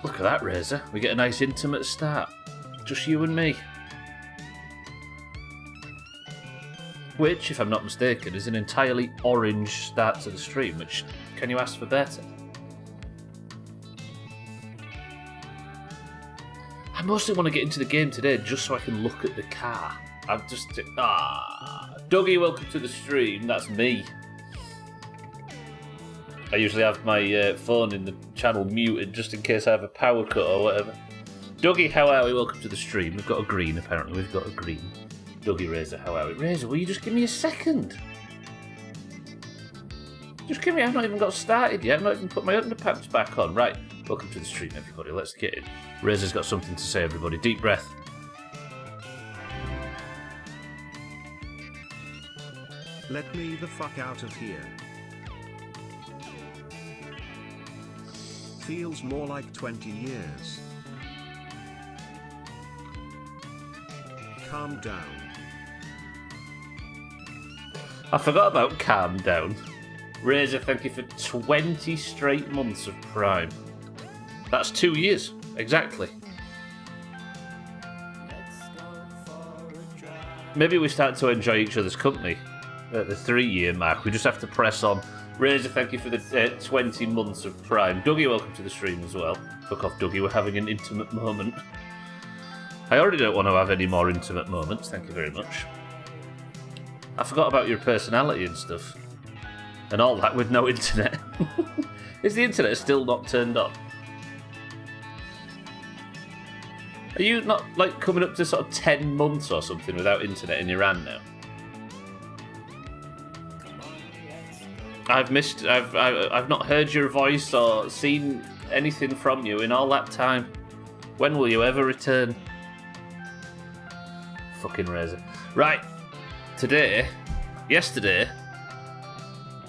Look at that, Razor. We get a nice intimate start. Just you and me. Which, if I'm not mistaken, is an entirely orange start to the stream, which, can you ask for better? I mostly want to get into the game today just so I can look at the car. I'm just... Dougie, welcome to the stream. That's me. I usually have my phone in the channel muted just in case I have a power cut or whatever. Dougie, how are we? Welcome to the stream. We've got a green, apparently. We've got a green. Dougie, Razor, how are we? Razor, will you just give me a second? Just give me... I've not even got started yet. I've not even put my underpants back on. Right. Welcome to the stream, everybody. Let's get in. Razor's got something to say, everybody. Deep breath. Let me the fuck out of here. Feels more like 20 years. Calm down. I forgot about calm down. Razor, thank you for 20 straight months of Prime. That's 2 years, exactly. Maybe we start to enjoy each other's company at the 3-year mark. We just have to press on. Razor, thank you for the 20 months of Prime. Dougie, welcome to the stream as well. Fuck off, Dougie, we're having an intimate moment. I already don't want to have any more intimate moments, thank you very much. I forgot about your personality and stuff. And all that with no internet. Is the internet still not turned on? Are you not, like, coming up to sort of 10 months or something without internet in Iran now? I've not heard your voice or seen anything from you in all that time. When will you ever return? Fucking Razor. Right. Yesterday,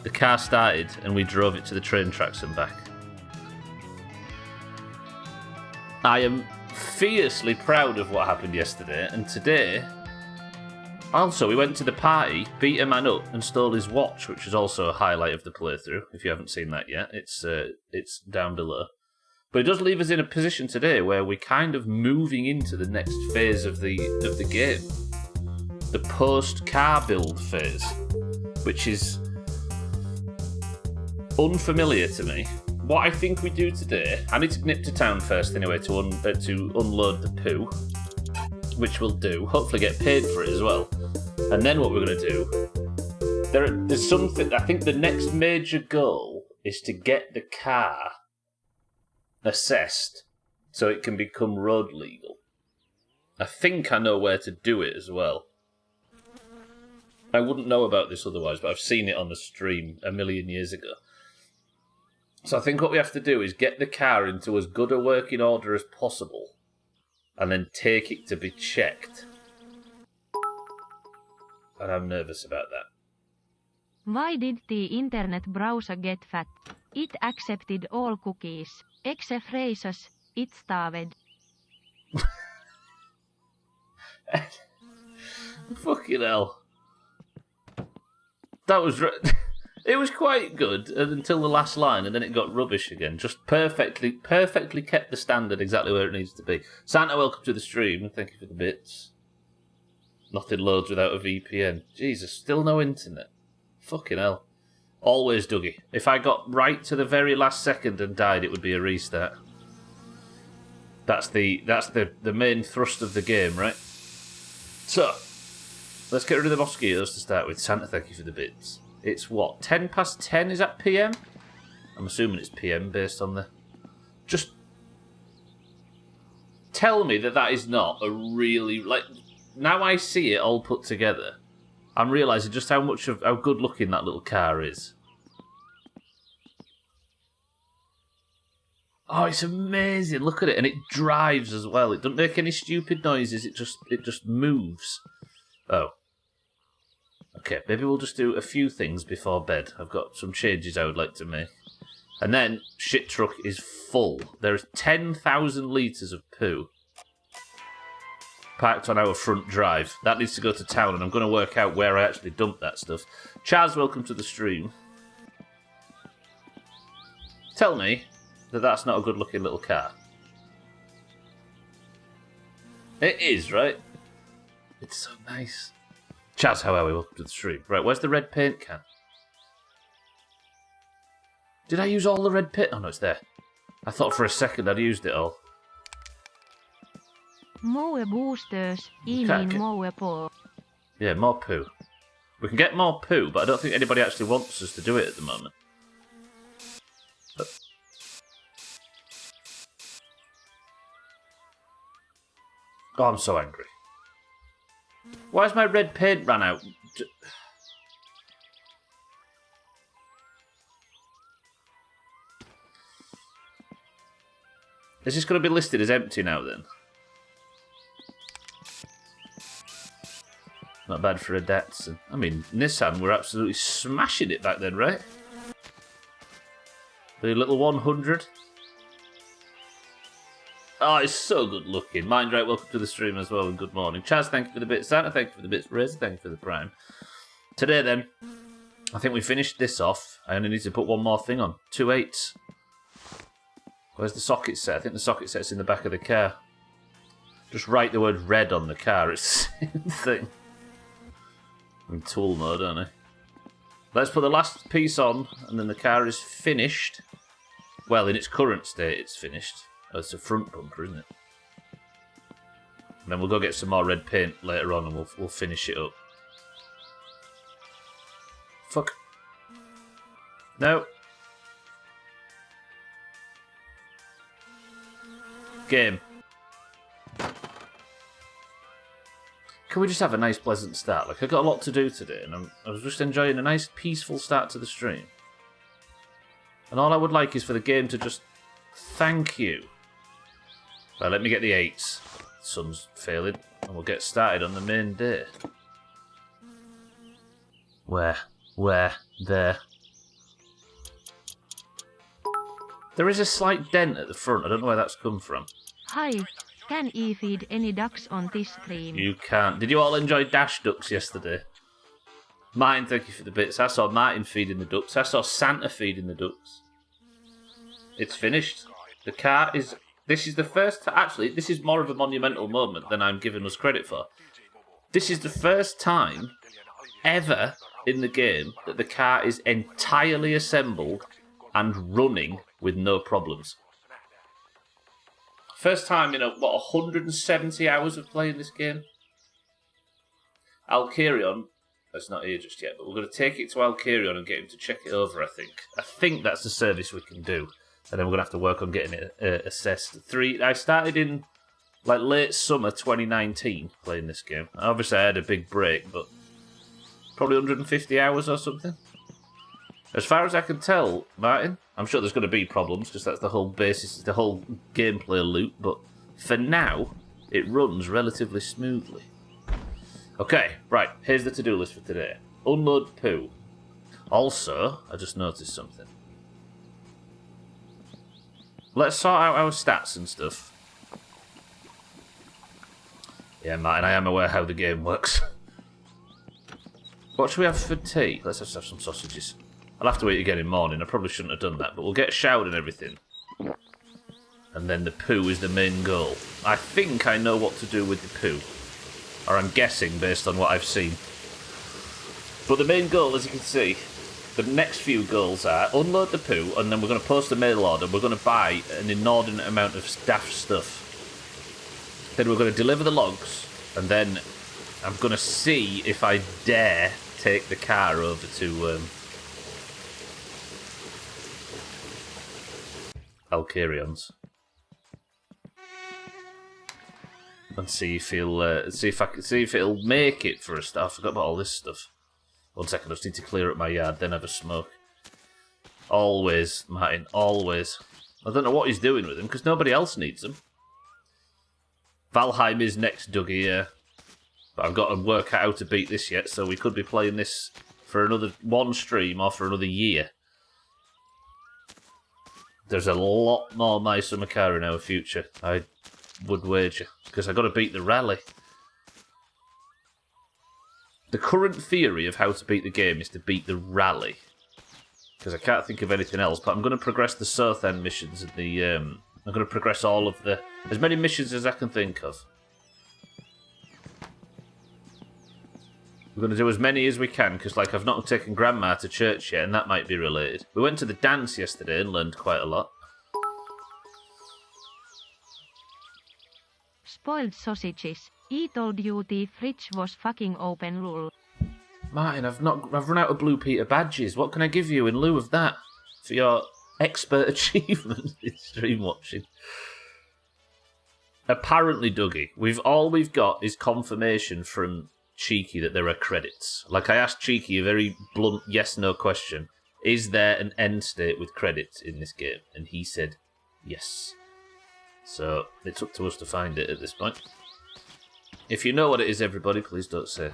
the car started and we drove it to the train tracks and back. I am fiercely proud of what happened yesterday, and today, also, we went to the party, beat a man up, and stole his watch, which is also a highlight of the playthrough. If you haven't seen that yet, it's down below. But it does leave us in a position today where we're kind of moving into the next phase of the game, the post-car build phase, which is unfamiliar to me. What I think we do today, I need to nip to town first anyway to unload the poo, which we'll do. Hopefully get paid for it as well. And then what we're going to do, there's something, I think the next major goal is to get the car assessed so it can become road legal. I think I know where to do it as well. I wouldn't know about this otherwise, but I've seen it on the stream a million years ago. So I think what we have to do is get the car into as good a working order as possible and then take it to be checked. And I'm nervous about that. Why did the internet browser get fat? It accepted all cookies, except phrases, it starved. Fucking hell. That was... It was quite good until the last line, and then it got rubbish again. Just perfectly kept the standard exactly where it needs to be. Santa, welcome to the stream. Thank you for the bits. Nothing loads without a VPN. Jesus, still no internet. Fucking hell. Always Dougie. If I got right to the very last second and died, it would be a restart. That's the main thrust of the game, right? So, let's get rid of the mosquitoes to start with. Santa, thank you for the bits. It's what, 10 past 10? Is that PM? I'm assuming it's PM based on the... Just tell me that is not a really... Like, now I see it all put together, I'm realising just how good looking that little car is. Oh, it's amazing. Look at it. And it drives as well. It doesn't make any stupid noises. It just moves. Oh. Okay, maybe we'll just do a few things before bed. I've got some changes I would like to make. And then, shit truck is full. There is 10,000 litres of poo parked on our front drive. That needs to go to town, and I'm going to work out where I actually dumped that stuff. Chaz, welcome to the stream. Tell me that that's not a good-looking little car. It is, right? It's so nice. Chaz, how are we? Welcome to the stream. Right, where's the red paint can? Did I use all the red paint? Oh, no, it's there. I thought for a second I'd used it all. More boosters, I Okay, mean more poo. Yeah, more poo. We can get more poo, but I don't think anybody actually wants us to do it at the moment. Oh, I'm so angry. Why's my red paint ran out? Is this going to be listed as empty now then? Not bad for a Datsun. I mean, Nissan were absolutely smashing it back then, right? The little 100. Oh, it's so good looking. Mind right, welcome to the stream as well, and good morning. Chaz, thank you for the bits. Santa, thank you for the bits. Razor, thank you for the prime. Today then, I think we finished this off. I only need to put one more thing on. 2 8s. Where's the socket set? I think the socket set's in the back of the car. Just write the word red on the car. It's the same thing. I'm in tool mode, aren't I? Let's put the last piece on, and then the car is finished. Well, in its current state, it's finished. Oh, it's a front bumper, isn't it? And then we'll go get some more red paint later on, and we'll finish it up. Fuck. No. Game. Can we just have a nice, pleasant start? Like, I got a lot to do today, and I was just enjoying a nice, peaceful start to the stream. And all I would like is for the game to just thank you. Right, let me get the 8s. The sun's failing, and we'll get started on the main day. Where? There. There is a slight dent at the front. I don't know where that's come from. Hi, can I feed any ducks on this stream? You can't. Did you all enjoy Dash Ducks yesterday? Martin, thank you for the bits. I saw Martin feeding the ducks. I saw Santa feeding the ducks. It's finished. The car is... This is the first... Actually, this is more of a monumental moment than I'm giving us credit for. This is the first time ever in the game that the car is entirely assembled and running with no problems. First time in, 170 hours of playing this game? Alkirion, that's not here just yet, but we're going to take it to Alkirion and get him to check it over, I think. I think that's the service we can do. And then we're going to have to work on getting it assessed. I started in late summer 2019 playing this game. Obviously I had a big break, but probably 150 hours or something. As far as I can tell, Martin, I'm sure there's going to be problems because that's the whole basis, the whole gameplay loop, but for now, it runs relatively smoothly. Okay, right, here's the to-do list for today. Unload poo. Also, I just noticed something. Let's sort out our stats and stuff. Yeah, Martin, I am aware how the game works. What should we have for tea? Let's just have some sausages. I'll have to eat again in the morning. I probably shouldn't have done that, but we'll get showered and everything. And then the poo is the main goal. I think I know what to do with the poo. Or I'm guessing based on what I've seen. But the main goal, as you can see, the next few goals are unload the poo, and then we're going to post a mail order. We're going to buy an inordinate amount of daft stuff. Then we're going to deliver the logs, and then I'm going to see if I dare take the car over to Alkirion's and see if it'll make it for a start. I forgot about all this stuff. 1 second, I just need to clear up my yard, then have a smoke. Always, Martin, always. I don't know what he's doing with them because nobody else needs them. Valheim is next, Dougie, yeah. But I've got to work out how to beat this yet, so we could be playing this for another one stream or for another year. There's a lot more My Summer Car in our future, I would wager, because I've got to beat the rally. The current theory of how to beat the game is to beat the rally, because I can't think of anything else, but I'm going to progress the South End missions and I'm going to progress all of as many missions as I can think of. We're going to do as many as we can, because like I've not taken Grandma to church yet, and that might be related. We went to the dance yesterday and learned quite a lot. Spoiled sausages. I told you the fridge was fucking open, lol. Martin, I've run out of Blue Peter badges. What can I give you in lieu of that for your expert achievement in stream watching? Apparently, Dougie, all we've got is confirmation from Cheeky that there are credits. Like, I asked Cheeky a very blunt yes-no question. Is there an end state with credits in this game? And he said yes. So, it's up to us to find it at this point. If you know what it is, everybody, please don't say.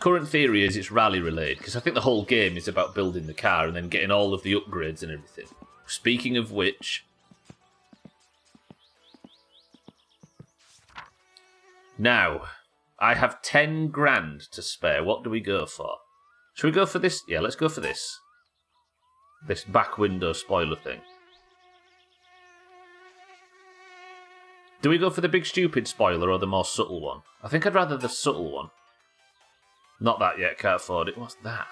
Current theory is it's rally related, because I think the whole game is about building the car and then getting all of the upgrades and everything. Speaking of which... Now, I have 10 grand to spare. What do we go for? Should we go for this? Yeah, let's go for this. This back window spoiler thing. Do we go for the big stupid spoiler or the more subtle one? I think I'd rather the subtle one. Not that yet, can't afford it. What's that?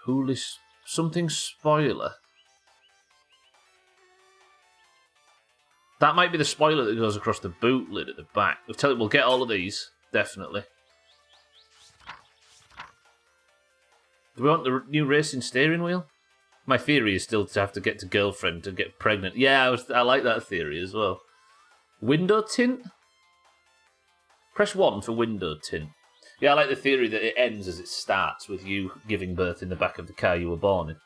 Hoolish something spoiler. That might be the spoiler that goes across the boot lid at the back. We'll get all of these, definitely. Do we want the new racing steering wheel? My theory is still to have to get to girlfriend to get pregnant. Yeah, I like that theory as well. Window tint? Press 1 for window tint. Yeah, I like the theory that it ends as it starts with you giving birth in the back of the car you were born in.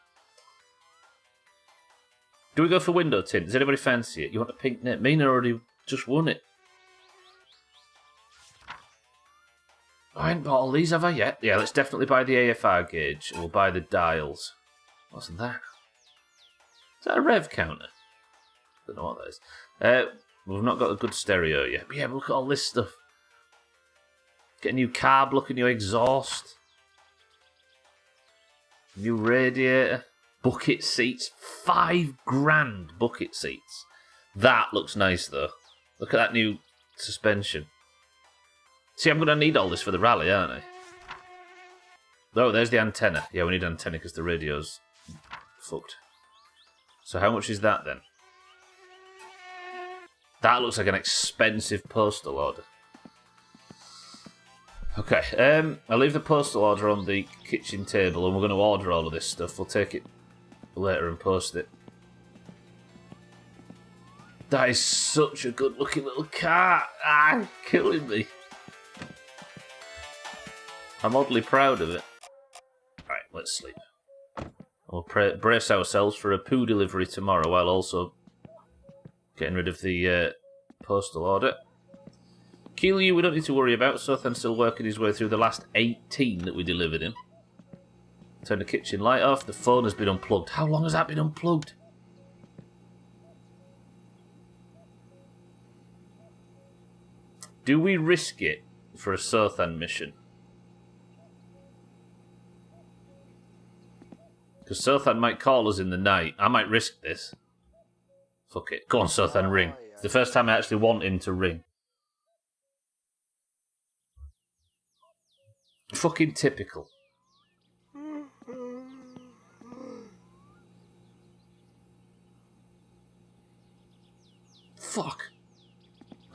Do we go for window tint? Does anybody fancy it? You want a pink net? Mina already just won it. I ain't bought all these, have I yet? Yeah, let's definitely buy the AFR gauge. And we'll buy the dials. What's that? Is that a rev counter? Don't know what that is. We've not got a good stereo yet. But yeah, look at all this stuff. Get a new carb, look, a new exhaust. New radiator. Bucket seats. 5 grand bucket seats. That looks nice, though. Look at that new suspension. See, I'm going to need all this for the rally, aren't I? Oh, there's the antenna. Yeah, we need antenna because the radio's fucked. So how much is that, then? That looks like an expensive postal order. Okay, I'll leave the postal order on the kitchen table and we're going to order all of this stuff. We'll take it later and post it. That is such a good looking little car. Ah, killing me. I'm oddly proud of it. Right, let's sleep. We'll brace ourselves for a poo delivery tomorrow while also getting rid of the postal order. Keeley, we don't need to worry about. Sothan's still working his way through the last 18 that we delivered him. Turn the kitchen light off. The phone has been unplugged. How long has that been unplugged? Do we risk it for a Sothan mission? Because Sothan might call us in the night. I might risk this. Fuck it. Go on, Sothan, ring. It's the first time I actually want him to ring. Fucking typical. Fuck.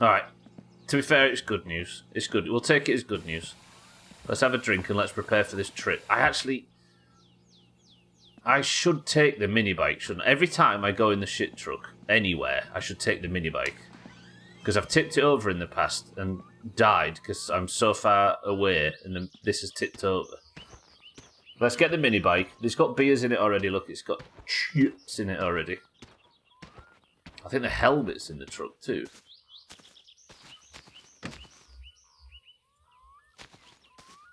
Alright. To be fair, it's good news. It's good. We'll take it as good news. Let's have a drink and let's prepare for this trip. I should take the mini bike, shouldn't I? Every time I go in the shit truck, anywhere, I should take the mini bike. Because I've tipped it over in the past and died because I'm so far away and then this has tipped over. Let's get the mini bike. It's got beers in it already. Look, it's got chips in it already. I think the helmet's in the truck too.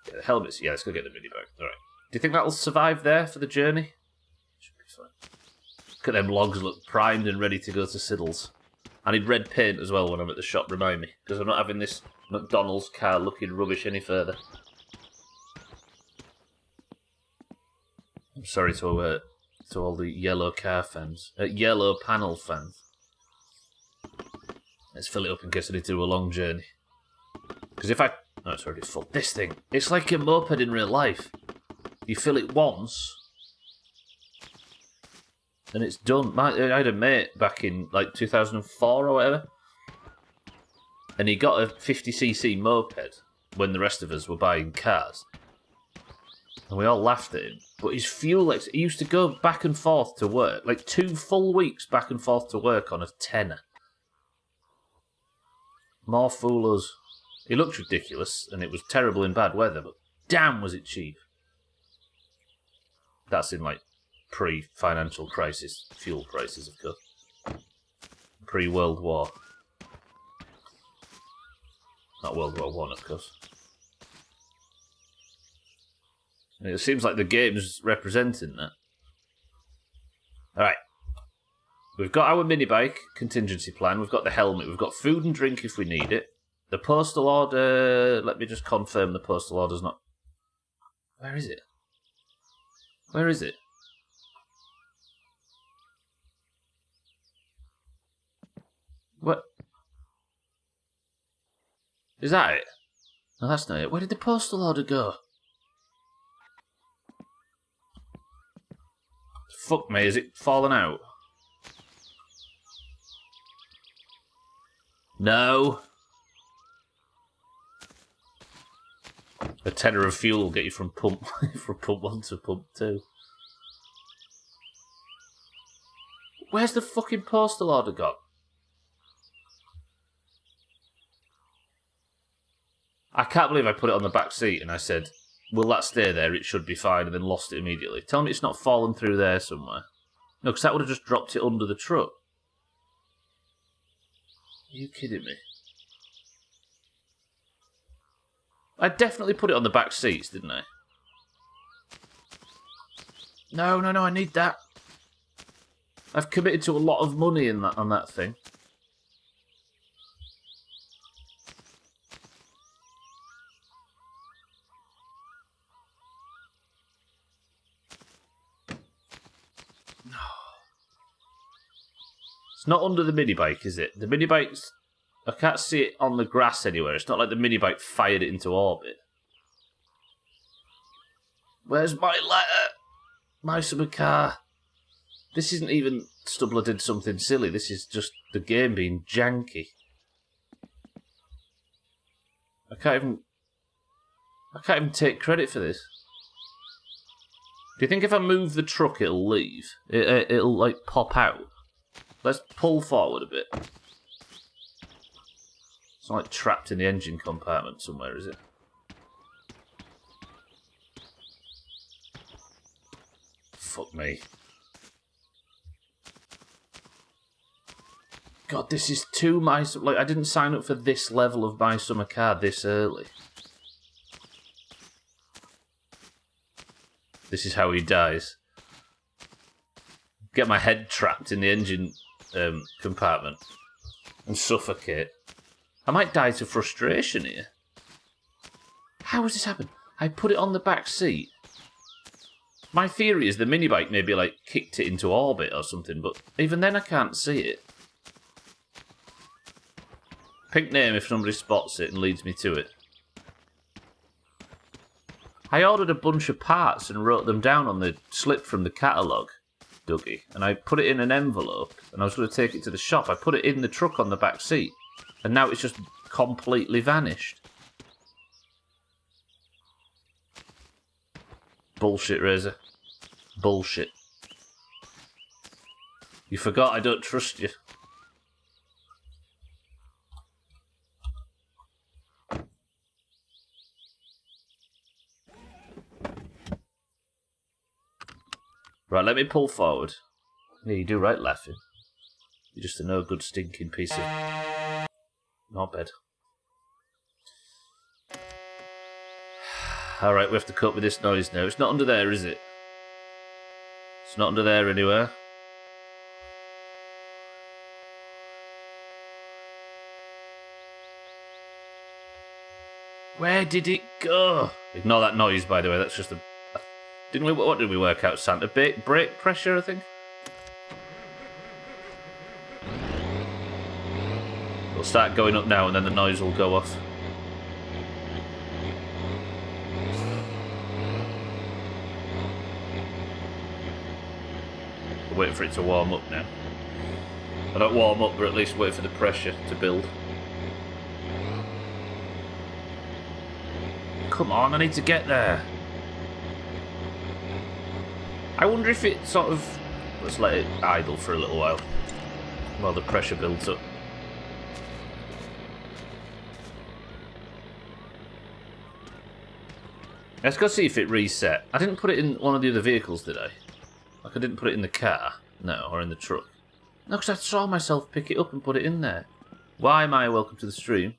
Yeah, the helmet's... Yeah, let's go get the mini bike. Alright. Do you think that'll survive there for the journey? Should be fine. Look at them logs look primed and ready to go to Siddles. I need red paint as well when I'm at the shop, remind me. Because I'm not having this McDonald's car looking rubbish any further. I'm sorry to all the yellow car fans. Yellow panel fans. Let's fill it up in case I need to do a long journey. Because if I... No, it's already full. This thing, it's like a moped in real life. You fill it once, and it's done. I had a mate back in, like, 2004 or whatever, and he got a 50cc moped when the rest of us were buying cars. And we all laughed at him. But his fuel, he used to go back and forth to work, like 2 full weeks back and forth to work on a tenner. More fool us. He looked ridiculous, and it was terrible in bad weather, but damn was it cheap. That's in, like, pre-financial crisis fuel prices, of course. Pre-World War. Not World War One, of course. And it seems like the game's representing that. Alright. We've got our mini bike contingency plan. We've got the helmet. We've got food and drink if we need it. The postal order... Let me just confirm the postal order's not... Where is it? Where is it? What? Is that it? No, that's not it. Where did the postal order go? Fuck me, is it fallen out? No. A tenner of fuel will get you from pump 1 to pump 2. Where's the fucking postal order gone? I can't believe I put it on the back seat and I said, will that stay there? It should be fine, and then lost it immediately. Tell me it's not fallen through there somewhere. No, because that would have just dropped it under the truck. Are you kidding me? I definitely put it on the back seats, didn't I? No, I need that. I've committed to a lot of money in that on that thing. No. It's not under the mini bike, is it? The mini bike's... I can't see it on the grass anywhere. It's not like the mini bike fired it into orbit. Where's my letter? My summer car. This isn't even Stubbler did something silly. This is just the game being janky. I can't even take credit for this. Do you think if I move the truck it'll leave? It'll like pop out? Let's pull forward a bit. It's not like trapped in the engine compartment somewhere, is it? Fuck me. God, this is too my... Like, I didn't sign up for this level of my summer car this early. This is how he dies. Get my head trapped in the engine compartment and suffocate. I might die to frustration here. How has this happened? I put it on the back seat. My theory is the mini bike maybe like kicked it into orbit or something, but even then I can't see it. Pink name if somebody spots it and leads me to it. I ordered a bunch of parts and wrote them down on the slip from the catalogue, Dougie, and I put it in an envelope and I was going to take it to the shop. I put it in the truck on the back seat. And now it's just completely vanished. Bullshit, Razor. Bullshit. You forgot I don't trust you. Right, let me pull forward. Yeah, you do right laughing. You're just a no good stinking piece of... Not bad. Alright, we have to cope with this noise now. It's not under there, is it? It's not under there anywhere. Where did it go? Ignore that noise, by the way. That's just a... Didn't we... What did we work out, Santa? Brake pressure, I think? It'll start going up now and then the noise will go off. I'm waiting for it to warm up now. I don't warm up, but at least wait for the pressure to build. Come on, I need to get there. I wonder if it sort of... Let's let it idle for a little while the pressure builds up. Let's go see if it reset. I didn't put it in one of the other vehicles, did I? Like I didn't put it in the car? No, or in the truck. No, because I saw myself pick it up and put it in there. Why am I welcome to the stream?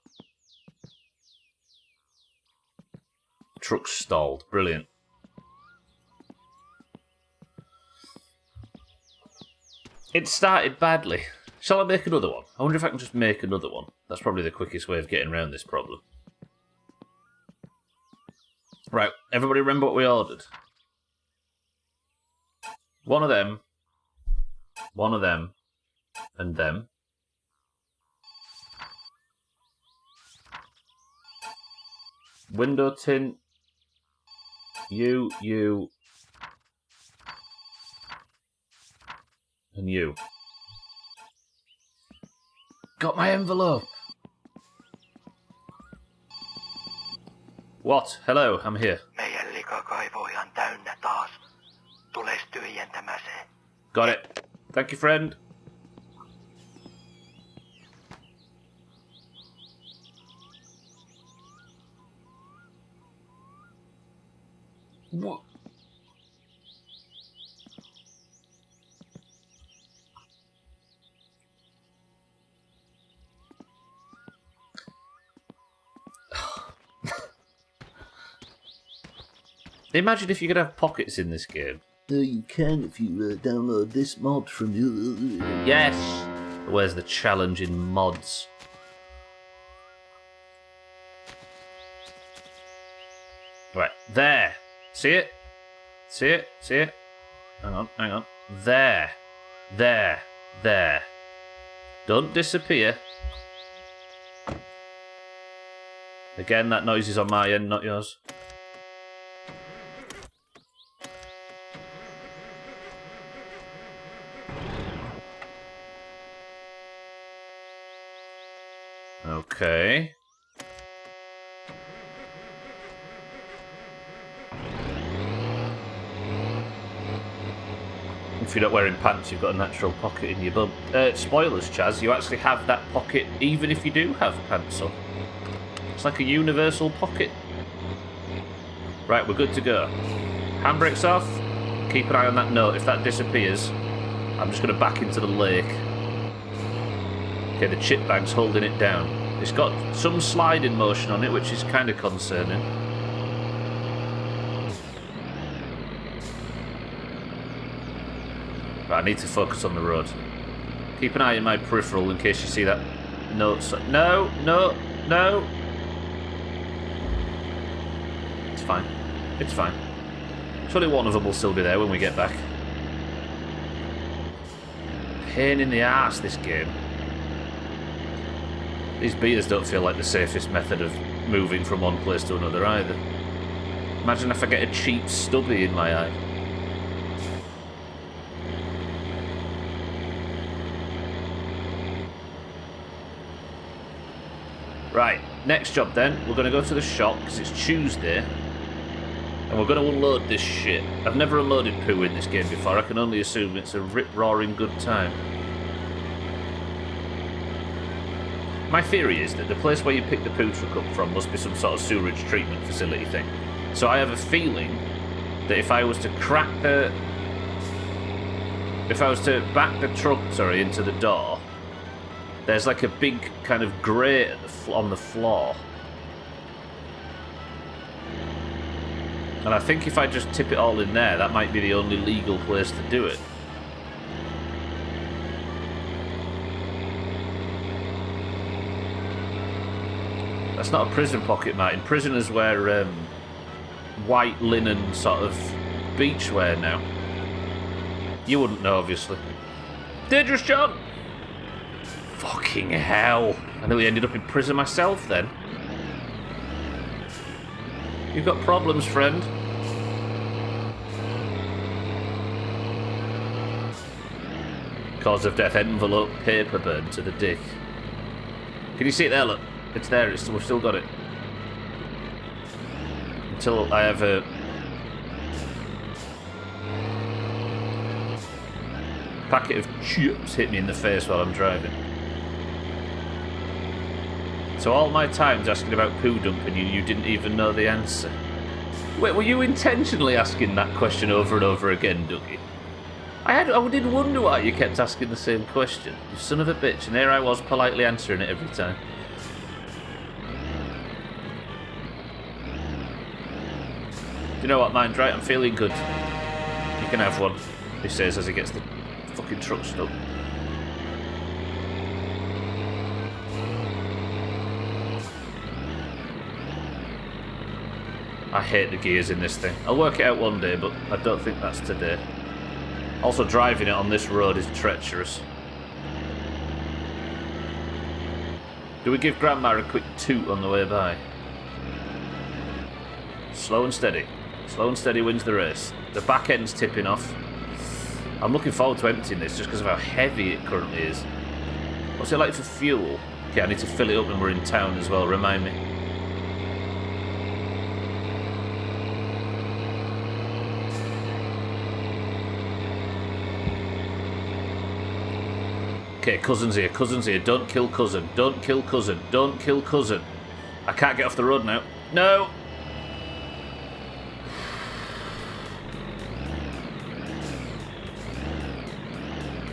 Truck stalled. Brilliant. It started badly. Shall I make another one? I wonder if I can just make another one. That's probably the quickest way of getting around this problem. Right, everybody remember what we ordered? One of them, and them. Window tint. You, and you. Got my envelope. What? Hello, I'm here. Meidän likakaivo ihan täynnä taas. Tules tyhjentämään se. Got it. Thank you, friend. What? Imagine if you could have pockets in this game. You can if you download this mod from you. Yes! Where's the challenge in mods? Right, there. See it? See it? See it? Hang on. There. There. Don't disappear. Again, that noise is on my end, not yours. Okay. If you're not wearing pants, you've got a natural pocket in your bum. Spoilers, Chaz, you actually have that pocket even if you do have pants on. It's like a universal pocket. Right, we're good to go. Handbrake's off. Keep an eye on that note. If that disappears, I'm just going to back into the lake. Okay, the chip bag's holding it down. It's got some sliding motion on it, which is kind of concerning. Right, I need to focus on the road. Keep an eye in my peripheral in case you see that note. No. It's fine. Surely one of them will still be there when we get back. Pain in the arse, this game. These beaters don't feel like the safest method of moving from one place to another either. Imagine if I get a cheap stubby in my eye. Right, next job then. We're going to go to the shop because it's Tuesday. And we're going to unload this shit. I've never unloaded poo in this game before. I can only assume it's a rip-roaring good time. My theory is that the place where you pick the poo truck up from must be some sort of sewerage treatment facility thing. So I have a feeling that if I was to back the truck, into the door, there's like a big kind of grate on the floor. And I think if I just tip it all in there, that might be the only legal place to do it. That's not a prison pocket, Martin. Prisoners wear white linen sort of beachwear now. You wouldn't know, obviously. Dangerous, John! Fucking hell. I nearly ended up in prison myself then. You've got problems, friend. Cause of death, envelope, paper burn to the dick. Can you see it there? Look, it's there. We've still got it. Until I have a packet of chips hit me in the face while I'm driving. So all my times asking about poo dumping you didn't even know the answer. Wait, were you intentionally asking that question over and over again, Dougie? I did wonder why you kept asking the same question. You son of a bitch, and here I was politely answering it every time. Do you know what, mind, right? I'm feeling good. You can have one, he says as he gets the fucking truck stuck. I hate the gears in this thing. I'll work it out one day, but I don't think that's today. Also, driving it on this road is treacherous. Do we give Grandma a quick toot on the way by? Slow and steady. Slow and steady wins the race. The back end's tipping off. I'm looking forward to emptying this just because of how heavy it currently is. What's it like for fuel? Okay, I need to fill it up when we're in town as well, remind me. Okay, cousin's here, don't kill cousin, don't kill cousin, don't kill cousin. I can't get off the road now. No!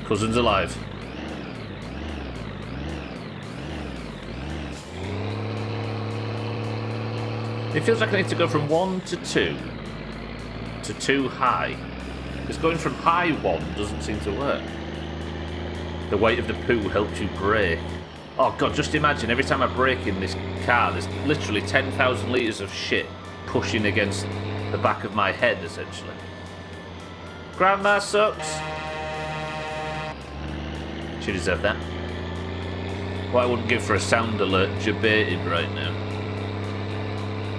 Cousin's alive. It feels like I need to go from 1 to 2 to 2 high. Because going from high 1 doesn't seem to work. The weight of the poo helps you brake. Oh god, just imagine every time I brake in this car, there's literally 10,000 litres of shit pushing against the back of my head, essentially. Grandma sucks. She deserved that. What I wouldn't give for a sound alert debated right now.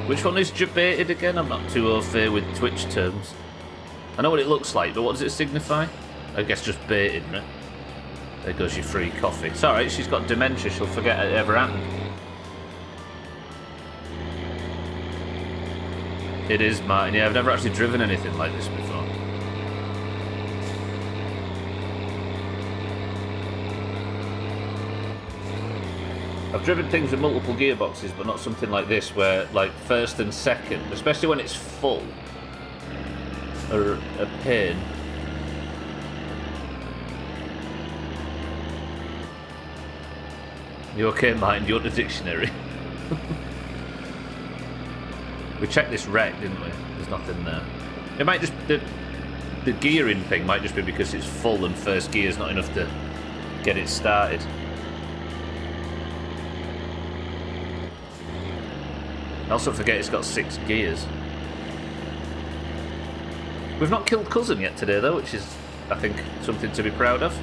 Which one is debated again? I'm not too au fait with Twitch terms. I know what it looks like, but what does it signify? I guess just baited, right? There goes your free coffee. It's alright, she's got dementia, she'll forget it ever happened. It is, Martin. Yeah, I've never actually driven anything like this before. I've driven things with multiple gearboxes, but not something like this where, like, first and second, especially when it's full, are a pain. You okay, Martin? You want the dictionary? We checked this wreck, didn't we? There's nothing there. It might just... The gearing thing might just be because it's full and first gear's not enough to get it started. I also forget it's got 6 gears. We've not killed cousin yet today, though, which is, I think, something to be proud of.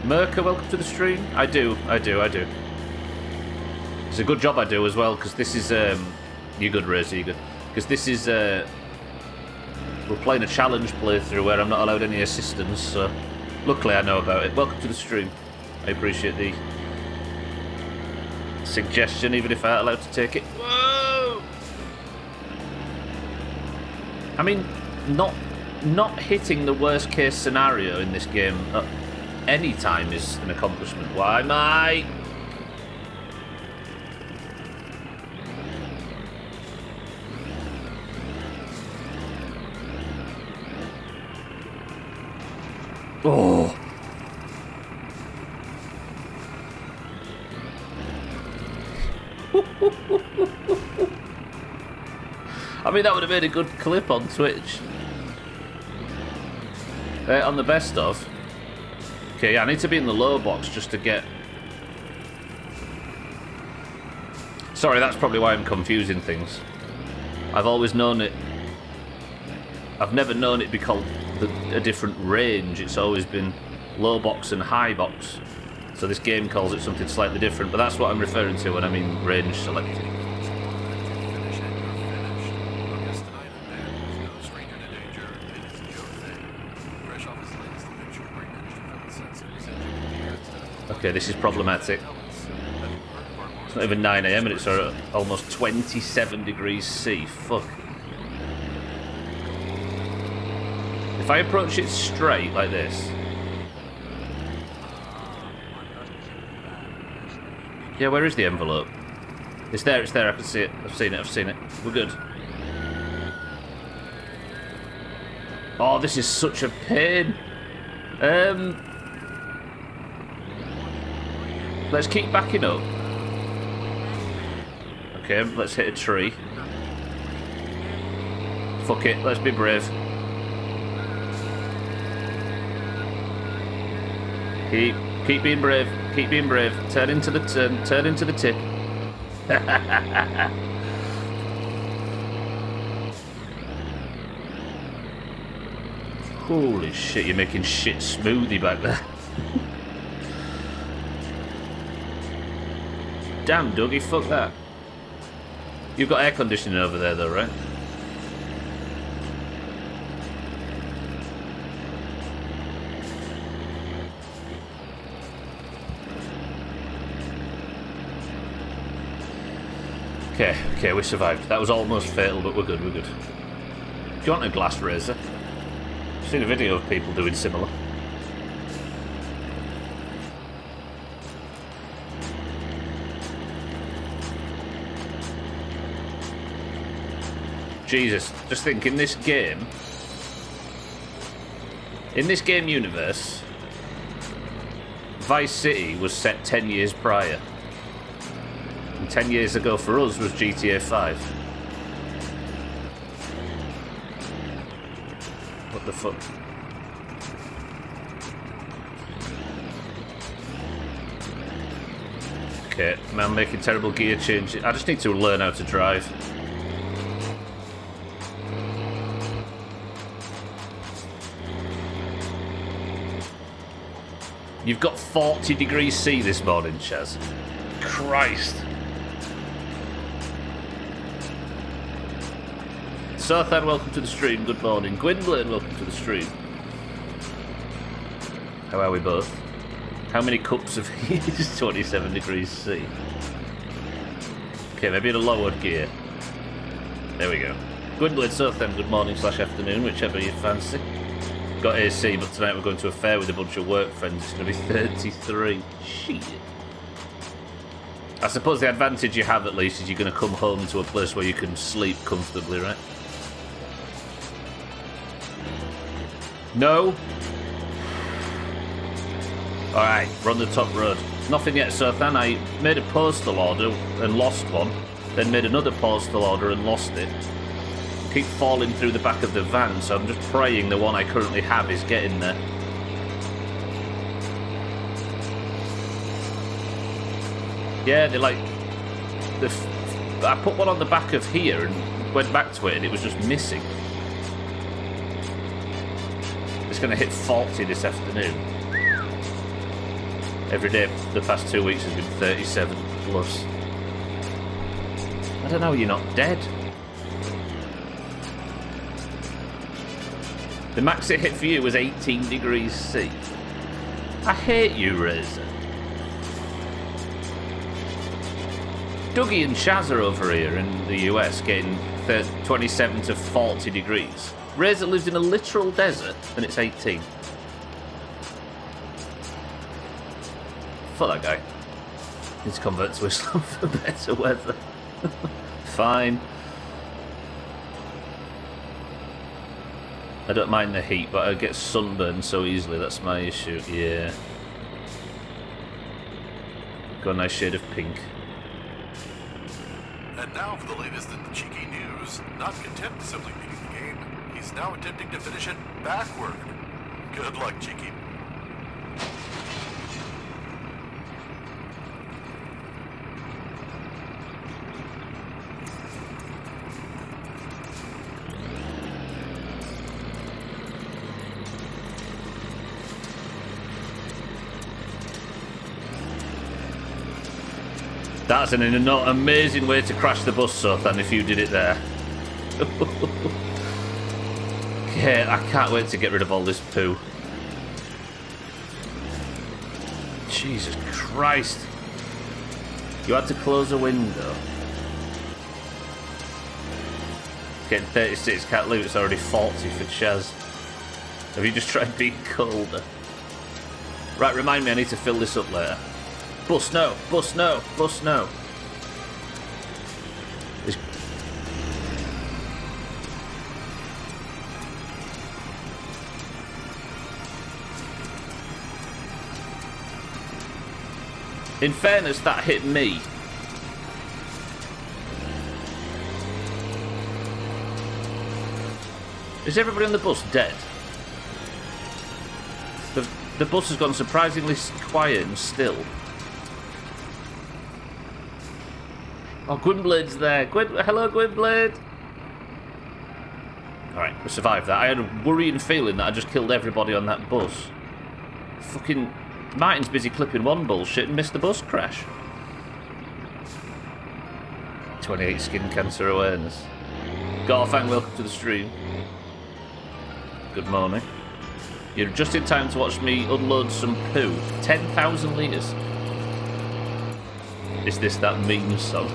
Merca, welcome to the stream. I do. It's a good job I do as well, because this is... you good, Razor, you good. Because this is... we're playing a challenge playthrough where I'm not allowed any assistance, so... Luckily I know about it. Welcome to the stream. I appreciate the suggestion, even if I ain't allowed to take it. Whoa! I mean, not hitting the worst case scenario in this game at any time is an accomplishment. Why, mate? Oh. I mean, that would have made a good clip on Twitch. On the best of. Okay, I need to be in the low box just to get... Sorry, that's probably why I'm confusing things. I've always known it... I've never known it be called a different range. It's always been low box and high box. So this game calls it something slightly different, but that's what I'm referring to when I mean range selected. Okay, this is problematic. It's not even 9 AM and it's almost 27 degrees C. Fuck. If I approach it straight like this... Yeah, where is the envelope? It's there, I can see it. I've seen it. We're good. Oh, this is such a pain. Let's keep backing up. Okay, let's hit a tree. Fuck it, let's be brave. Keep being brave. Keep being brave. Turn into the turn. Turn into the tip. Holy shit, you're making shit smoothie back there. Damn, Dougie, fuck that. You've got air conditioning over there though, right? Okay, we survived. That was almost fatal, but we're good, we're good. Do you want a glass razor? I've seen a video of people doing similar. Jesus, just think, in this game universe, Vice City was set 10 years prior. And 10 years ago for us was GTA 5. What the fuck? Okay, man, I'm making terrible gear changes. I just need to learn how to drive. You've got 40 degrees C this morning, Chaz. Christ. Sothan, welcome to the stream. Good morning. Gwynblade, welcome to the stream. How are we both? How many cups of heat is 27 degrees C? Okay, maybe in a lowered gear. There we go. Gwynblade, Sothan, good morning / afternoon, whichever you fancy. Got AC, but tonight we're going to a fair with a bunch of work friends. It's going to be 33. Shit. I suppose the advantage you have, at least, is you're going to come home to a place where you can sleep comfortably, right? No? Alright, we're on the top road. Nothing yet, Sothan. I made a postal order and lost one. Then made another postal order and lost it. Keep falling through the back of the van, so I'm just praying the one I currently have is getting there. Yeah, they're like... I put one on the back of here and went back to it and it was just missing. It's going to hit 40 this afternoon. Every day the past 2 weeks has been 37 plus. I don't know, you're not dead. The max it hit for you was 18 degrees C. I hate you, Razor. Dougie and Chaz are over here in the US getting 27 to 40 degrees. Razor lives in a literal desert and it's 18. Fuck that guy. Needs to convert to Islam for better weather. Fine. I don't mind the heat, but I get sunburned so easily, that's my issue. Yeah. Got a nice shade of pink. And now for the latest in the cheeky news. Not content with simply beating the game, he's now attempting to finish it backward. Good luck, Cheeky. That's an amazing way to crash the bus, Sothan, if you did it there. Okay, I can't wait to get rid of all this poo. Jesus Christ. You had to close a window. Getting 36 cat loot, it's already 40 for Chaz. Have you just tried being colder? Right, remind me, I need to fill this up later. Bus no, bus no, bus no. This... In fairness, that hit me. Is everybody on the bus dead? The bus has gone surprisingly quiet and still. Oh, Gwynblade's there. Hello, Gwynblade. Alright, we survived that. I had a worrying feeling that I just killed everybody on that bus. Fucking Martin's busy clipping one bullshit and missed the bus crash. 28 skin cancer awareness. Garfang, welcome to the stream. Good morning. You're just in time to watch me unload some poo. 10,000 litres. Is this that meme song?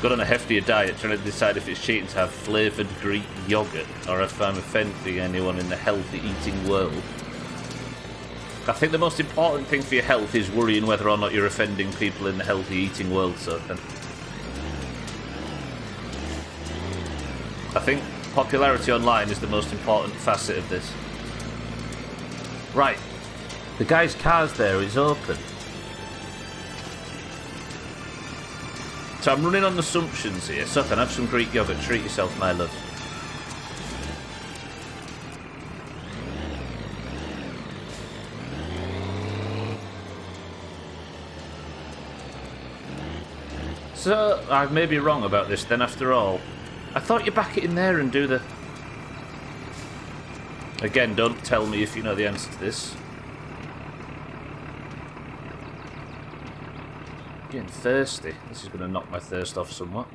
Got on a heftier diet trying to decide if it's cheating to have flavoured Greek yoghurt or if I'm offending anyone in the healthy eating world. I think the most important thing for your health is worrying whether or not you're offending people in the healthy eating world, so I think popularity online is the most important facet of this. Right. The guy's car's there, it's open. So I'm running on assumptions here. Sutton, have some Greek yogurt. Treat yourself, my love. So, I may be wrong about this then after all. I thought you back it in there and do the... Again, don't tell me if you know the answer to this. Getting thirsty. This is going to knock my thirst off somewhat.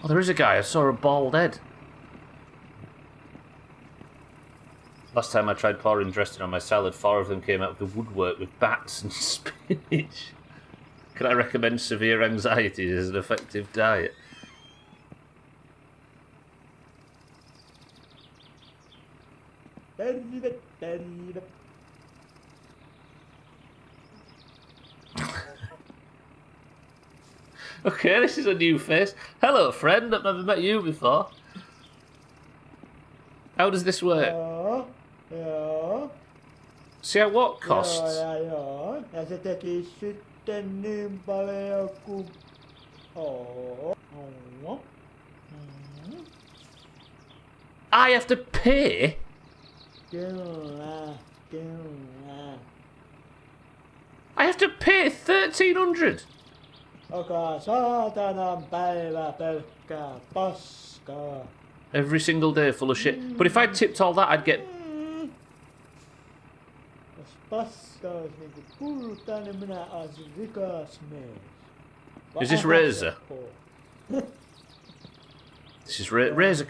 Oh, there is a guy. I saw a bald head. Last time I tried pouring dressing on my salad, 4 of them came out of the woodwork with bats and spinach. Can I recommend severe anxiety as an effective diet? Okay, this is a new face. Hello, friend. I've never met you before. How does this work? See at what costs? I have to pay? I have to pay 1,300. Every single day full of shit. But if I tipped all that, I'd get... Is this Razor? This is Razor.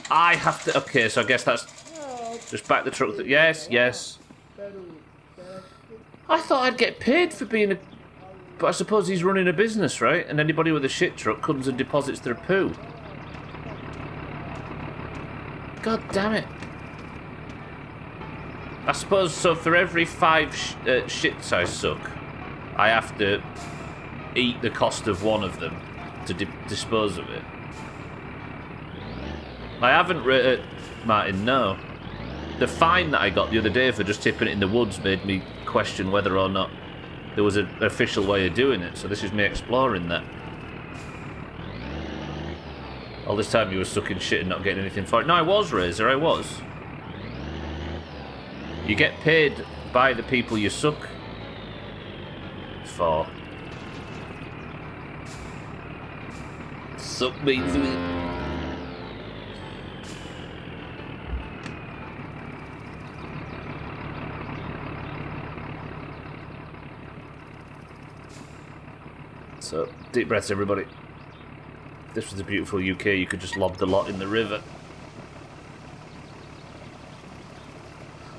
I have to... Okay, so I guess that's... Just back the truck. Yes, yes. I thought I'd get paid for being a... But I suppose he's running a business, right? And anybody with a shit truck comes and deposits their poo. God damn it. I suppose, so for every 5 shits I suck, I have to eat the cost of one of them to dispose of it. I haven't written... Martin, no. The fine that I got the other day for just tipping it in the woods made me question whether or not there was an official way of doing it, so this is me exploring that. All this time you were sucking shit and not getting anything for it. No, I was, Razor, I was. You get paid by the people you suck for. Suck me through. So, deep breaths, everybody. this was the beautiful UK, you could just lob the lot in the river.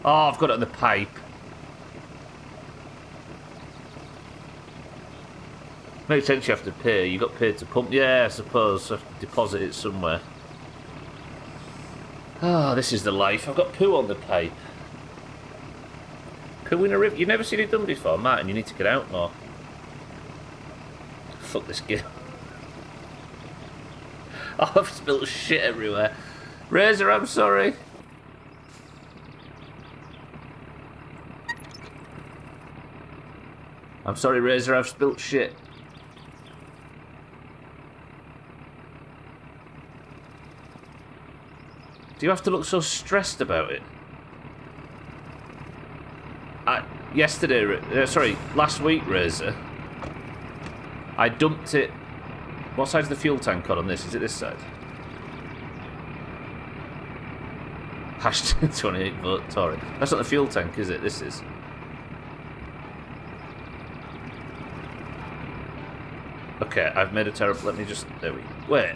Oh, I've got it on the pipe. Makes sense you have to pay. You got paid to pump. Yeah, I suppose. I have to deposit it somewhere. Oh, this is the life. I've got poo on the pipe. Poo in a river. You've never seen it done before, Martin. You need to get out more. Fuck this game. Oh, I've spilled shit everywhere. Razor, I'm sorry. I'm sorry, Razor, I've spilt shit. Do you have to look so stressed about it? Last week, Razor, I dumped it. What side's the fuel tank on this? Is it this side? Hashtag 28 vote Tory. That's not the fuel tank, is it? This is. Okay, I've made a terrible. Let me just. There we. Wait.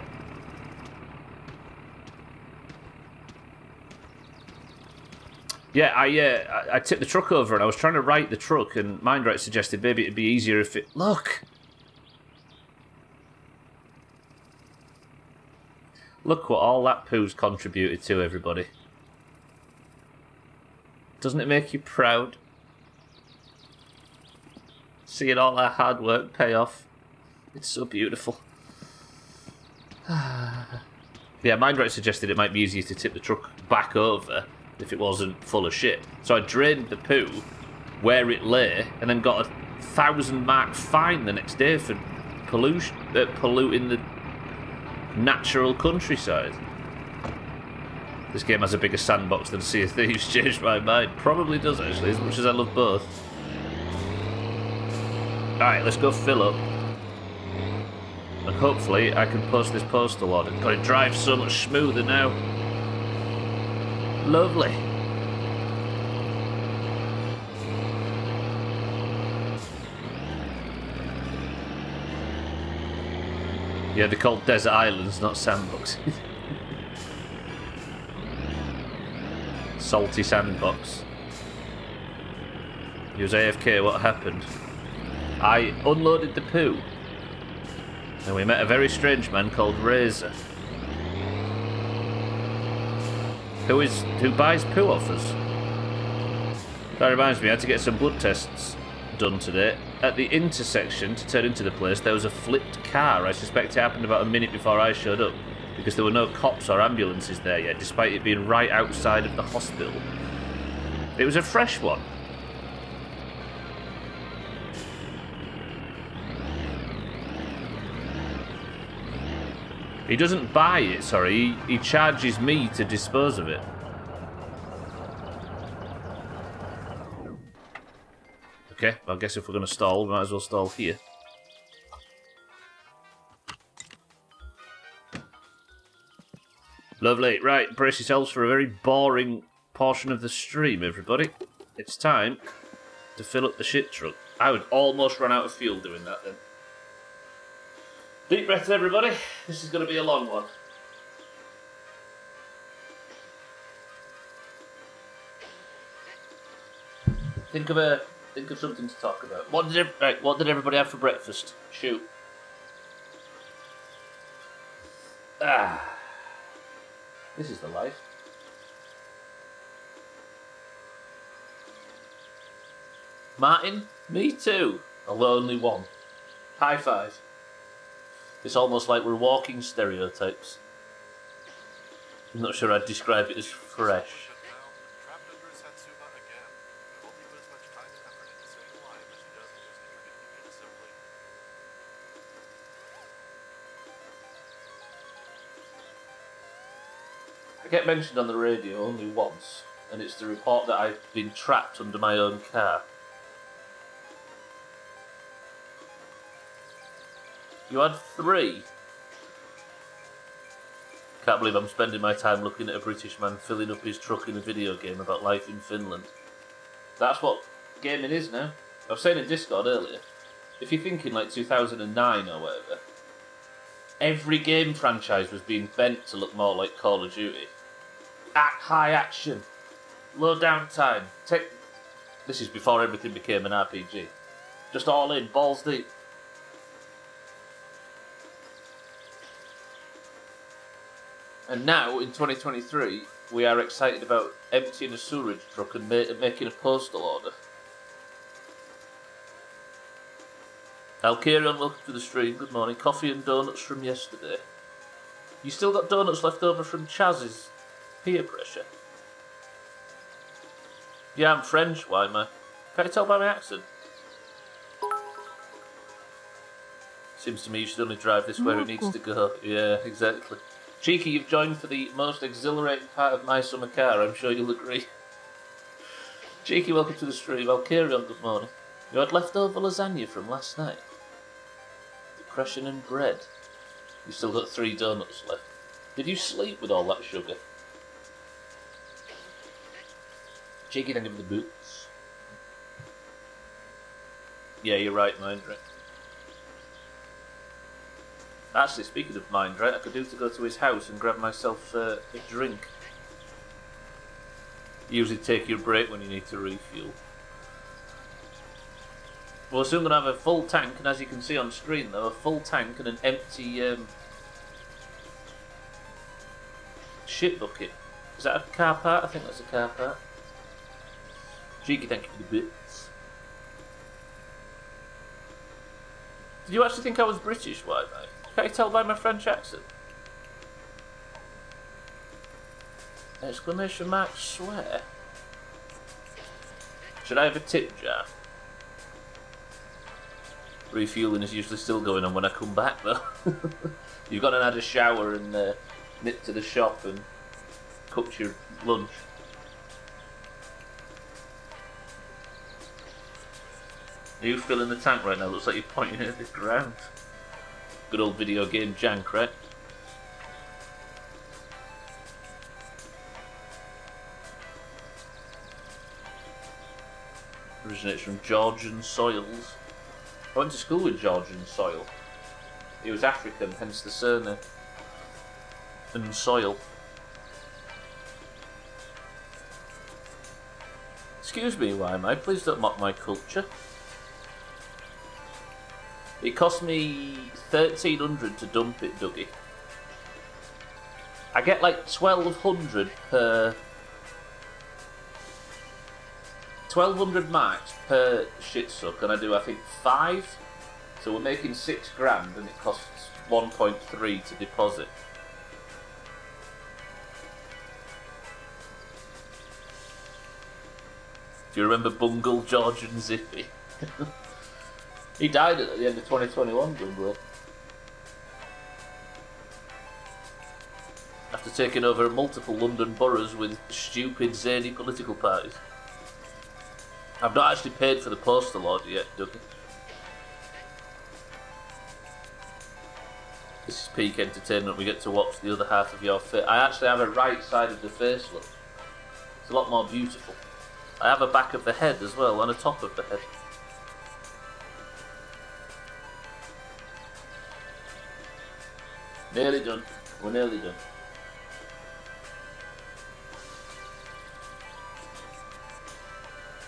Yeah, I tipped the truck over and I was trying to right the truck, and MindRight suggested maybe it'd be easier if it. Look! Look what all that poo's contributed to, everybody. Doesn't it make you proud? Seeing all our hard work pay off. It's so beautiful. Yeah, MindRight suggested it might be easier to tip the truck back over if it wasn't full of shit. So I drained the poo where it lay and then got a 1,000 mark fine the next day for polluting the natural countryside. This game has a bigger sandbox than Sea of Thieves. Changed my mind. Probably does, actually, as much as I love both. Alright, let's go fill up. And hopefully I can post this postal order. God, it drives so much smoother now. Lovely. Yeah, they're called desert islands, not sandboxes. Salty sandbox. He was AFK, what happened? I unloaded the poo. And we met a very strange man called Razor. Who buys poo off us. That reminds me, I had to get some blood tests done today. At the intersection to turn into the place, there was a flipped car. I suspect it happened about a minute before I showed up, because there were no cops or ambulances there yet, despite it being right outside of the hospital. It was a fresh one. He doesn't buy it, sorry, he charges me to dispose of it. Okay, well, I guess if we're going to stall, we might as well stall here. Lovely. Right, brace yourselves for a very boring portion of the stream, everybody. It's time to fill up the shit truck. I would almost run out of fuel doing that then. Deep breaths, everybody. This is going to be a long one. Think of something to talk about. What did everybody have for breakfast? Shoot. This is the life. Martin, me too. A lonely one. High five. It's almost like we're walking stereotypes. I'm not sure I'd describe it as fresh. Trapped under his Satsuma again. If only he put as much time and effort into staying alive as he does in using intricate assembly. I get mentioned on the radio only once, and it's the report that I've been trapped under my own car. You had 3. Can't believe I'm spending my time looking at a British man filling up his truck in a video game about life in Finland. That's what gaming is now. I was saying in Discord earlier, if you're thinking like 2009 or whatever, Every game franchise was being bent to look more like Call of Duty. High action, low downtime. This is before everything became an RPG. Just all in, balls deep. And now, in 2023, we are excited about emptying a sewerage truck and making a postal order. Alkarion, welcome to the stream. Good morning. Coffee and donuts from yesterday. You still got donuts left over from Chaz's peer pressure? Yeah, I'm French. Why am I? Can't you tell by my accent? Seems to me you should only drive this where it needs to go. Yeah, exactly. Cheeky, you've joined for the most exhilarating part of my summer car. I'm sure you'll agree. Cheeky, welcome to the stream. Alkarion, good morning. You had leftover lasagna from last night. Depression and bread. You still got 3 donuts left. Did you sleep with all that sugar? Cheeky, thank you for the boots. Yeah, you're right, Mindray. Actually, speaking of Mindray, I could do to go to his house and grab myself a drink. You usually take your break when you need to refuel. We're soon going to have a full tank, and as you can see on screen though, a full tank and an empty shit bucket. Is that a car part? I think that's a car part. Cheeky, thank you for the bits. Did you actually think I was British, why, mate? Can't you tell by my French accent? Exclamation mark, swear. Should I have a tip jar? Refueling is usually still going on when I come back though. You've gone and had a shower and nipped to the shop and cooked your lunch. Are you filling the tank right now? Looks like you're pointing at the ground. Good old video game jank, right? Originates from Georgian soils. I went to school with Georgian soil. He was African, hence the surname. And soil. Excuse me, why am I? Please don't mock my culture. It cost me 1,300 to dump it, Dougie. I get like 1,200 per... 1,200 marks per shit suck, and I do, I think, 5. So we're making 6 grand, and it costs 1.3 to deposit. Do you remember Bungle, George and Zippy? He died at the end of 2021, Bungle. After taking over multiple London boroughs with stupid, zany political parties. I've not actually paid for the postal order yet, Dougie. This is peak entertainment. We get to watch the other half of your face. I actually have a right side of the face look. It's a lot more beautiful. I have a back of the head as well, and a top of the head. Nearly done. We're nearly done.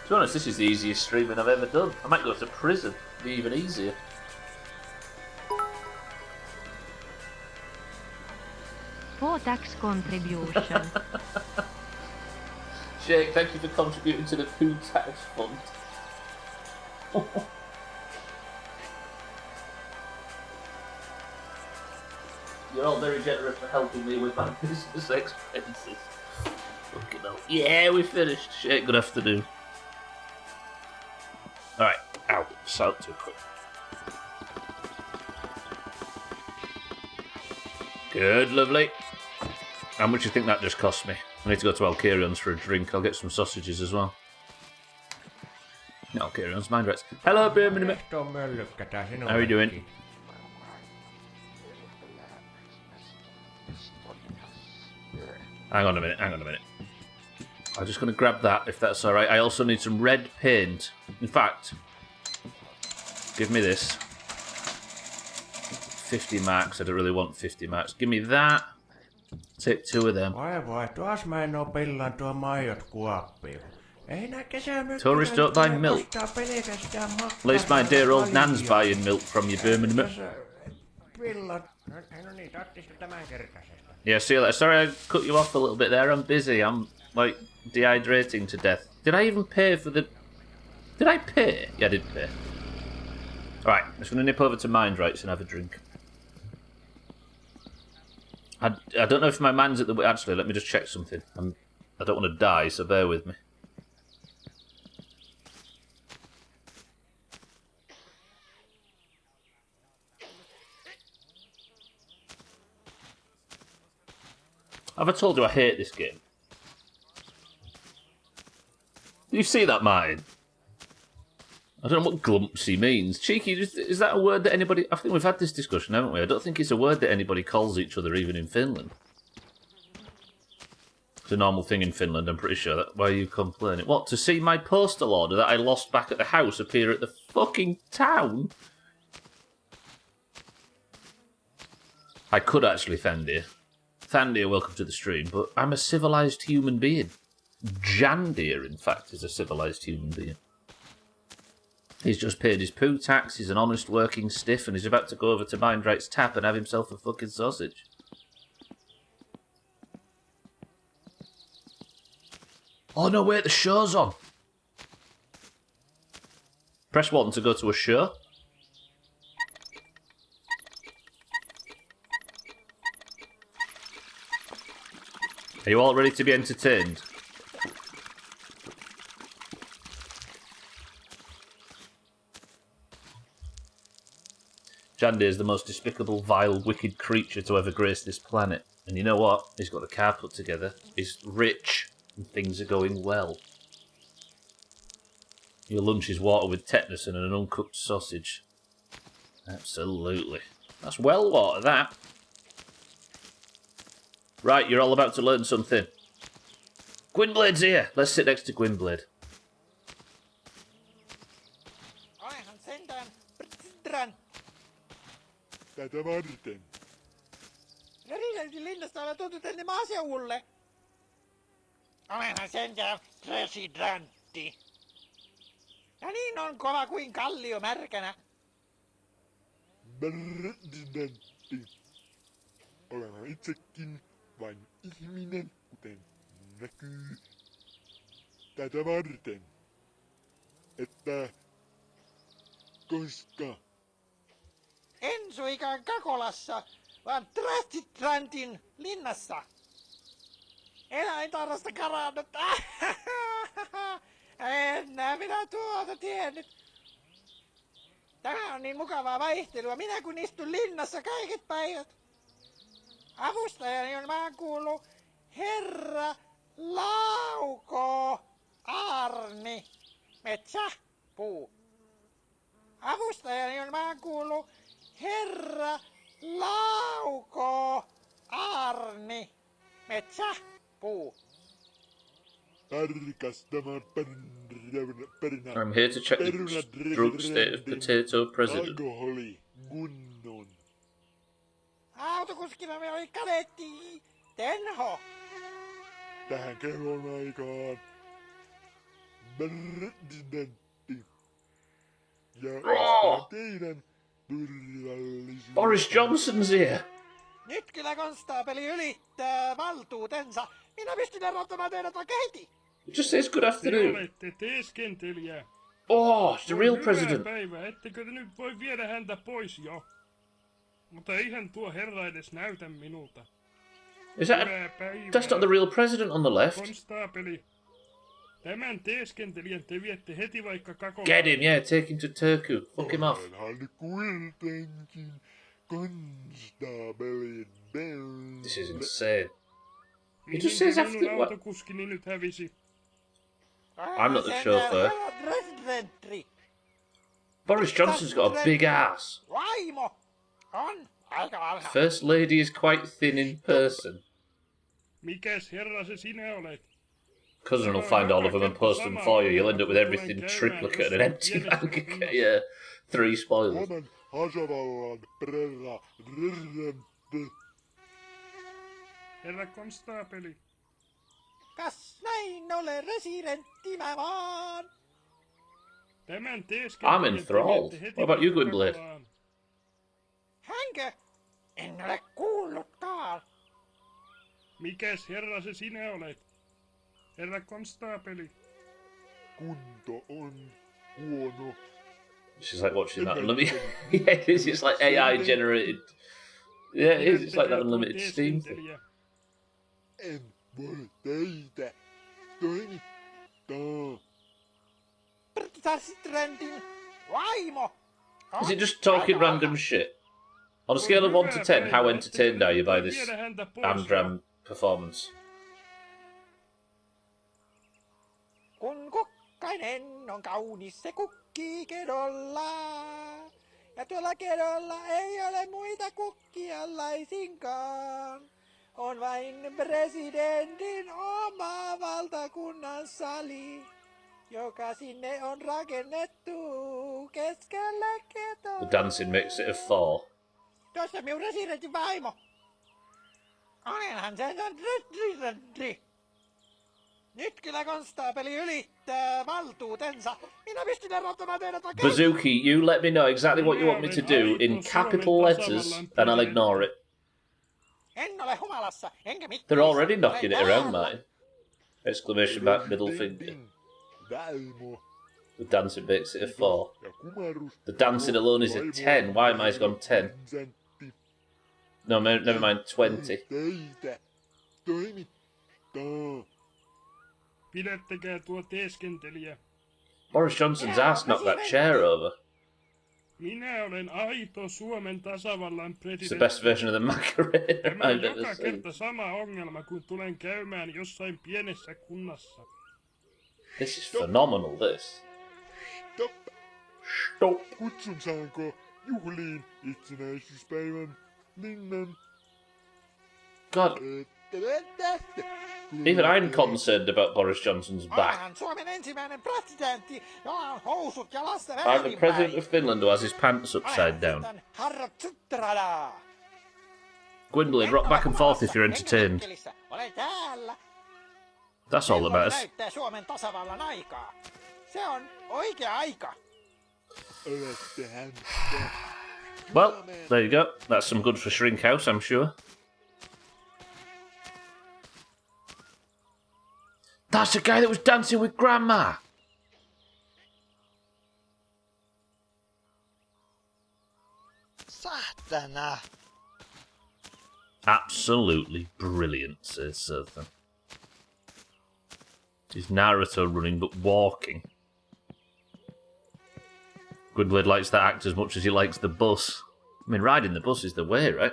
To be honest, this is the easiest streaming I've ever done. I might go to prison. It'd be even easier. For tax contribution. Jake, thank you for contributing to the food tax fund. You're all very generous for helping me with my business expenses. Fucking hell. Yeah, we finished. Shake, good afternoon. Alright, ow, salt too quick. Good, lovely. How much do you think that just cost me? I need to go to Alkarion's for a drink. I'll get some sausages as well. Alkarion's mind rights. Hello, Birmingham. How are you doing? Hang on a minute. I'm just going to grab that, if that's alright. I also need some red paint. In fact, give me this. 50 marks. I don't really want 50 marks. Give me that. Take 2 of them. Voi, tuos mä en oo pillan tuo maijot kuoppiin. Ei nää kesämökkilöitä Tourists don't buy milk. ostaa pelkästään At least my dear old nan's buying milk from you, Birmingham. Pillat. No niin, ottista tämänkertaisesta. Yeah, see you later. Sorry I cut you off a little bit there. I'm busy. I'm, like, dehydrating to death. Did I even pay for the... Did I pay? Yeah, I did pay. Alright, I'm just going to nip over to Mind Rights and have a drink. I don't know if my man's at the... Actually, let me just check something. I don't want to die, so bear with me. Have I told you I hate this game? You see that, Martin? I don't know what glumpsy means. Cheeky, is that a word that anybody... I think we've had this discussion, haven't we? I don't think it's a word that anybody calls each other, even in Finland. It's a normal thing in Finland, I'm pretty sure. That's why you complaining. What, to see my postal order that I lost back at the house appear at the fucking town? I could actually Thandir. Thandir, welcome to the stream, but I'm a civilised human being. Jandir, in fact, is a civilised human being. He's just paid his poo tax, he's an honest working stiff, and he's about to go over to Mind Rights Tap and have himself a fucking sausage. Oh no, wait, the show's on. Press 1 to go to a show. Are you all ready to be entertained? Jandir is the most despicable, vile, wicked creature to ever grace this planet. And you know what? He's got a car put together. He's rich, and things are going well. Your lunch is water with tetanus and an uncooked sausage. Absolutely. That's well water, that. Right, you're all about to learn something. Gwynblade's here. Let's sit next to Gwynblade. Olenhan sentään Pritsidran. Tätä varten. Presidentin linnasta olen tultu tänne maaseudulle. Olenhan sentään presidentti. Ja niin on kova kuin kallio märkänä. Presidentti. Olen itsekin vain ihminen, kuten näkyy. Tätä varten. Että koska En suikaan Kakolassa, vaan Presidentin linnassa. Eläintarhasta karannut. En minä tuota tiennyt. Tämä on niin mukavaa vaihtelua. Minä kun istun linnassa kaiket päivät. Avustajani on vaan kuullut herra Lauko Arni Metsäpuu. Avustajani on vaan kuullut herra Lauko Arni Metsäpuu. tarkastamaan perinä I'm here to check the drug state of Potato President. alkoholi kunnon. Autokuskina me oli kadetti Tenho. Tähän kellon aikaan presidentti ja teidän turvallisuus. Boris Johnson's here. Nyt kyllä konstaapeli ylittää valtuutensa. Minä pystyn erottamaan teidät vaikka heti. It just says good Te afternoon. olette teeskentelijä. Oh, it's the real Hyvää president. päivää, ettekö te nyt voi viedä häntä pois jo? Mutta eihän tuo herra edes näytä minulta. Is that Hyvää päivää. that's not the real president on the left? Konstaapeli. Tämän teeskentelijän te viette heti vaikka kakolaan. Get him, yeah, take him to Turku. Fuck him off. Olenhan kuitenkin konstaapelin Bell. This is insane. Mihin just says se after minun what? autokuskini nyt hävisi? I'm not the chauffeur. Presidentti. Boris Johnson's got a big ass. Vaimo on aika vanha. First lady is quite thin in person. Mikäs herra se sinä olet? Cousin will find all of them and post them for you. You'll end up with everything triplicate and an empty bank account. Yeah, 3 spoilers. Oman Tasavallan presidentti. Herra konstaapeli. Kas näin ole residentti mä vaan? Tämän I'm teeskentelijän enthralled. te heti What about you, vaikka Gwynblade? Kakalaan. Hänkö? En ole kuullutkaan. Mikäs herra se sinä olet? Herra konstaapeli. Kunto on huono. She's like watching that unlimited. Yeah, it's just like AI generated. Yeah, it is. It's like that unlimited Steam thing. teeskentelijä. En voi teitä toimittaa. Presidentin vaimo. Is it just talking random shit? On a scale of 1 to 10, how entertained are you by this Viedä häntä pois. Amdram performance? Kun kukkainen on kaunis, se kukkii kedolla. Ja tuolla kedolla ei ole muita kukkia laisinkaan. On vain presidentin oma valtakunnan sali, joka sinne on rakennettu keskelle ketoa. The dancing makes it a 4. Tuossa minun presidentin vaimo. Olenhan sen presidentti. Nyt kyllä konstaapeli ylittää valtuutensa. Minä pystyn erottamaan teidät vaikka... Bazooki, you let me know exactly what you want me to do in capital letters, and I'll ignore it. En ole humalassa, enkä mitään. They're already knocking it around, mate. Exclamation mark, middle finger. Vaimo The dancing makes it a 4. ja kumarus. The dancing alone is a 10. Why am I gone 10? Presidentti. No, never mind, 20. Teitä toimittaa. Pidättekää tuo teeskentelijä. Boris Johnson's ass knocked that chair over. Minä olen aito Suomen tasavallan It's the presidentti. best version of the Macarena Tämä on I've ever joka seen. kerta sama ongelma, kun tulen käymään jossain pienessä kunnassa. This is phenomenal, this. Stop. Stop. Kutsun saanko juhliin itsenäisyyspäivän linnan? God, even I'm concerned about Boris Johnson's back. Onhan Suomen ensimmäinen presidentti, jolla on housut jalassa I'm the väärinpäin. president of Finland who has his pants upside down. Olen Harra Tsutrada. Gwynblade, rock back and forth if you're entertained. Olen täällä. That's all that Milloin matters. näyttää Suomen tasavallan aikaa? Se on oikea aika. Olette häntä. Well, there you go. That's some good for Shrink House, I'm sure. That's the guy that was dancing with Grandma! Saatana. Absolutely brilliant, says Surthan. Is Naruto running but walking? Gwynblade likes that act as much as he likes the bus. I mean, riding the bus is the way, right?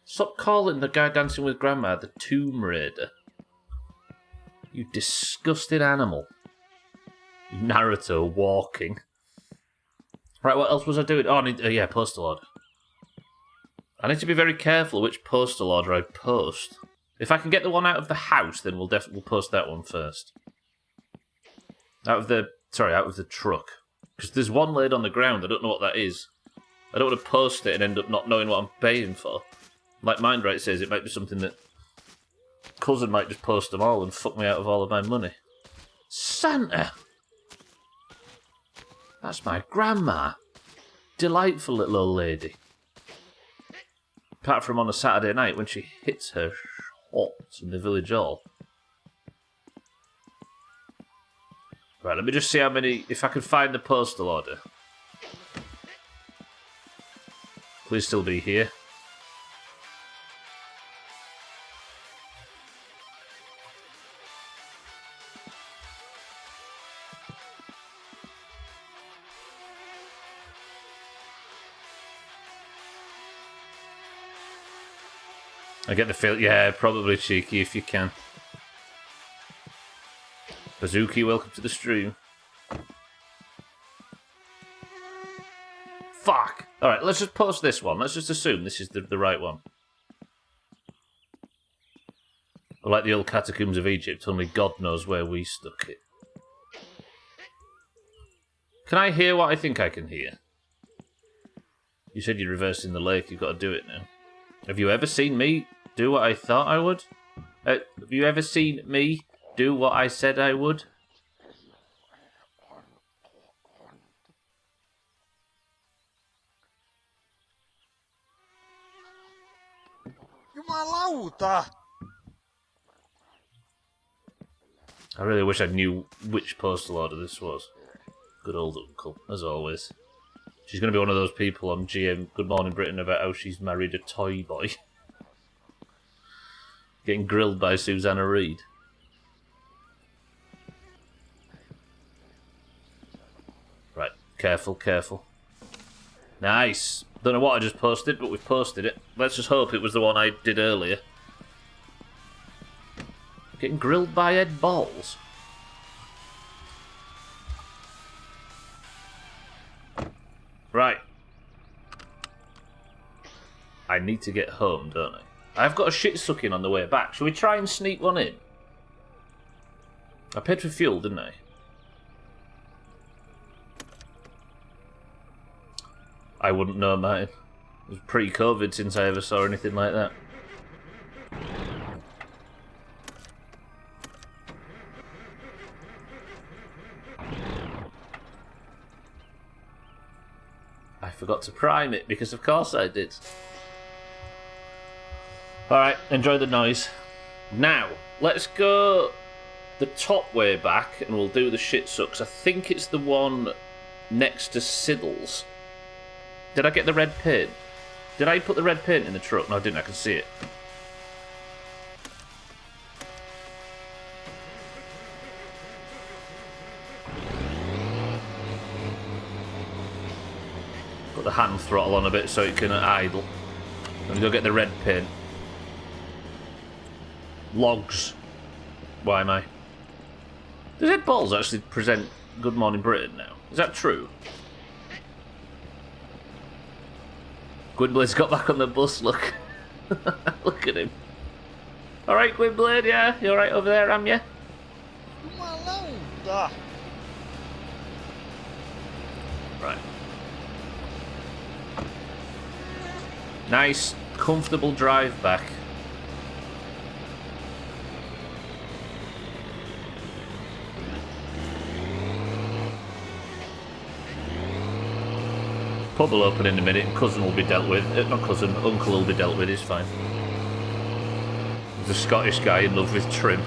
Stop calling the guy dancing with Grandma the Tomb Raider. You disgusting animal. Naruto walking. Right, what else was I doing? Oh, I need, yeah, postal order. I need to be very careful which postal order I post. If I can get the one out of the house, then we'll post that one first. Out of the truck. Because there's one laid on the ground, I don't know what that is. I don't want to post it and end up not knowing what I'm paying for. Like Mindright says, it might be something that Cousin might just post them all and fuck me out of all of my money. Santa! That's my grandma. Delightful little old lady. Apart from on a Saturday night when she hits her shots in the village hall. Right, let me just see how many... If I can find the postal order. Please still be here. I get the feel, yeah, probably cheeky if you can. Bazooki, welcome to the stream. Fuck! Alright, let's just post this one. Let's just assume this is the right one. Like the old catacombs of Egypt, only God knows where we stuck it. Can I hear what I think I can hear? You said you're reversing the lake. You've got to do it now. Have you ever seen me do what I thought I would? Have you ever seen me do what I said I would? Jumalauta! I really wish I knew which postal order this was. Good old uncle, as always. She's going to be one of those people on GM Good Morning Britain about how she's married a toy boy. Getting grilled by Susanna Reid. Right, careful, careful. Nice. Don't know what I just posted, but we've posted it. Let's just hope it was the one I did earlier. Getting grilled by Ed Balls. Right. I need to get home, don't I? I've got a shit sucking on the way back. Shall we try and sneak one in? I paid for fuel, didn't I? I wouldn't know, mate. It was pre-COVID since I ever saw anything like that. I forgot to prime it, because of course I did. Alright, enjoy the noise. Now, let's go the top way back, and we'll do the shit sucks. I think it's the one next to Siddles. Did I get the red paint? Did I put the red paint in the truck? No, I didn't. I can see it. Put the hand throttle on a bit so it can idle. Let me go get the red paint. Logs. Why am I? Does Ed Balls actually present Good Morning Britain now? Is that true? Gwynblade's got back on the bus, look. Look at him. Alright, Gwynblade, yeah? You alright over there, am you? Jumalauta! Right. Nice, comfortable drive back. Pub will open in a minute and cousin will be dealt with. Not cousin, uncle will be dealt with, it's fine. There's a Scottish guy in love with Trim.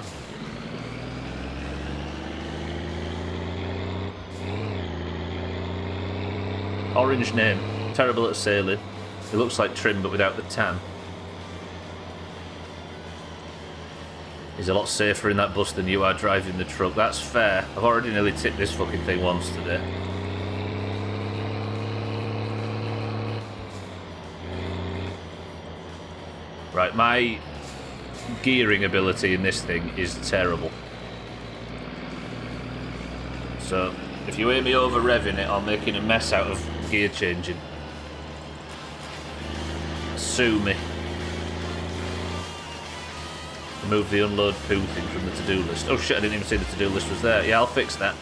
Orange name. Terrible at sailing. He looks like Trim but without the tan. He's a lot safer in that bus than you are driving the truck. That's fair. I've already nearly tipped this fucking thing once today. Right, my gearing ability in this thing is terrible. So, if you hear me over revving it or making a mess out of gear changing, sue me. Remove the unload poo thing from the to-do list. Oh shit, I didn't even see the to-do list was there. Yeah, I'll fix that.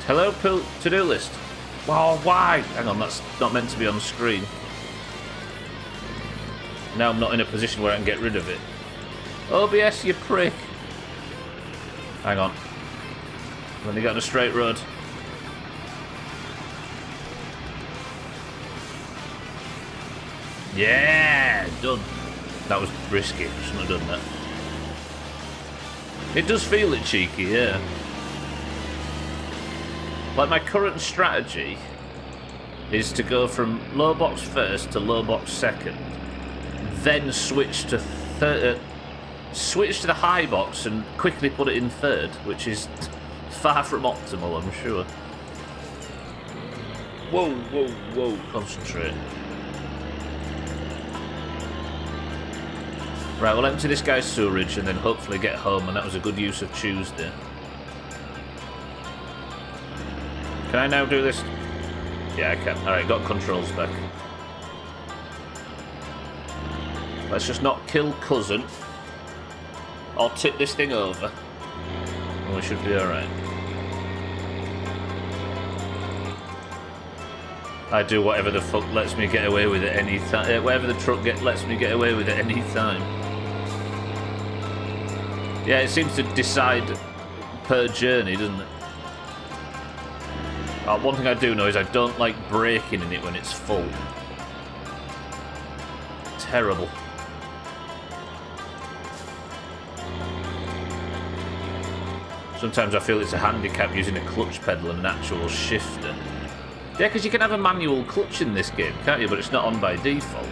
Hello, poo to-do list. Wow, why? Hang on, that's not meant to be on the screen. Now I'm not in a position where I can get rid of it. OBS, you prick. Hang on. When they got on a straight road. Yeah, done. That was risky. I shouldn't have done that. It does feel it cheeky, yeah. Like my current strategy is to go from low box first to low box second, then switch to the high box and quickly put it in third, which is far from optimal, I'm sure. Whoa, whoa, whoa, concentrate. Right, we'll empty this guy's sewerage and then hopefully get home, and that was a good use of Tuesday. Can I now do this? Yeah, I can. Alright, got controls back. Let's just not kill cousin. Or tip this thing over. And we should be alright. I do whatever the fuck lets me get away with it any time. Whatever the truck lets me get away with it any time. Yeah, it seems to decide per journey, doesn't it? One thing I do know is I don't like braking in it when it's full. Terrible. Sometimes I feel it's a handicap using a clutch pedal and an actual shifter. Yeah, because you can have a manual clutch in this game, can't you? But it's not on by default.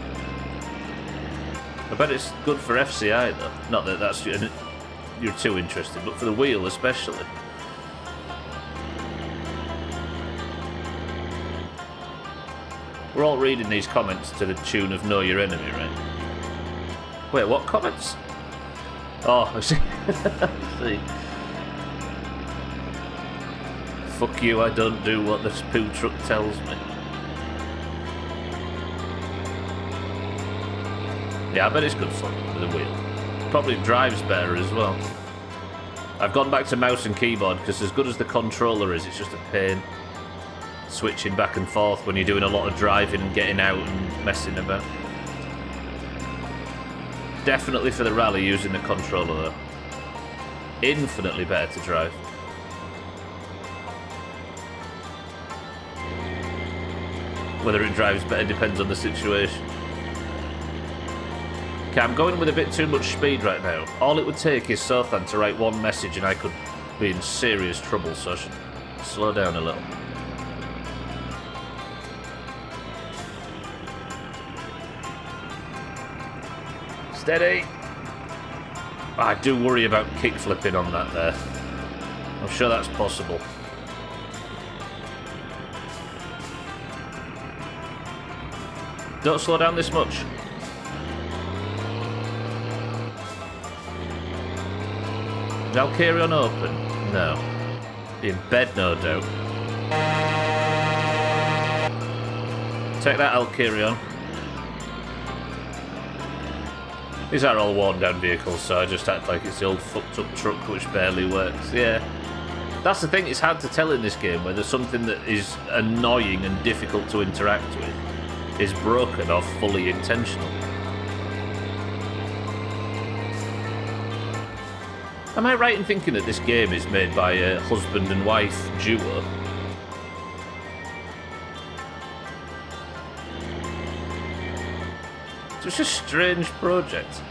I bet it's good for FCI though. Not that that's you're too interested, but for the wheel especially. We're all reading these comments to the tune of Know Your Enemy, right? Wait, what comments? Oh, I see. See. Fuck you, I don't do what the poo truck tells me. Yeah, I bet it's good fun with a wheel. Probably drives better as well. I've gone back to mouse and keyboard because as good as the controller is, it's just a pain. Switching back and forth when you're doing a lot of driving and getting out and messing about. Definitely for the rally using the controller though. Infinitely better to drive. Whether it drives better depends on the situation. Okay, I'm going with a bit too much speed right now. All it would take is Sothan to write one message and I could be in serious trouble, so I should slow down a little. Steady! I do worry about kick flipping on that there. I'm sure that's possible. Don't slow down this much. Is Alcarion open? No. In bed, no doubt. Take that, Alcarion. These are all worn down vehicles, so I just act like it's the old fucked up truck which barely works. Yeah. That's the thing, it's hard to tell in this game whether something that is annoying and difficult to interact with is broken or fully intentional. Am I right in thinking that this game is made by a husband and wife duo? It's a strange project.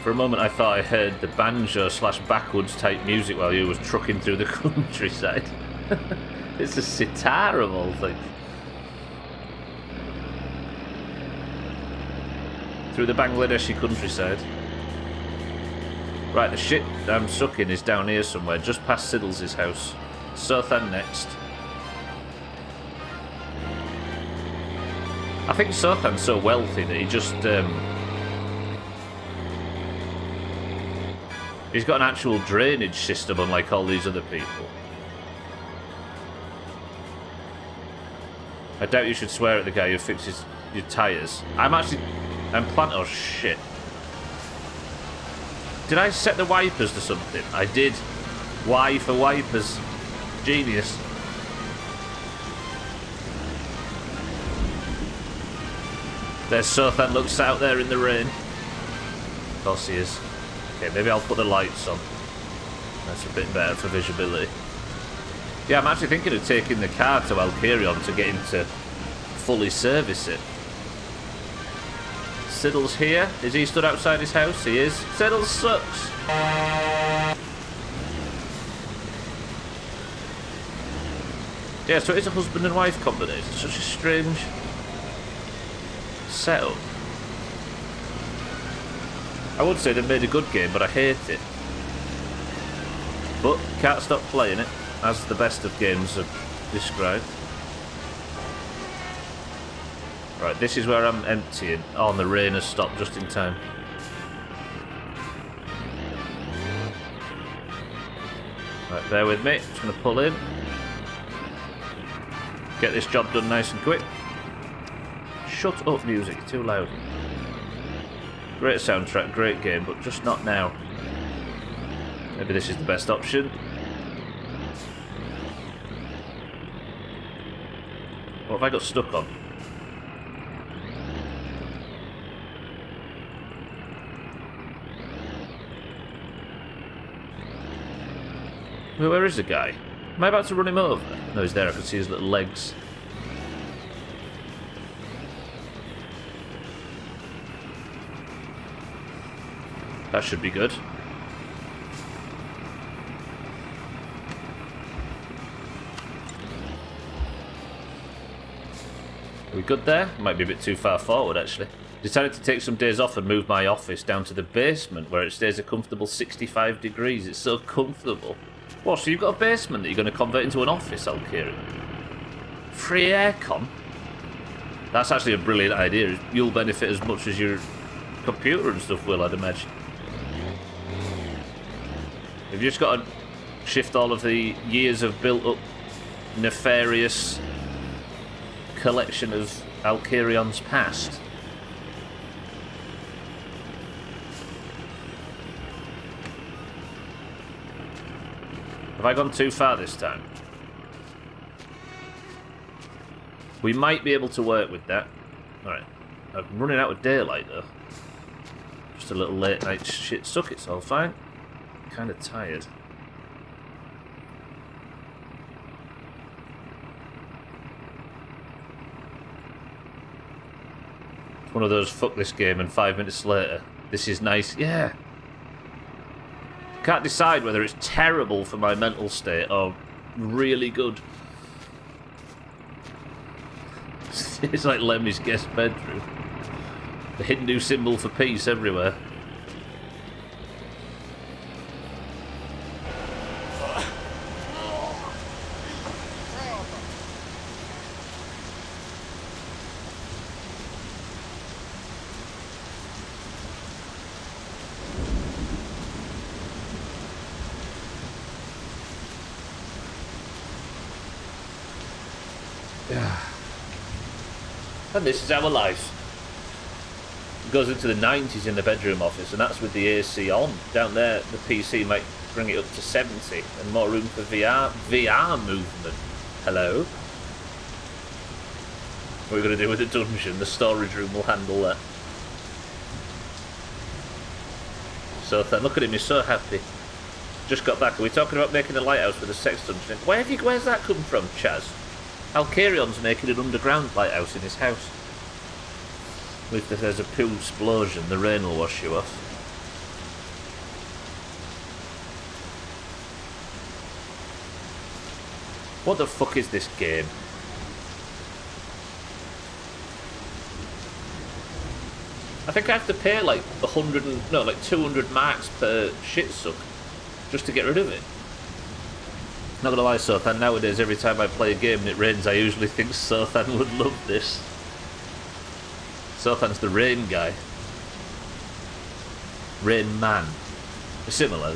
For a moment I thought I heard the banjo / backwards type music while you was trucking through the countryside. It's a sitar of all things. Through the Bangladeshi countryside. Right, the shit I'm sucking is down here somewhere, just past Siddles' house. Sothan next. I think Sothan's so wealthy that he just, he's got an actual drainage system unlike all these other people. I doubt you should swear at the guy who fixes your tyres. I'm oh shit. Did I set the wipers to something? I did. Y for wipers. Genius. There's Sothan looks out there in the rain. Of course he is. Okay, maybe I'll put the lights on. That's a bit better for visibility. Yeah, I'm actually thinking of taking the car to Alcarion to get him to fully service it. Siddle's here. Is he stood outside his house? He is. Siddle sucks. Yeah, so it is a husband and wife combination. It's such a strange setup. I would say they've made a good game, but I hate it. But can't stop playing it, as the best of games have described. Right, this is where I'm emptying. Oh, and the rain has stopped just in time. Right, bear with me. Just going to pull in. Get this job done nice and quick. Shut up, music. You're too loud. Great soundtrack, great game, but just not now. Maybe this is the best option. have I got stuck on? Well, where is the guy? Am I about to run him over? No, he's there. I can see his little legs. That should be good. Are we good there? Might be a bit too far forward, actually. Decided to take some days off and move my office down to the basement, where it stays a comfortable 65 degrees. It's so comfortable. What, so you've got a basement that you're going to convert into an office, Alkiri? Free aircon? That's actually a brilliant idea. You'll benefit as much as your computer and stuff will, I'd imagine. You've just got to shift all of the years of built-up nefarious collection of Alkirion's past. Have I gone too far this time? We might be able to work with that. Alright. I'm running out of daylight though. Just a little late night shit suck, it's all fine. Kind of tired. It's one of those fuck this game and 5 minutes later, this is nice. Yeah. Can't decide whether it's terrible for my mental state or really good. It's like Lemmy's guest bedroom. The Hindu symbol for peace everywhere. And this is our life. It goes into the 90s in the bedroom office, and that's with the AC on. Down there, the PC might bring it up to 70, and more room for VR movement. Hello? What are we going to do with the dungeon? The storage room will handle that. So then, look at him, he's so happy. Just got back. Are we talking about making a lighthouse with a sex dungeon? Where's that come from, Chaz? Alkarion's making an underground lighthouse in his house. If there's a poo explosion, the rain will wash you off. What the fuck is this game? I think I have to pay like 200 marks per shit suck just to get rid of it. Not gonna lie, Sothan, nowadays every time I play a game and it rains, I usually think Sothan would love this. Sothan's the rain guy. Rain man. They're similar.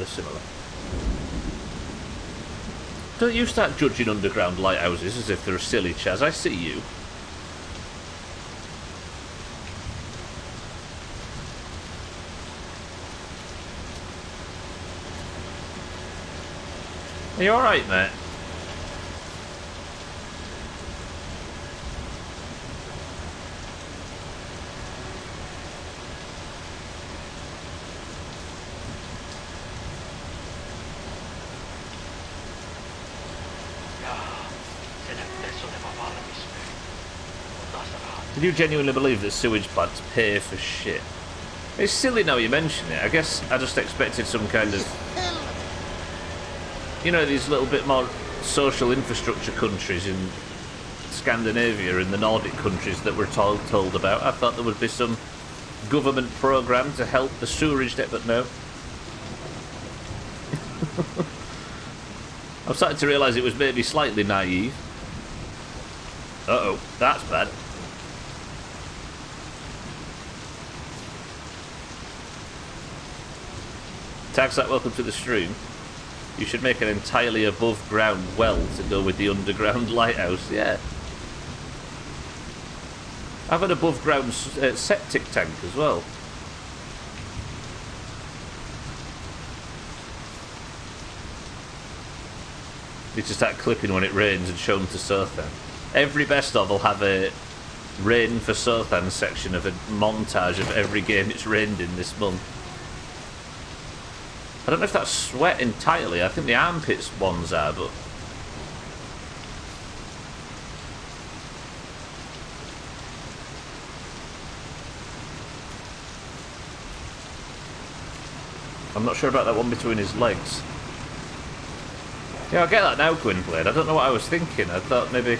Don't you start judging underground lighthouses as if they're silly, Chaz. I see you. Are you alright, mate? Did you genuinely believe that sewage plants pay for shit? It's silly now you mention it. I guess I just expected some kind of... You know, these little bit more social infrastructure countries in Scandinavia and the Nordic countries that we're told about. I thought there would be some government programme to help the sewerage debt, but no. I'm starting to realise it was maybe slightly naive. Uh-oh, that's bad. Tagsack, welcome to the stream. You should make an entirely above-ground well to go with the underground lighthouse, yeah. I've an above-ground septic tank as well. Need to start clipping when it rains and show them to Sothan. Every best of will have a rain for Sothan section of a montage of every game it's rained in this month. I don't know if that's sweat entirely. I think the armpits ones are, but... I'm not sure about that one between his legs. Yeah, I get that now, Gwynblade. I don't know what I was thinking. I thought maybe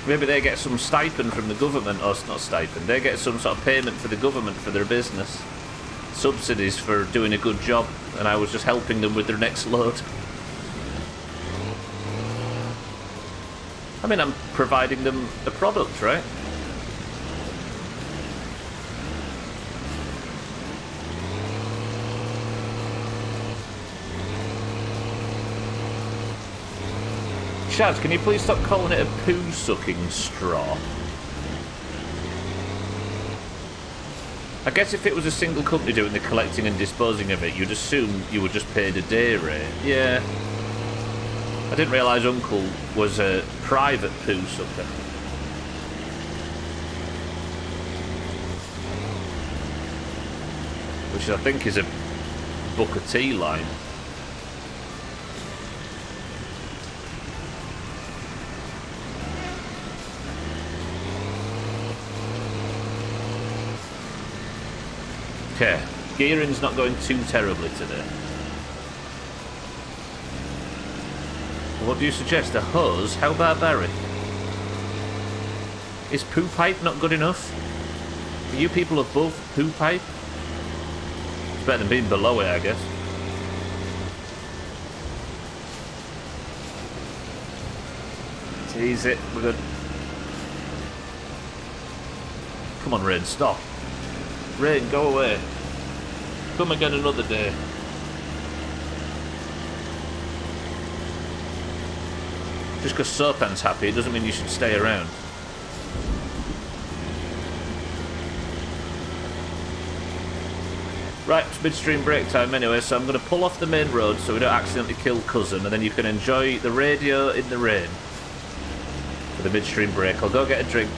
they get some stipend from the government, or not stipend, they get some sort of payment for the government for their business. Subsidies for doing a good job, and I was just helping them with their next load. I mean, I'm providing them a product, right? Chaz, can you please stop calling it a poo-sucking straw? I guess if it was a single company doing the collecting and disposing of it, you'd assume you were just paid a day rate. Yeah. I didn't realise Uncle was a private poo-sucker. Which I think is a Booker T line. Okay, gearing's not going too terribly today. What do you suggest? A hose? How barbaric? Is poo pipe not good enough? Are you people above poo pipe? It's better than being below it, I guess. Tease it, we're good. Come on, Rain, stop. Rain, go away. Come again another day. Just because Sopan's happy, it doesn't mean you should stay around. Right, it's midstream break time anyway, so I'm going to pull off the main road so we don't accidentally kill Cousin, and then you can enjoy the radio in the rain for the midstream break. I'll go get a drink.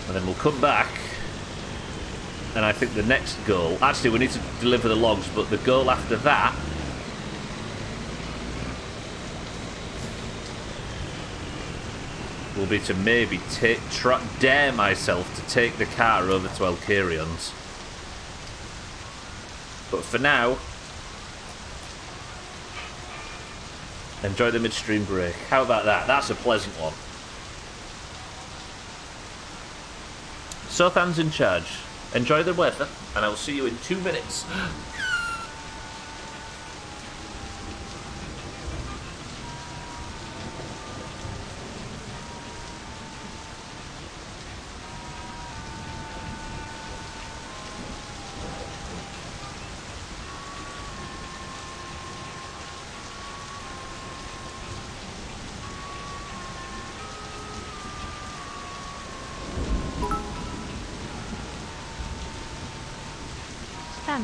And then we'll come back, and I think the next goal... Actually, we need to deliver the logs, but the goal after that... will be to maybe dare myself to take the car over to Alkarions. But for now... enjoy the midstream break. How about that? That's a pleasant one. Sothan's in charge. Enjoy the weather, and I will see you in 2 minutes. Spam.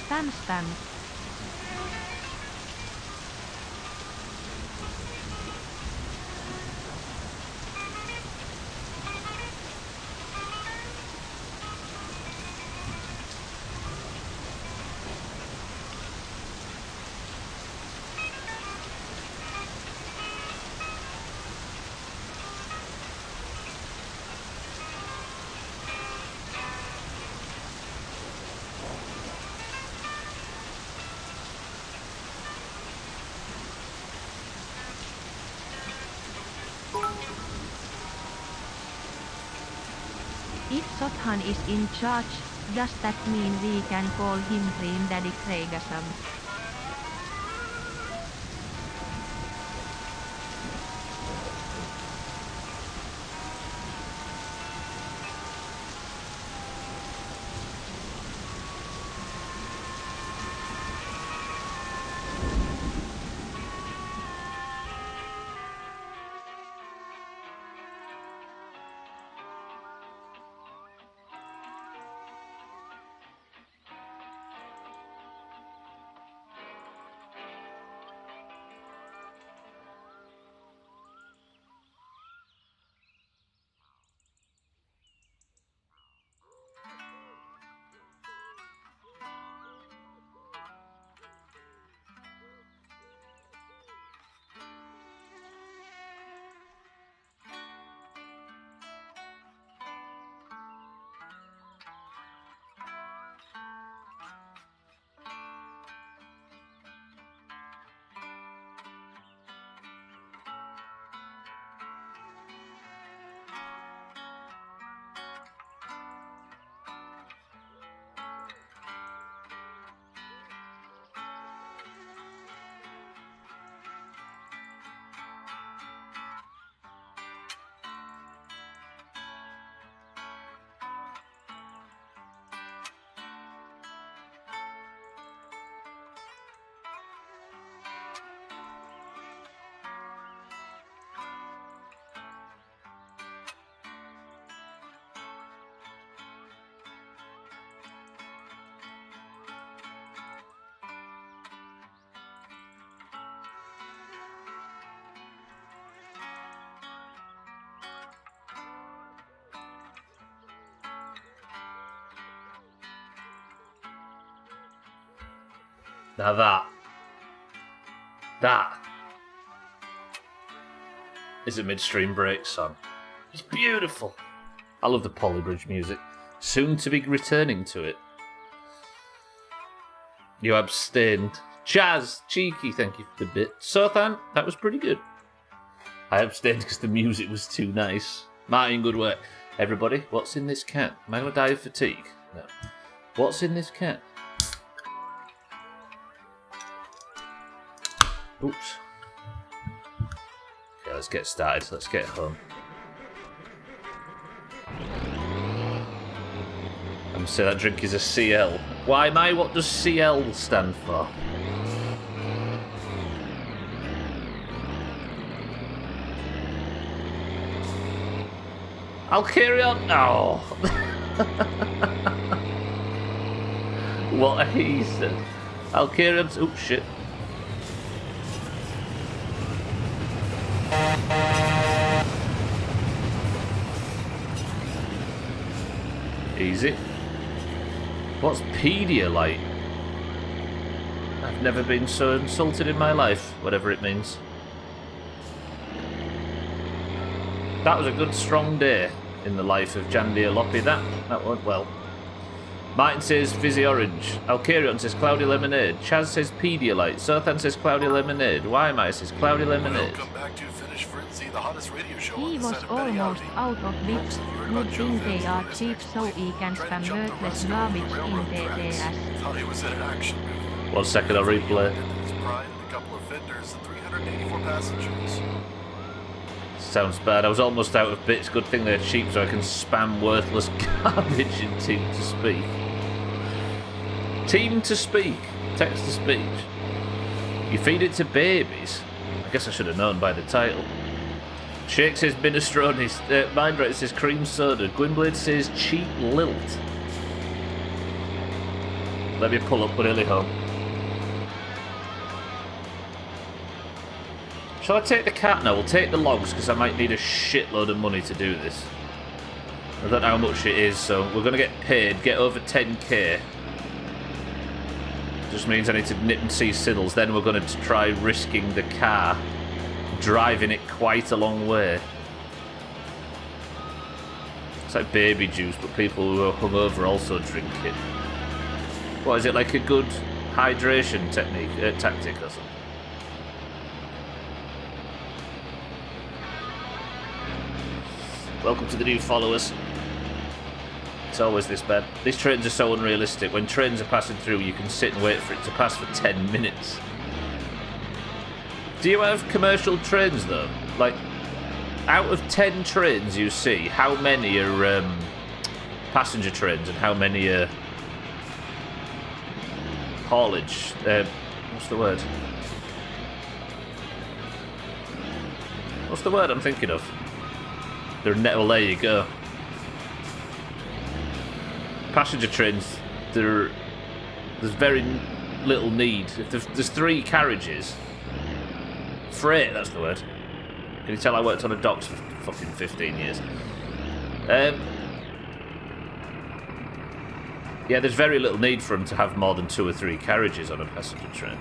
Spam, spam. If Sothan is in charge, does that mean we can call him Dream Daddy Kraigasam? Now that is a midstream break song. It's beautiful. I love the Polybridge music. Soon to be returning to it. You abstained. Chaz, cheeky, thank you for the bit. Sothan, that was pretty good. I abstained because the music was too nice. Martin, good work. Everybody, what's in this can? Am I going to die of fatigue? No. What's in this can? Oops. Okay, let's get started. Let's get home. I'm going to say that drink is a CL. Why, Mai? What does CL stand for? I'll carry on. Oh. What he said. I'll carry on. Oh, shit. Easy. What's Pedialyte? I've never been so insulted in my life, whatever it means. That was a good strong day in the life of Jandia Loppy. That went well. Martin says fizzy orange. Alcarion says cloudy lemonade. Chaz says Pedialyte. Sothan says cloudy lemonade. Why says cloudy lemonade. Welcome back to Finish Frenzy, the hottest radio show He on the was set of almost Betty out of bits. Good thing they are cheap so he can spam worthless garbage in TTS. Thought he was in an action movie. 1 second, I'll replay. His pride, a couple of fenders, and 384 passengers. Sounds bad. I was almost out of bits. Good thing they're cheap so I can spam worthless garbage in Team to Speak. Team to Speak. Text to speech. You feed it to babies? I guess I should have known by the title. Shake says minestrone. Mindrat says cream soda. Gwynblade says cheap lilt. Let me pull up Willie home. Shall I take the cat? No, we'll take the logs because I might need a shitload of money to do this. I don't know how much it is, so we're going to get paid, get over 10k. Just means I need to nip and see Siddles, then we're going to try risking the car, driving it quite a long way. It's like baby juice, but people who are hungover also drink it. What, is it like a good hydration tactic or something? Welcome to the new followers. It's always this bad. These trains are so unrealistic. When trains are passing through, you can sit and wait for it to pass for 10 minutes. Do you have commercial trains, though? Like, out of 10 trains you see, how many are passenger trains and how many are haulage? What's the word? What's the word I'm thinking of? Well, there you go. Passenger trains, there's very little need. If there's 3 carriages, freight, that's the word. Can you tell I worked on a docks for fucking 15 years? Yeah, there's very little need for them to have more than 2 or 3 carriages on a passenger train.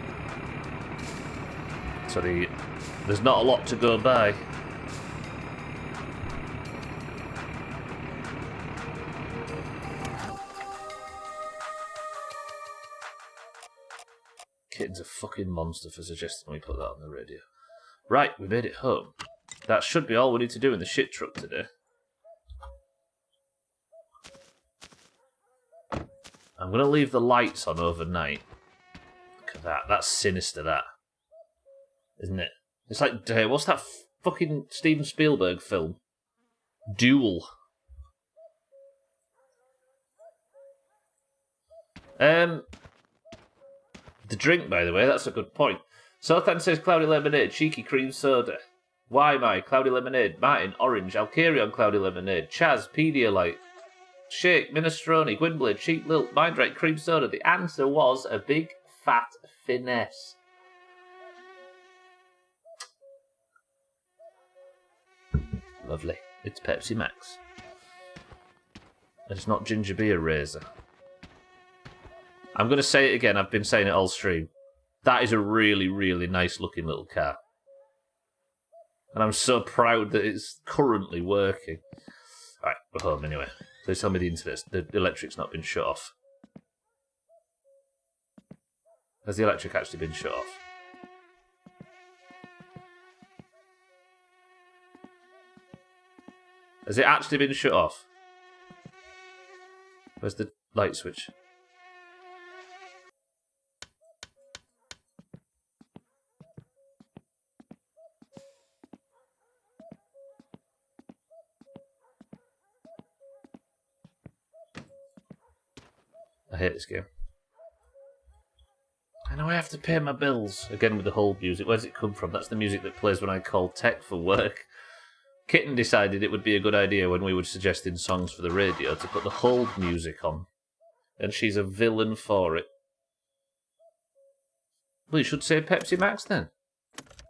So there's not a lot to go by. Kitten's a fucking monster for suggesting we put that on the radio. Right, we made it home. That should be all we need to do in the shit truck today. I'm going to leave the lights on overnight. Look at that. That's sinister, that. Isn't it? It's like, what's that fucking Steven Spielberg film? Duel. The drink, by the way, that's a good point. Sothan says cloudy lemonade, cheeky cream soda. Why, cloudy lemonade. Martin, orange. Alcarion, cloudy lemonade. Chaz, Pedialyte. Shake, minestrone. Gwynblade, cheap lilt. Mindrat, cream soda. The answer was a big fat finesse. Lovely. It's Pepsi Max. And it's not ginger beer razor. I'm going to say it again. I've been saying it all stream. That is a really, really nice looking little car. And I'm so proud that it's currently working. Alright, we're home anyway. Please tell me the electric's not been shut off. Has the electric actually been shut off? Has it actually been shut off? Where's the light switch? I hate this game. I know I have to pay my bills. Again with the hold music. Where does it come from? That's the music that plays when I call tech for work. Kitten decided it would be a good idea when we were suggesting songs for the radio to put the hold music on. And she's a villain for it. Well, you should say Pepsi Max then.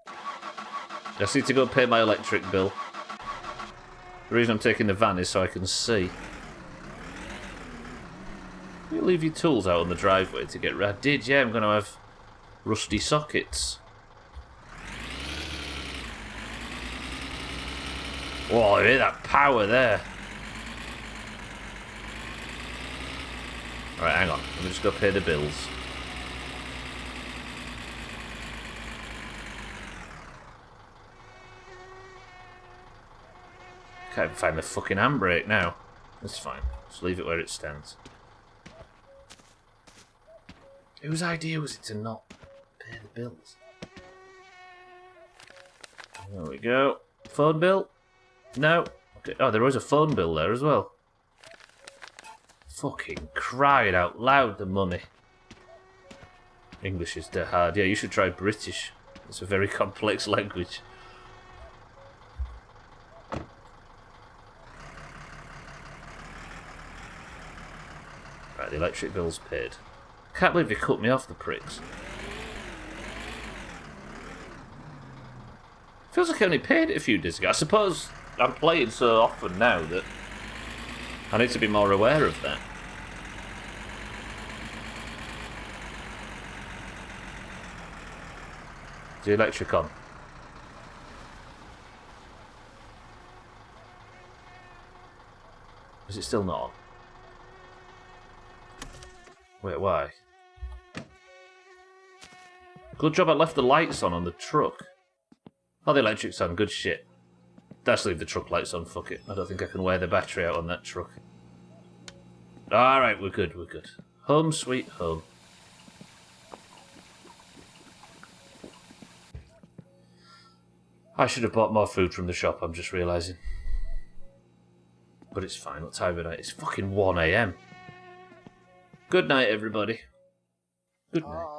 I just need to go pay my electric bill. The reason I'm taking the van is so I can see. You leave your tools out on the driveway to get ready. I did, yeah, I'm going to have rusty sockets. Whoa, I hear that power there. Alright, hang on. Let me just go pay the bills. Can't even find the fucking handbrake now. That's fine. Just leave it where it stands. Whose idea was it to not pay the bills? There we go. Phone bill? No. Okay. Oh, there was a phone bill there as well. Fucking crying out loud, the money. English is dead hard. Yeah, you should try British. It's a very complex language. Right, the electric bill's paid. Can't believe they cut me off, the pricks. Feels like I only paid it a few days ago. I suppose I'm playing so often now that I need to be more aware of that. Is the electric on? Is it still not on? Wait, why? Good job I left the lights on the truck. Oh, the electric's on. Good shit. Let's leave the truck lights on. Fuck it. I don't think I can wear the battery out on that truck. Alright, we're good, we're good. Home sweet home. I should have bought more food from the shop, I'm just realising. But it's fine. What time of night? It's fucking 1 AM. Good night, everybody. Good night.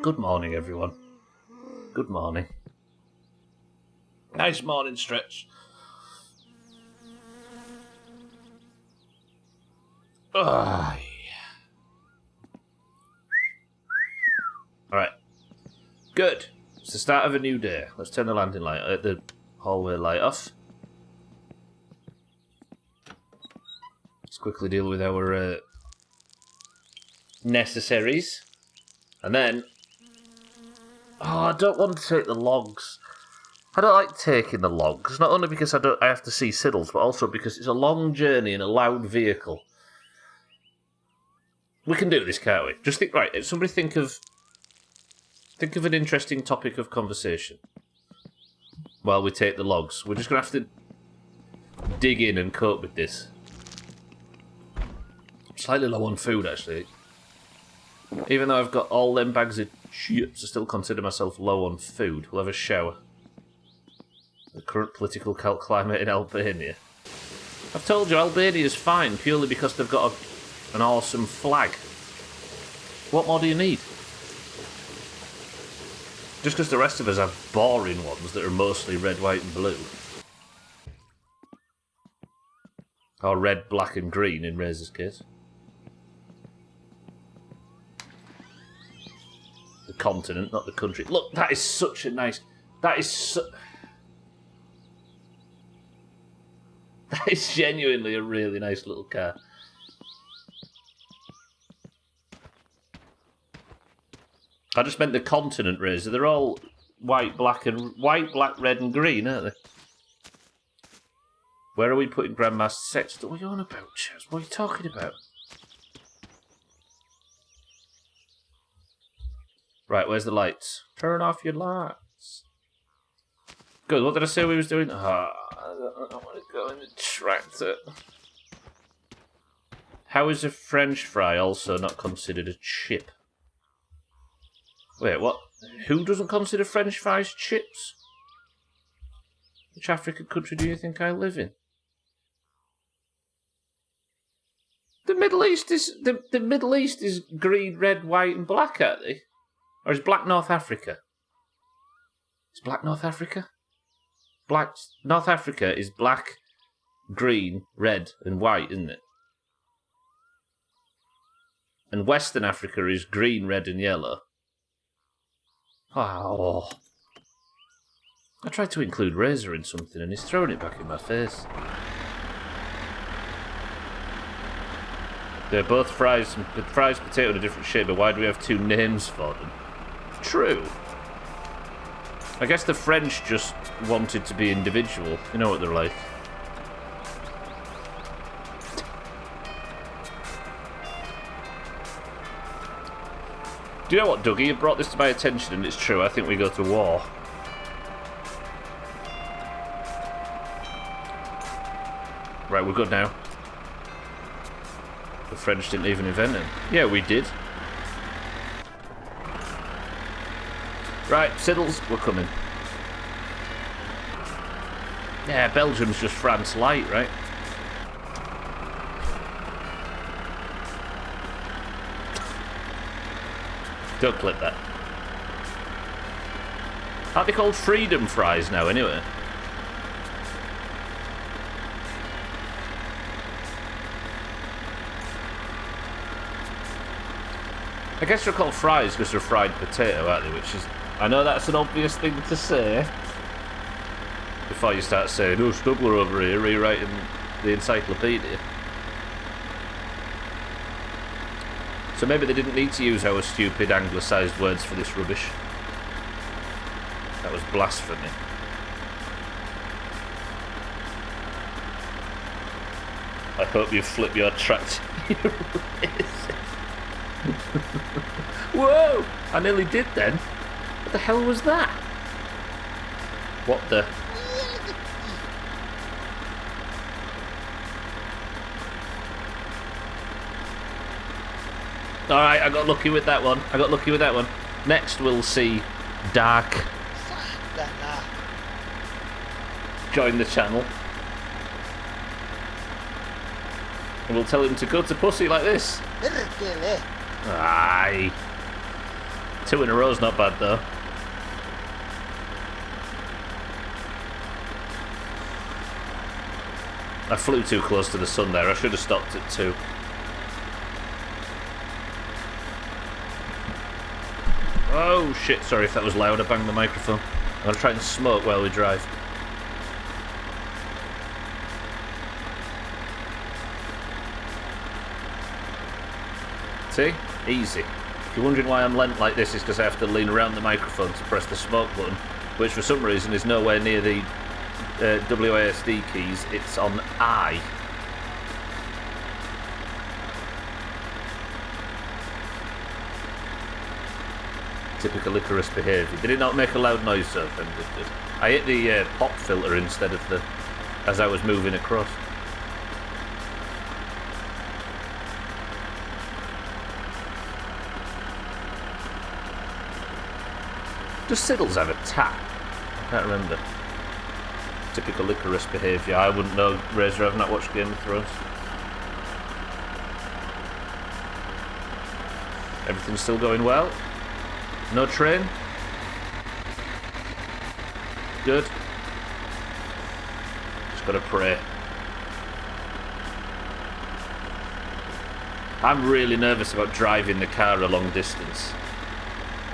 Good morning, everyone. Good morning. Nice morning stretch. Alright. Good. It's the start of a new day. Let's turn the landing light, the hallway light off. Let's quickly deal with our necessaries. And then... Oh, I don't want to take the logs. I don't like taking the logs, not only because I have to see Siddles, but also because it's a long journey in a loud vehicle. We can do this, can't we? Just think, right, somebody think of an interesting topic of conversation while we take the logs. We're just going to have to dig in and cope with this. I'm slightly low on food, actually. Even though I've got all them bags of chips, I still consider myself low on food. We'll have a shower. The current political climate in Albania. I've told you, Albania's fine purely because they've got an awesome flag. What more do you need? Just because the rest of us have boring ones that are mostly red, white and blue. Or red, black and green in Razor's case. The continent, not the country. Look, that is such a nice... That is so... It's genuinely a really nice little car. I just meant the continent, Razor. They're all white, black, red, and green, aren't they? Where are we putting Grandmaster Sexton? What are you on about, Chaz? What are you talking about? Right, where's the lights? Turn off your lights. Good, what did I say we was doing? I don't want to go in the tractor. How is a French fry also not considered a chip? Wait, what? Who doesn't consider French fries chips? Which African country do you think I live in? The Middle East is the Middle East is green, red, white, and black, aren't they? Or is Black North Africa? Is Black North Africa? Black North Africa is black, green, red, and white, isn't it? And Western Africa is green, red, and yellow. Oh. I tried to include Razor in something and he's throwing it back in my face. They're both fries, potato in a different shape, but why do we have two names for them? True. I guess the French just wanted to be individual. You know what they're like. Do you know what, Dougie? You brought this to my attention and it's true. I think we go to war. Right, we're good now. The French didn't even invent it. Yeah, we did. Right, Siddles, we're coming. Yeah, Belgium's just France light, right? Don't clip that. Aren't they called freedom fries now, anyway? I guess they're called fries because they're fried potato, aren't they? Which is... I know that's an obvious thing to say. Before you start saying, oh, Stubler over here rewriting the encyclopedia. So maybe they didn't need to use our stupid anglicised words for this rubbish. That was blasphemy. I hope you flip your tractor. Whoa! I nearly did then. What the hell was that? What the... Alright, I got lucky with that one. Next we'll see Dark join the channel. And we'll tell him to go to pussy like this. Aye. 2 in a row's not bad though. I flew too close to the sun there. I should have stopped at 2. Oh shit, sorry if that was loud. I banged the microphone. I'm going to try and smoke while we drive. See? Easy. If you're wondering why I'm lent like this, it's because I have to lean around the microphone to press the smoke button, which for some reason is nowhere near the WASD keys. It's on I. Typical Icarus behaviour. Did it not make a loud noise though? I hit the pop filter instead of the... as I was moving across. Does Siddles have a tap? I can't remember. Typical Icarus behaviour. I wouldn't know, Razor. I've not watched Game of Thrones. Everything's still going well? No train? Good. Just gotta pray. I'm really nervous about driving the car a long distance.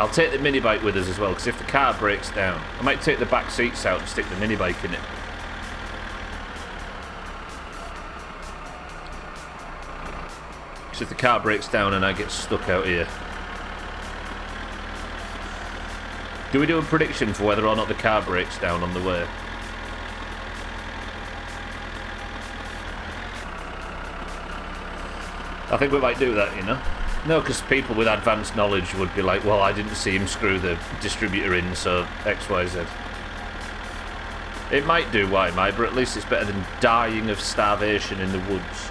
I'll take the mini bike with us as well, because if the car breaks down, I might take the back seats out and stick the mini bike in it. So if the car breaks down and I get stuck out here. Do we do a prediction for whether or not the car breaks down on the way? I think we might do that, you know? No, because people with advanced knowledge would be like, well, I didn't see him screw the distributor in, so X, Y, Z. It might do why, might, but at least it's better than dying of starvation in the woods.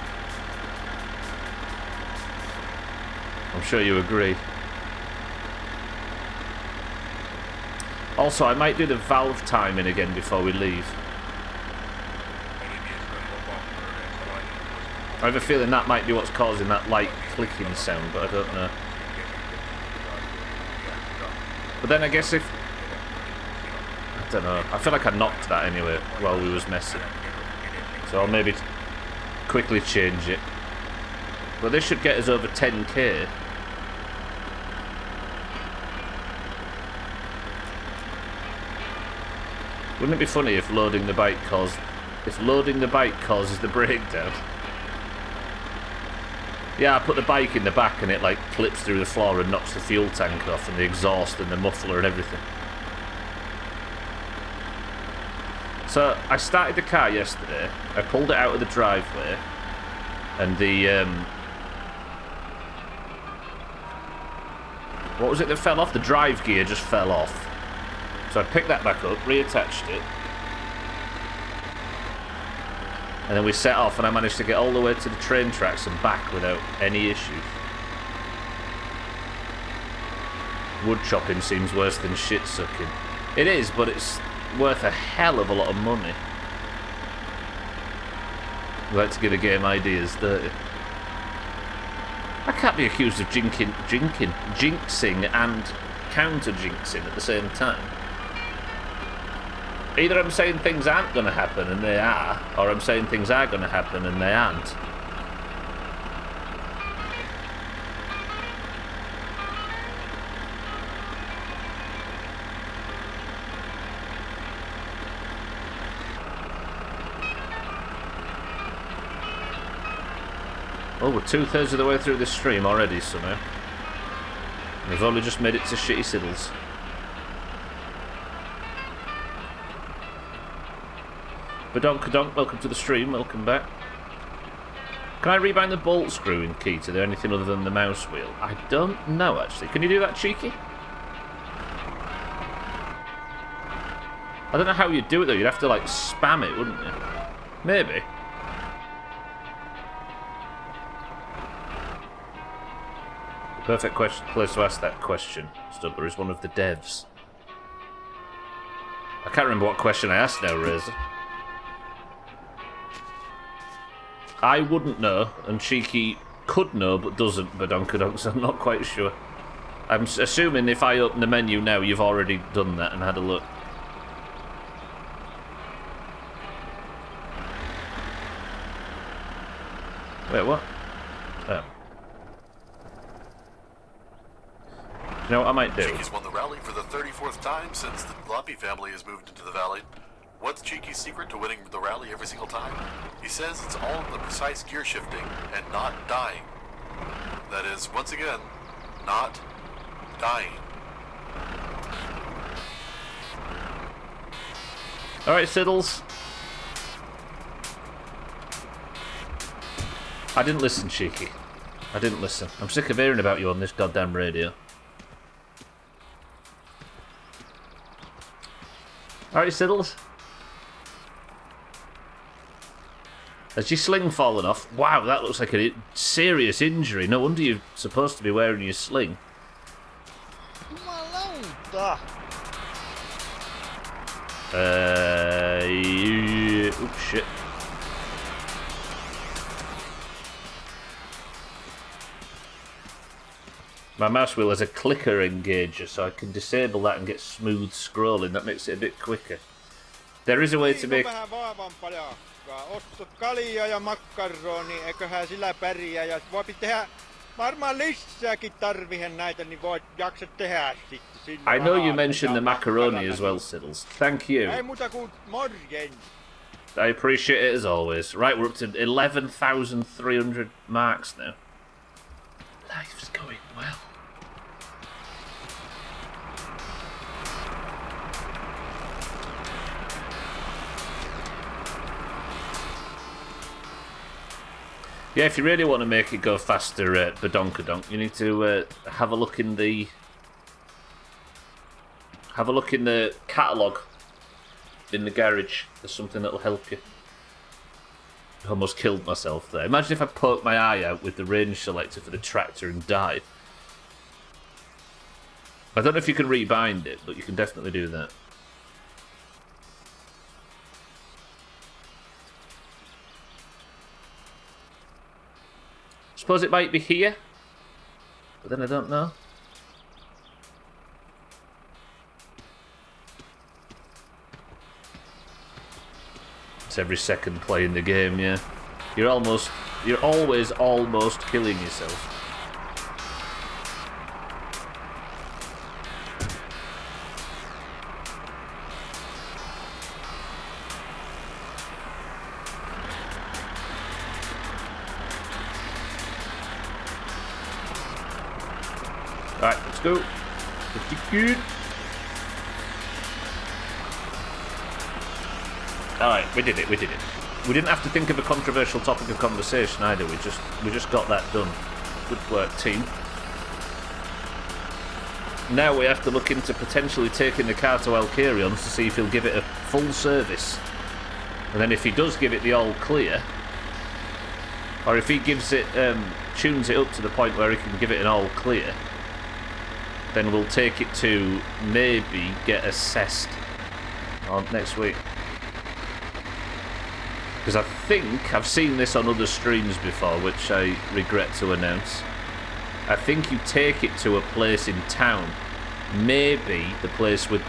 I'm sure you agree. Also, I might do the valve timing again before we leave. I have a feeling that might be what's causing that light clicking sound, but I don't know. But then I guess if... I don't know. I feel like I knocked that anyway while we was messing. So I'll maybe quickly change it. But this should get us over 10k. Wouldn't it be funny if loading the bike causes the breakdown? Yeah, I put the bike in the back and it like clips through the floor and knocks the fuel tank off and the exhaust and the muffler and everything. So I started the car yesterday, I pulled it out of the driveway and the what was it that fell off? The drive gear just fell off. So I picked that back up, reattached it, and then we set off and I managed to get all the way to the train tracks and back without any issues. Wood chopping seems worse than shit sucking. It is, but it's worth a hell of a lot of money. You like to give a game ideas, don't you? I can't be accused of jinxing and counter-jinxing at the same time. Either I'm saying things aren't going to happen and they are, or I'm saying things are going to happen and they aren't. Oh, we're 2/3 of the way through this stream already somehow. We've only just made it to Shitty Siddles. Badonk, welcome to the stream, welcome back. Can I rebind the bolt screw in key to do anything other than the mouse wheel? I don't know, actually. Can you do that, Cheeky? I don't know how you'd do it, though. You'd have to, like, spam it, wouldn't you? Maybe. The perfect place to ask that question, Stubbler, is one of the devs. I can't remember what question I asked now, Razor. I wouldn't know, and Cheeky could know, but doesn't, Badonkadonk, so I'm not quite sure. I'm assuming if I open the menu now, you've already done that and had a look. Wait, what? Oh. You know what I might do? Cheeky's won the rally for the 34th time since the Loppy family has moved into the valley. What's Cheeky's secret to winning the rally every single time? He says it's all in the precise gear shifting and not dying. That is, once again, not dying. Alright, Siddles. I didn't listen, Cheeky. I didn't listen. I'm sick of hearing about you on this goddamn radio. Alright, Siddles. Has your sling fallen off? Wow, that looks like a serious injury. No wonder you're supposed to be wearing your sling. Jumalauta! Oops, shit. My mouse wheel has a clicker engager, so I can disable that and get smooth scrolling. That makes it a bit quicker. There is a way to make... Ostat kaljaa ja makkaroni, eiköhän sillä pärjää ja voipi tehdä varmaan lisääkin tarvihen näitä, niin voit jaksat tehdä sitten. I know you mentioned the macaroni as well, Siddles. Thank you. Ei muuta kuin morjens. I appreciate it as always. Right, we're up to 11,300 marks now. Life's going well. Yeah, if you really want to make it go faster, badonkadonk, you need to have a look in the catalogue in the garage. There's something that'll help you. I almost killed myself there. Imagine if I poked my eye out with the range selector for the tractor and died. I don't know if you can rebind it, but you can definitely do that. Suppose it might be here, but then I don't know. It's every second playing the game, yeah. You're always almost killing yourself. Alright, let's go. Pretty good. Alright, we did it. We didn't have to think of a controversial topic of conversation either. We just got that done. Good work, team. Now we have to look into potentially taking the car to Alkarion to see if he'll give it a full service. And then if he does give it the all clear, or if he gives it, tunes it up to the point where he can give it an all clear, then we'll take it to maybe get assessed on next week. Because I think I've seen this on other streams before, which I regret to announce. I think you take it to a place in town, maybe the place with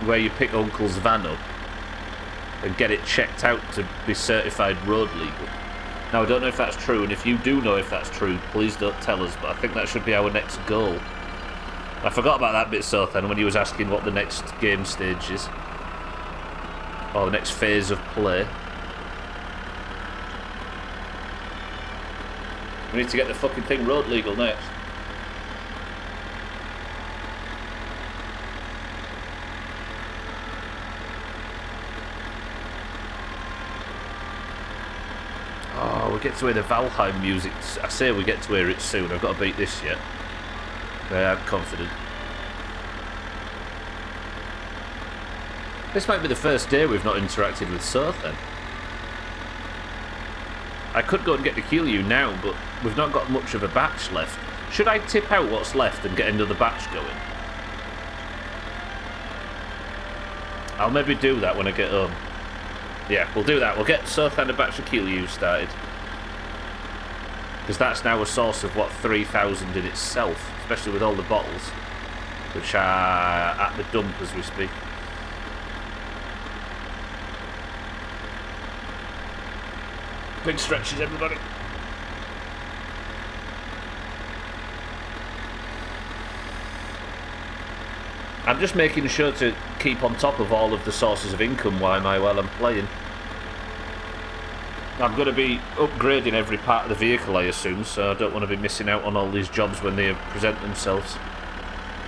where you pick Uncle's van up, and get it checked out to be certified road legal. Now I don't know if that's true, and if you do know if that's true, please don't tell us. But I think that should be our next goal. I forgot about that bit, Sothan, when he was asking what the next game stage is. Or the next phase of play. We need to get the fucking thing road legal next. Oh, we get to hear the Valheim music. I say we get to hear it soon. I've got to beat this yet. I'm confident. This might be the first day we've not interacted with Soth then. I could go and get the Keelyu now, but we've not got much of a batch left. Should I tip out what's left and get another batch going? I'll maybe do that when I get home. Yeah, we'll do that. We'll get Soth and a batch of Keelyu started. Because that's now a source of, what, 3,000 in itself. Especially with all the bottles, which are at the dump as we speak. Big stretches, everybody. I'm just making sure to keep on top of all of the sources of income while I'm playing. I'm going to be upgrading every part of the vehicle, I assume, so I don't want to be missing out on all these jobs when they present themselves.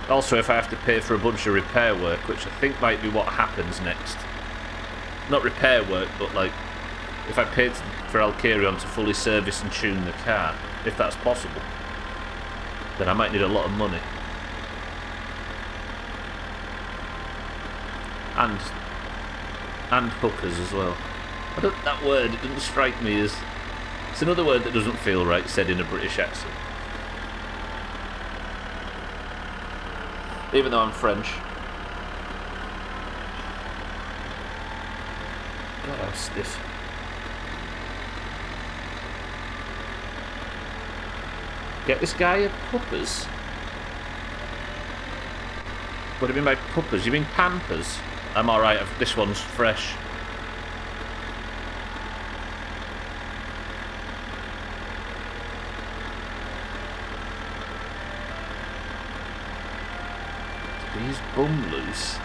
Also, if I have to pay for a bunch of repair work, which I think might be what happens next. Not repair work, but like, if I paid for Alkarion to fully service and tune the car, if that's possible, then I might need a lot of money. And hookers as well. That word, it doesn't strike me as... It's another word that doesn't feel right said in a British accent. Even though I'm French. God, how stiff. Get this guy a puppers? What do you mean by puppers? You mean Pampers? I'm alright, this one's fresh. These bum loose.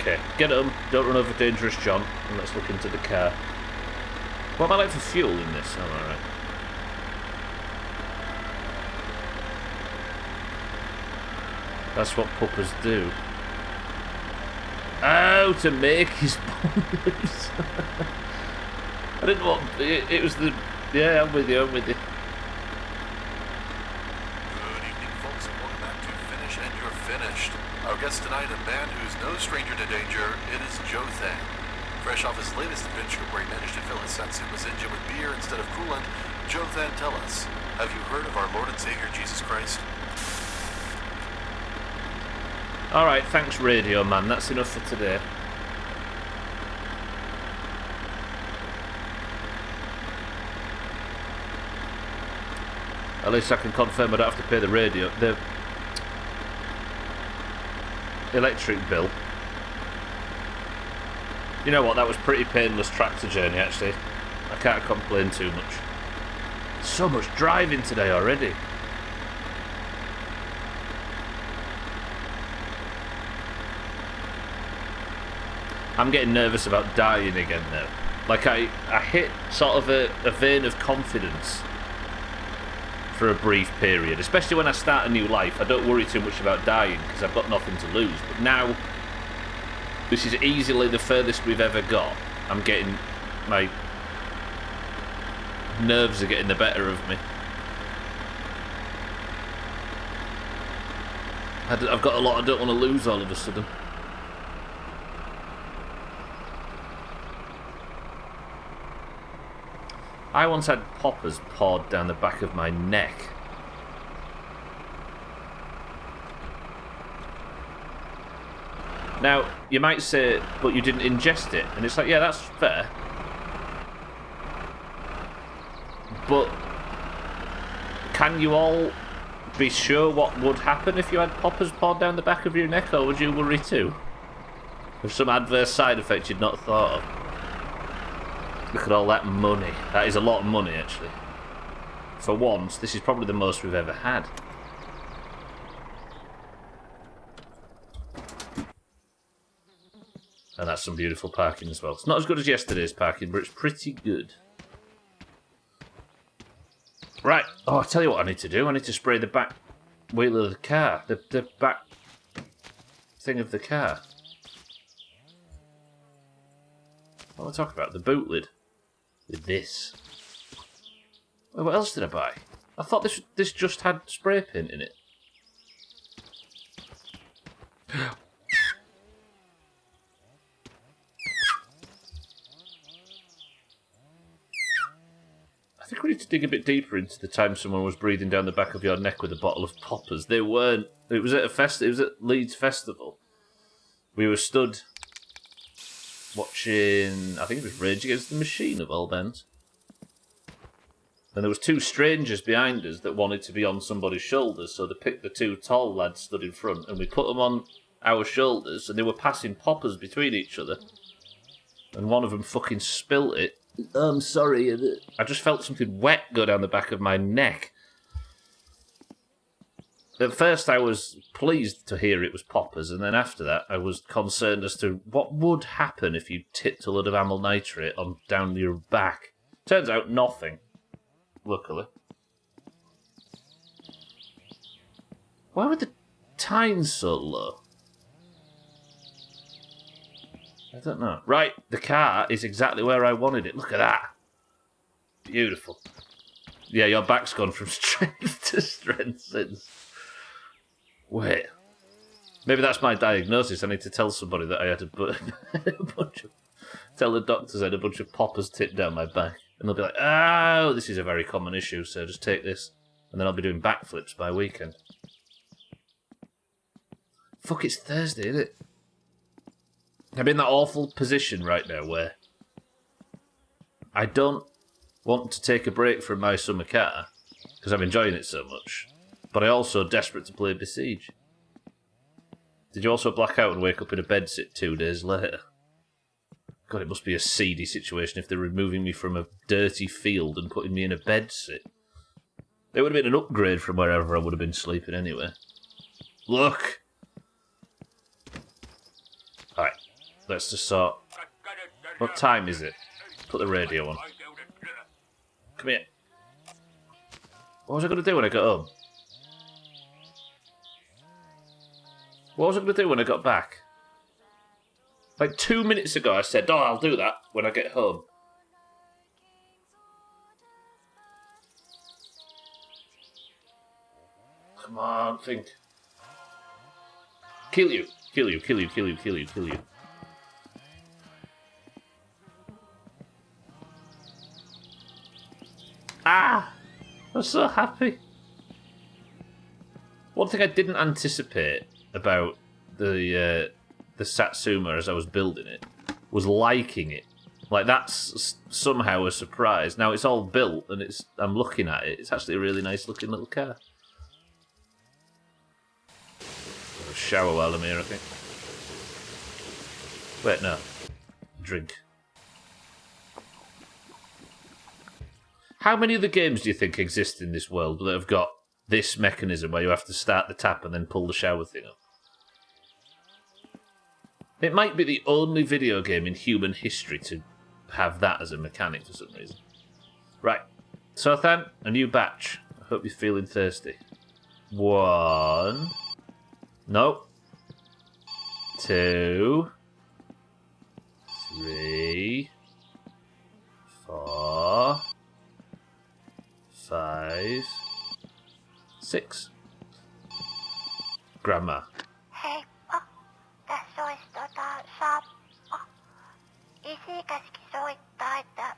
Okay, get home. Don't run over Dangerous John. And let's look into the car. What am I like for fuel in this? Oh, alright. That's what puppers do. Oh, to make his bones. I didn't want... It was the... Yeah, I'm with you, I'm with you. Good evening, folks, and welcome back to Finish and You're Finished. Our guest tonight, a man who's no stranger to danger, it is Joe Thang. Fresh off his latest adventure where he managed to fill his Satsuma's engine with beer instead of coolant, Joe Thang, tell us, have you heard of our Lord and Savior Jesus Christ? Alright, thanks Radio Man, that's enough for today. At least I can confirm I don't have to pay the electric bill. You know what, that was pretty painless tractor journey actually. I can't complain too much. So much driving today already. I'm getting nervous about dying again now. Like I hit sort of a vein of confidence for a brief period. Especially when I start a new life. I don't worry too much about dying because I've got nothing to lose. But now, this is easily the furthest we've ever got. I'm getting... my nerves are getting the better of me. I've got a lot I don't want to lose all of a sudden. I once had poppers poured down the back of my neck. Now, you might say, but you didn't ingest it. And it's like, yeah, that's fair. But can you all be sure what would happen if you had poppers poured down the back of your neck, or would you worry too? Of some adverse side effect you'd not thought of? Look at all that money. That is a lot of money, actually. For once, this is probably the most we've ever had. And that's some beautiful parking as well. It's not as good as yesterday's parking, but it's pretty good. Right. Oh, I'll tell you what I need to do. I need to spray the back wheel of the car. The back thing of the car. What am I talking about? The boot lid. With this. Well, what else did I buy? I thought this just had spray paint in it. I think we need to dig a bit deeper into the time someone was breathing down the back of your neck with a bottle of poppers. They weren't. It was at it was at Leeds Festival. We were stood watching, I think it was Rage Against the Machine of all bands. And there was two strangers behind us that wanted to be on somebody's shoulders, so they picked the two tall lads stood in front, and we put them on our shoulders, and they were passing poppers between each other. And one of them fucking spilt it. I'm sorry. I just felt something wet go down the back of my neck. At first I was pleased to hear it was poppers, and then after that I was concerned as to what would happen if you tipped a load of amyl nitrate on down your back. Turns out nothing, luckily. Why were the tines so low? I don't know. Right, the car is exactly where I wanted it. Look at that. Beautiful. Yeah, your back's gone from strength to strength since... Wait. Maybe that's my diagnosis. I need to tell somebody that I had a bunch of... Tell the doctors I had a bunch of poppers tipped down my back. And they'll be like, oh, this is a very common issue, so just take this. And then I'll be doing backflips by weekend. Fuck, it's Thursday, isn't it? I'm in that awful position right now where I don't want to take a break from my summer car because I'm enjoying it so much, but I'm also desperate to play Besiege. Did you also black out and wake up in a bedsit 2 days later? God, it must be a seedy situation if they're removing me from a dirty field and putting me in a bedsit. It would have been an upgrade from wherever I would have been sleeping anyway. Look! Alright, Let's just sort. What time is it? Put the radio on. Come here. What was I going to do when I got home? What was I going to do when I got back? Like 2 minutes ago I said, oh, I'll do that when I get home. Come on, think. Kill you. Kill you, kill you, kill you, kill you, kill you. Ah! I'm so happy. One thing I didn't anticipate about the Satsuma as I was building it was liking it. Like, that's somehow a surprise. Now it's all built and I'm looking at it. It's actually a really nice looking little car. I'll shower while I'm here, I think. Wait, no. Drink. How many other games do you think exist in this world that have got this mechanism where you have to start the tap and then pull the shower thing up? It might be the only video game in human history to have that as a mechanic for some reason. Right. Sothan, a new batch. I hope you're feeling thirsty. 1. No. 2. 3. 4. 5. 6. Grandma. Heippa, tässä olisi Sappa. Isi käski soittaa, että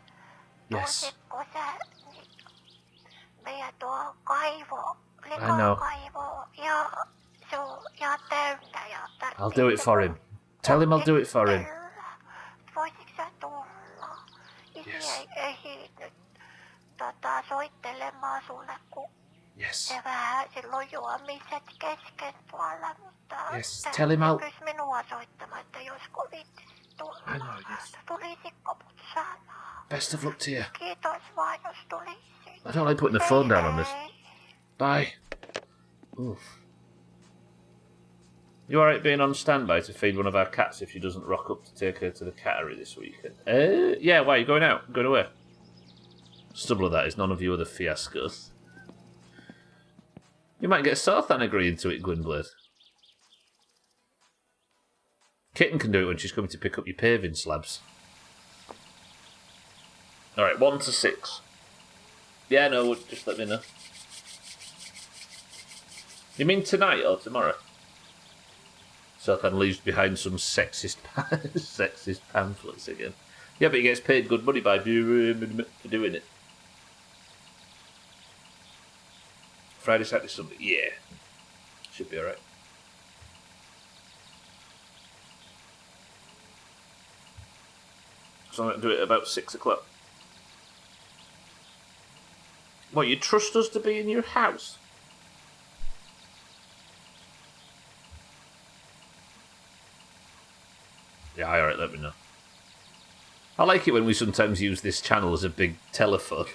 tulisitko sä meidän tuo kaivo, likakaivo, ja se on ihan täynnä. Ja I'll do it for him. Tell him I'll do it for him. Voisitko sä tulla? Isi ei hiinyt soittelemaan sulle, kun se vähän silloin juomiset kesken tuolla, mutta Tell him I'll... kysy minua soittamaan, että josko viittisit tulla. I know, yes. Tulisitko mut saamaan? Best of luck to you. Kiitos vaan, jos tulisit. I don't like putting the phone down on this. Bye. Oof. You alright being on standby to feed one of our cats if she doesn't rock up to take her to the cattery this weekend? Yeah, why? You going out? Going away? Stubble of that is none of you other fiascos. You might get Sarthan agreeing to it, Gwynblade. Kitten can do it when she's coming to pick up your paving slabs. Alright, 1 to 6. Yeah, no, just let me know. You mean tonight or tomorrow? Sarthan leaves behind some sexist pamphlets again. Yeah, but he gets paid good money by for doing it. Friday, Saturday, Sunday. Yeah. Should be alright. So I'm going to do it about 6 o'clock. What, you trust us to be in your house? Yeah, alright, let me know. I like it when we sometimes use this channel as a big telephone.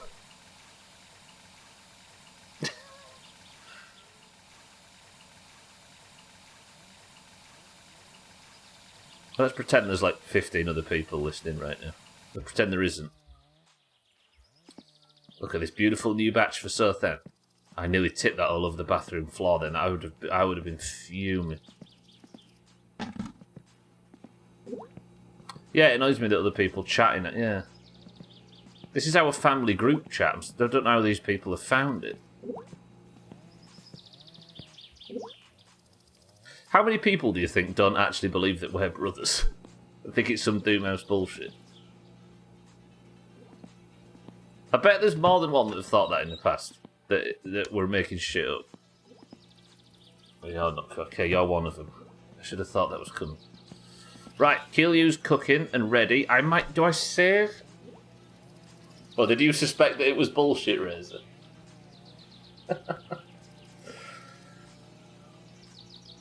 Let's pretend there's like 15 other people listening right now. Let's pretend there isn't. Look at this beautiful new batch for Sothan. I nearly tipped that all over the bathroom floor then. I would have been fuming. Yeah, it annoys me that other people chatting. Yeah. This is our family group chat. I don't know how these people have found it. How many people do you think don't actually believe that we're brothers? I think it's some Doomhaus bullshit. I bet there's more than one that have thought that in the past. That we're making shit up. Well, you're not. Okay, you're one of them. I should have thought that was coming. Right, Kiryu's cooking and ready. I might... Do I save? Or did you suspect that it was bullshit, Razor?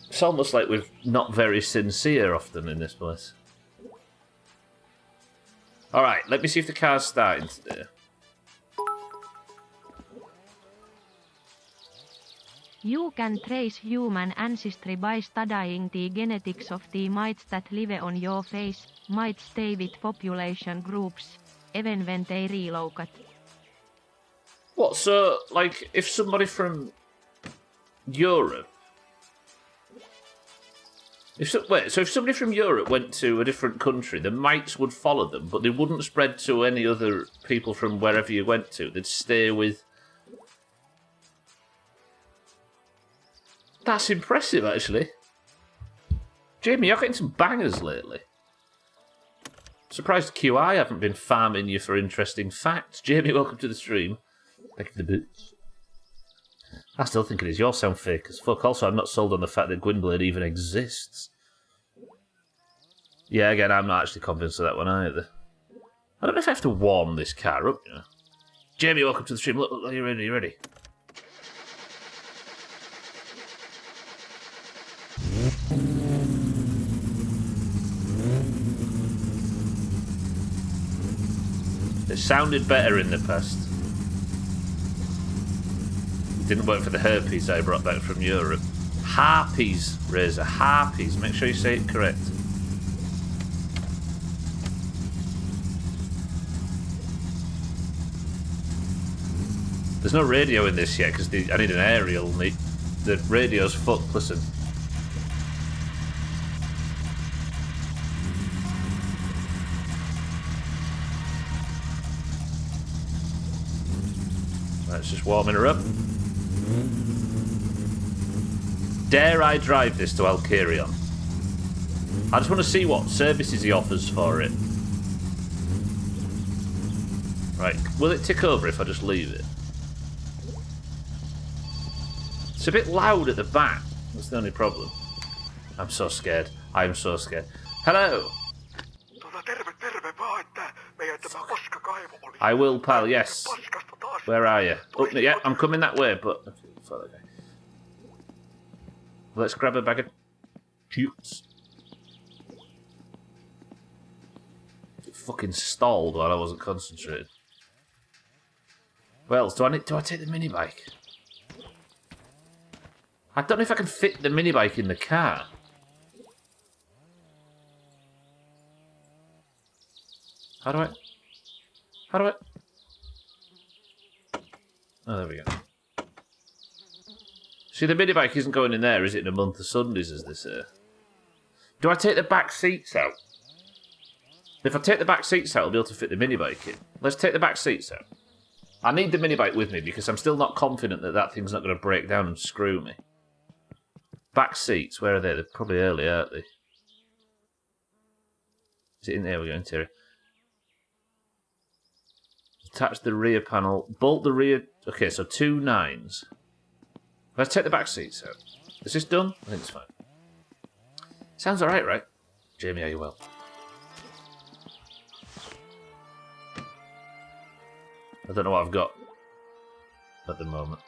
It's almost like we're not very sincere often in this place. Alright, let me see if the car's starting today. You can trace human ancestry by studying the genetics of the mites that live on your face. Might stay with population groups, even when they relocate. What, so, like, if somebody from Europe... if somebody from Europe went to a different country, the mites would follow them, but they wouldn't spread to any other people from wherever you went to. They'd stay with... That's impressive, actually. Jamie, you're getting some bangers lately. Surprised QI haven't been farming you for interesting facts. Jamie, welcome to the stream. Back the boots. I still think it is. Your sound fake as fuck. Also, I'm not sold on the fact that Gwynblade even exists. Yeah, again, I'm not actually convinced of that one either. I don't know if I have to warm this car up, you know. Jamie, welcome to the stream. Look, are you ready? Are you ready? It sounded better in the past. It didn't work for the herpes I brought back from Europe. Harpies, Razor. Harpies. Make sure you say it correct. There's no radio in this yet because I need an aerial. And the radio's fucked. Listen. It's just warming her up. Dare I drive this to Alkirion? I just want to see what services he offers for it. Right, will it tick over if I just leave it? It's a bit loud at the back. That's the only problem. I'm so scared. I'm so scared. Hello! I will, pal, yes. Where are you? Oh, yeah, I'm coming that way, but... Let's grab a bag of chips. It fucking stalled while I wasn't concentrating. Well, do I take the mini bike? I don't know if I can fit the mini bike in the car. How do I... Oh, there we go. See, the mini bike isn't going in there, is it, in a month of Sundays, as they say? Do I take the back seats out? If I take the back seats out, I'll be able to fit the mini bike in. Let's take the back seats out. I need the mini bike with me because I'm still not confident that that thing's not going to break down and screw me. Back seats, where are they? They're probably early, aren't they? Is it in there? We go, interior. Attach the rear panel. Bolt the rear... Okay, so 2 9s. Let's take the back seats out. Is this done? I think it's fine. Sounds alright, right? Jamie, are you well? I don't know what I've got at the moment.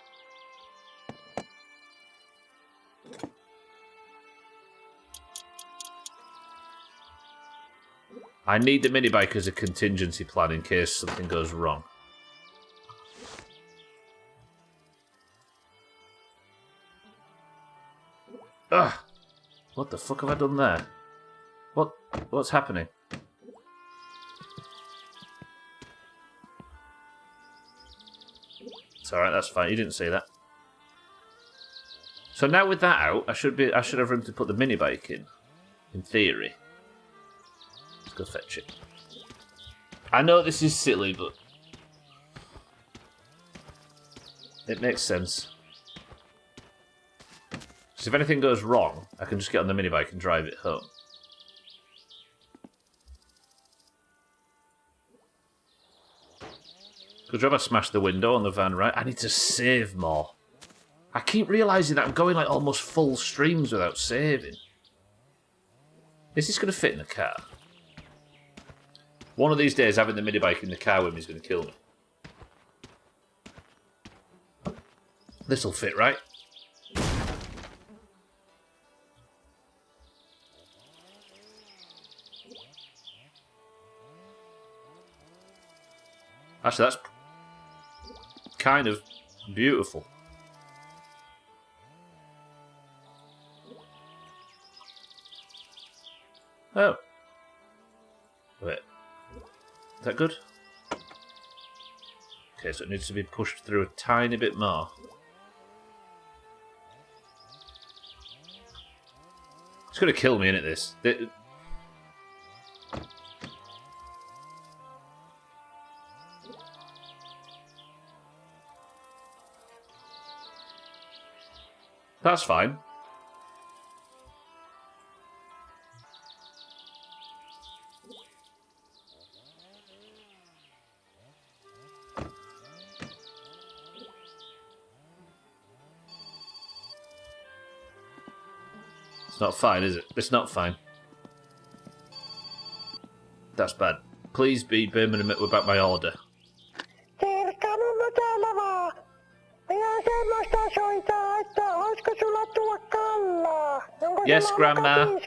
I need the mini bike as a contingency plan in case something goes wrong. Ugh! What the fuck have I done there? What's happening? It's alright, that's fine. You didn't see that. So now with that out, I should have room to put the mini bike in theory. Let's go fetch it. I know this is silly, but it makes sense. So if anything goes wrong, I can just get on the mini bike and drive it home. Good job I smashed the window on the van, right? I need to save more. I keep realising that I'm going like almost full streams without saving. Is this going to fit in the car? One of these days having the mini bike in the car with me is going to kill me. This'll fit, right? Actually, that's kind of beautiful. Oh. Wait. Is that good? Okay, so it needs to be pushed through a tiny bit more. It's going to kill me, innit, this? That's fine. It's not fine, is it? It's not fine. That's bad. Please be Birmingham about my order. Yes, Grandma.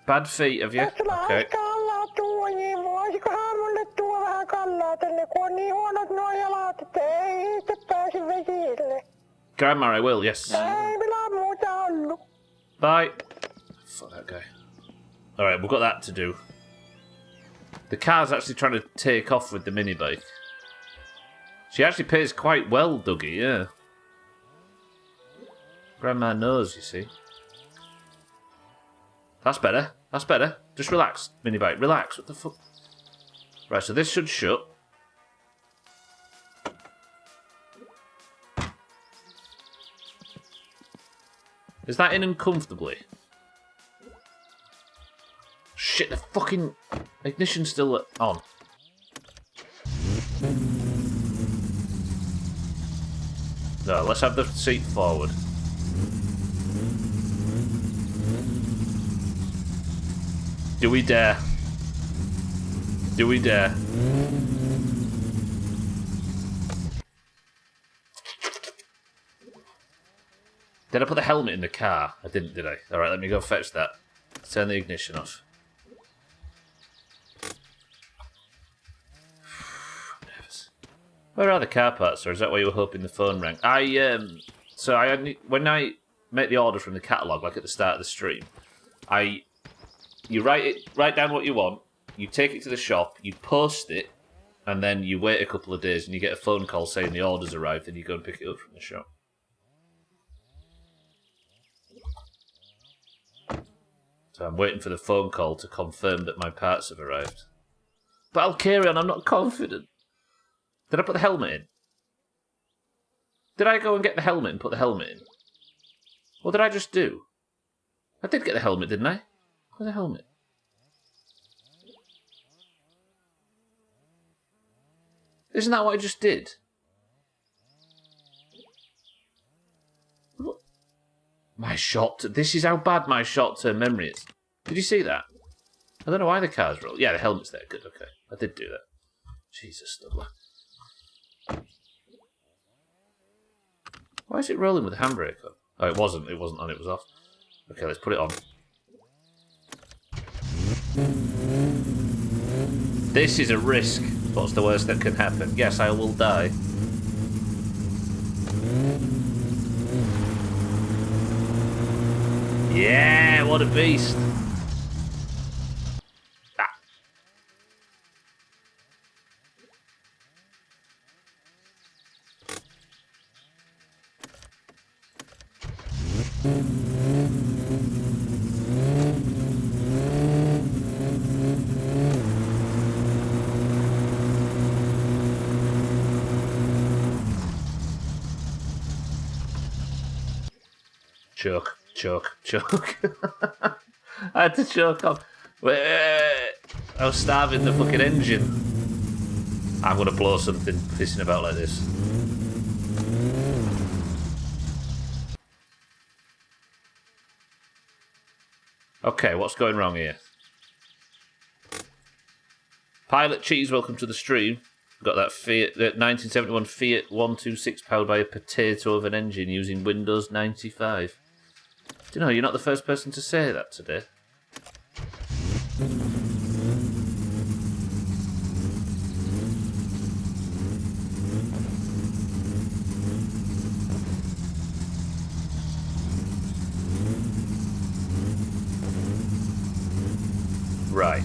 Bad feet, have you? Okay. Grandma, I will, yes. Bye. Fuck that guy. Alright, we've got that to do. The car's actually trying to take off with the mini bike. She actually pays quite well, Dougie, yeah. Grandma knows, you see. That's better. That's better. Just relax, mini bike. Relax. What the fuck? Right, so this should shut. Is that in uncomfortably? Shit, the fucking ignition's still on. No, let's have the seat forward. Do we dare? Do we dare? Did I put the helmet in the car? I didn't, did I? Alright, let me go fetch that. Turn the ignition off. I'm nervous. Where are the car parts, or is that why you were hoping the phone rang? When I make the order from the catalogue, like at the start of the stream, you write down what you want, you take it to the shop, you post it, and then you wait a couple of days and you get a phone call saying the order's arrived, and you go and pick it up from the shop. So I'm waiting for the phone call to confirm that my parts have arrived. But I'll carry on, I'm not confident. Did I put the helmet in? Did I go and get the helmet and put the helmet in? What did I just do? I did get the helmet, didn't I? Where's the helmet? Isn't that what I just did? What? This is how bad my short-term memory is. Did you see that? I don't know why the car's rolled. Yeah, the helmet's there. Good, okay. I did do that. Jesus, Studler. Why is it rolling with the handbrake on? Oh, it wasn't. It wasn't on. It was off. Okay, let's put it on. This is a risk. What's the worst that can happen? Yes, I will die. Yeah, what a beast. Ah. Choke. I had to choke off. I was starving the fucking engine. I'm gonna blow something pissing about like this. Okay, what's going wrong here? Pilot Cheese, welcome to the stream. Got that Fiat, 1971 Fiat 126 powered by a potato of an engine using Windows 95. Do you know, you're not the first person to say that today. Right.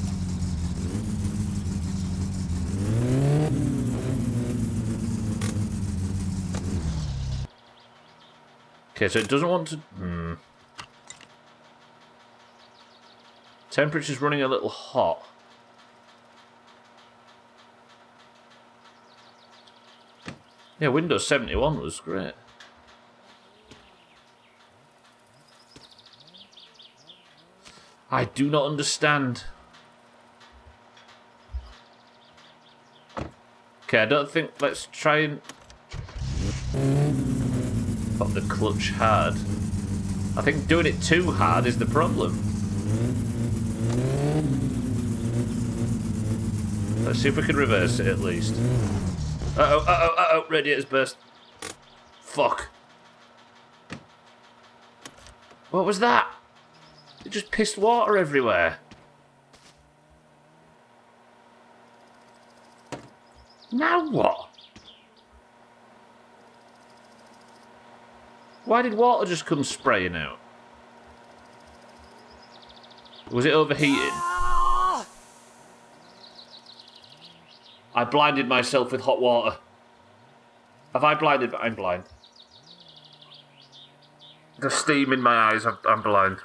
Okay, so it doesn't want to... Temperature's running a little hot. Yeah, Windows 71 was great. I do not understand. Okay, I don't think... Let's try and... Pop the clutch hard. I think doing it too hard is the problem. Let's see if we can reverse it at least. Uh-oh, uh-oh, uh-oh, radiator's burst. Fuck. What was that? It just pissed water everywhere. Now what? Why did water just come spraying out? Was it overheating? I blinded myself with hot water. Have I blinded? I'm blind. The steam in my eyes, I'm blind.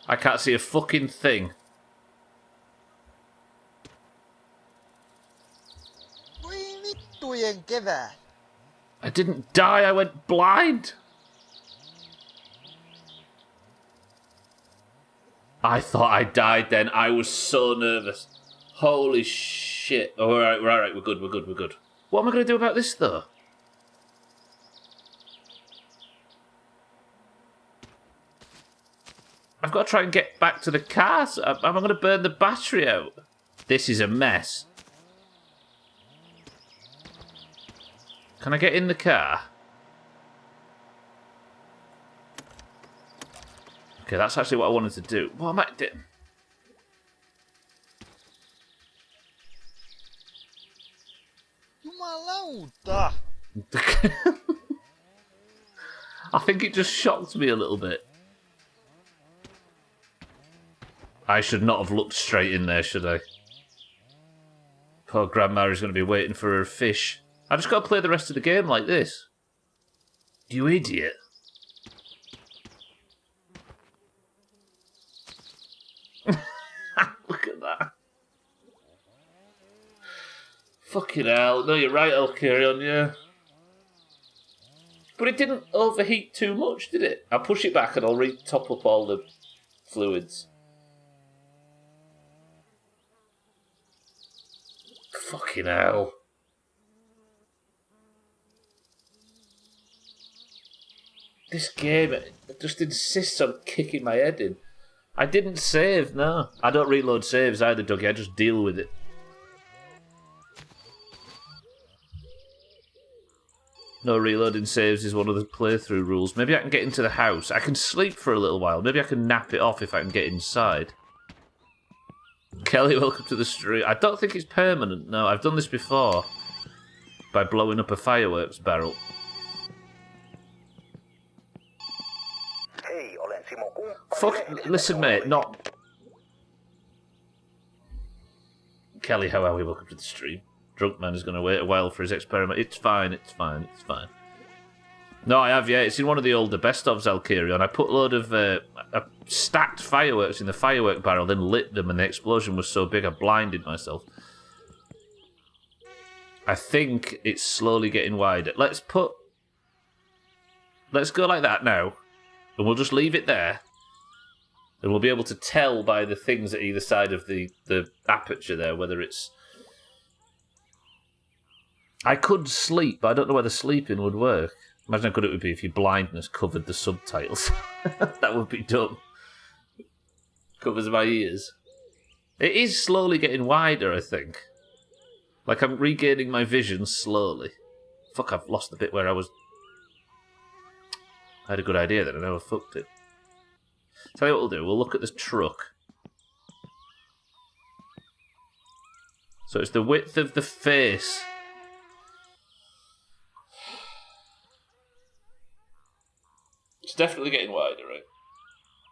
I can't see a fucking thing. I didn't die, I went blind. I thought I died then. I was so nervous. Holy shit. Oh, alright, we're good. What am I going to do about this, though? I've got to try and get back to the car. So am I going to burn the battery out? This is a mess. Can I get in the car? Okay, that's actually what I wanted to do. What am I doing? I think it just shocked me a little bit. I should not have looked straight in there, should I? Poor Grandma is going to be waiting for her fish. I just got to play the rest of the game like this. You idiot. Look at that. Fucking hell. No, you're right, I'll carry on, yeah. But it didn't overheat too much, did it? I'll push it back and I'll re-top up all the fluids. Fucking hell. This game, it just insists on kicking my head in. I didn't save, no. I don't reload saves either, Dougie. I just deal with it. No reloading saves is one of the playthrough rules. Maybe I can get into the house. I can sleep for a little while. Maybe I can nap it off if I can get inside. Kelly, welcome to the stream. I don't think it's permanent, no. I've done this before. By blowing up a fireworks barrel. Fuck, listen mate, not... Kelly, how are we? Welcome to the stream. Drunk man is going to wait a while for his experiment. It's fine. No, I have, yeah. It's in one of the older best-ofs, Alkirion. I put a load of stacked fireworks in the firework barrel, then lit them, and the explosion was so big I blinded myself. I think it's slowly getting wider. Let's go like that now, and we'll just leave it there. And we'll be able to tell by the things at either side of the aperture there whether it's... I could sleep, but I don't know whether sleeping would work. Imagine how good it would be if your blindness covered the subtitles. That would be dumb. Covers my ears. It is slowly getting wider, I think. Like I'm regaining my vision slowly. Fuck, I've lost the bit where I was... I had a good idea then, and now I fucked it. Tell you what we'll do, we'll look at this truck. So it's the width of the face. It's definitely getting wider, right?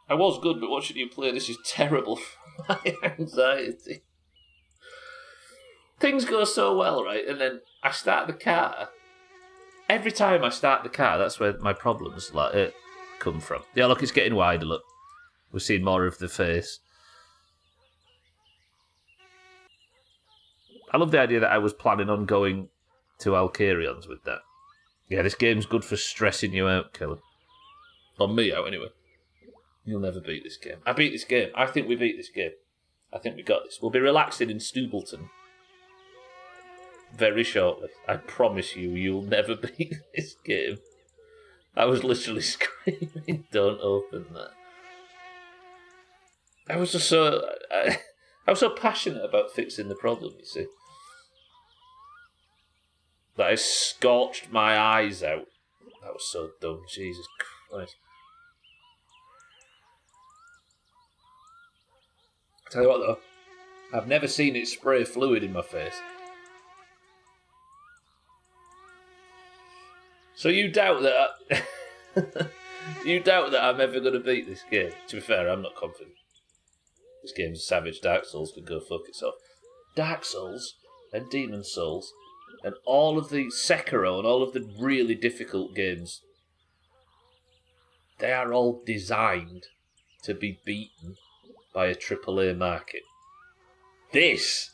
I was good, but watching you play this is terrible for my anxiety. Things go so well, right? And then I start the car. Every time I start the car, that's where my problems come from. Yeah, look, it's getting wider, look. We're seeing more of the face. I love the idea that I was planning on going to Alcarions with that. Yeah, this game's good for stressing you out, Kelly. On me out, anyway. You'll never beat this game. I beat this game. I think we beat this game. I think we got this. We'll be relaxing in Stubleton very shortly. I promise you, you'll never beat this game. I was literally screaming, don't open that. I was just so... I was so passionate about fixing the problem, you see. That I scorched my eyes out. That was so dumb. Jesus Christ. I tell you what, though. I've never seen it spray fluid in my face. So you doubt that... you doubt that I'm ever going to beat this game? To be fair, I'm not confident. This game's a savage. Dark Souls can go fuck itself. Dark Souls and Demon Souls and all of the Sekiro and all of the really difficult games, they are all designed to be beaten by a AAA market. This,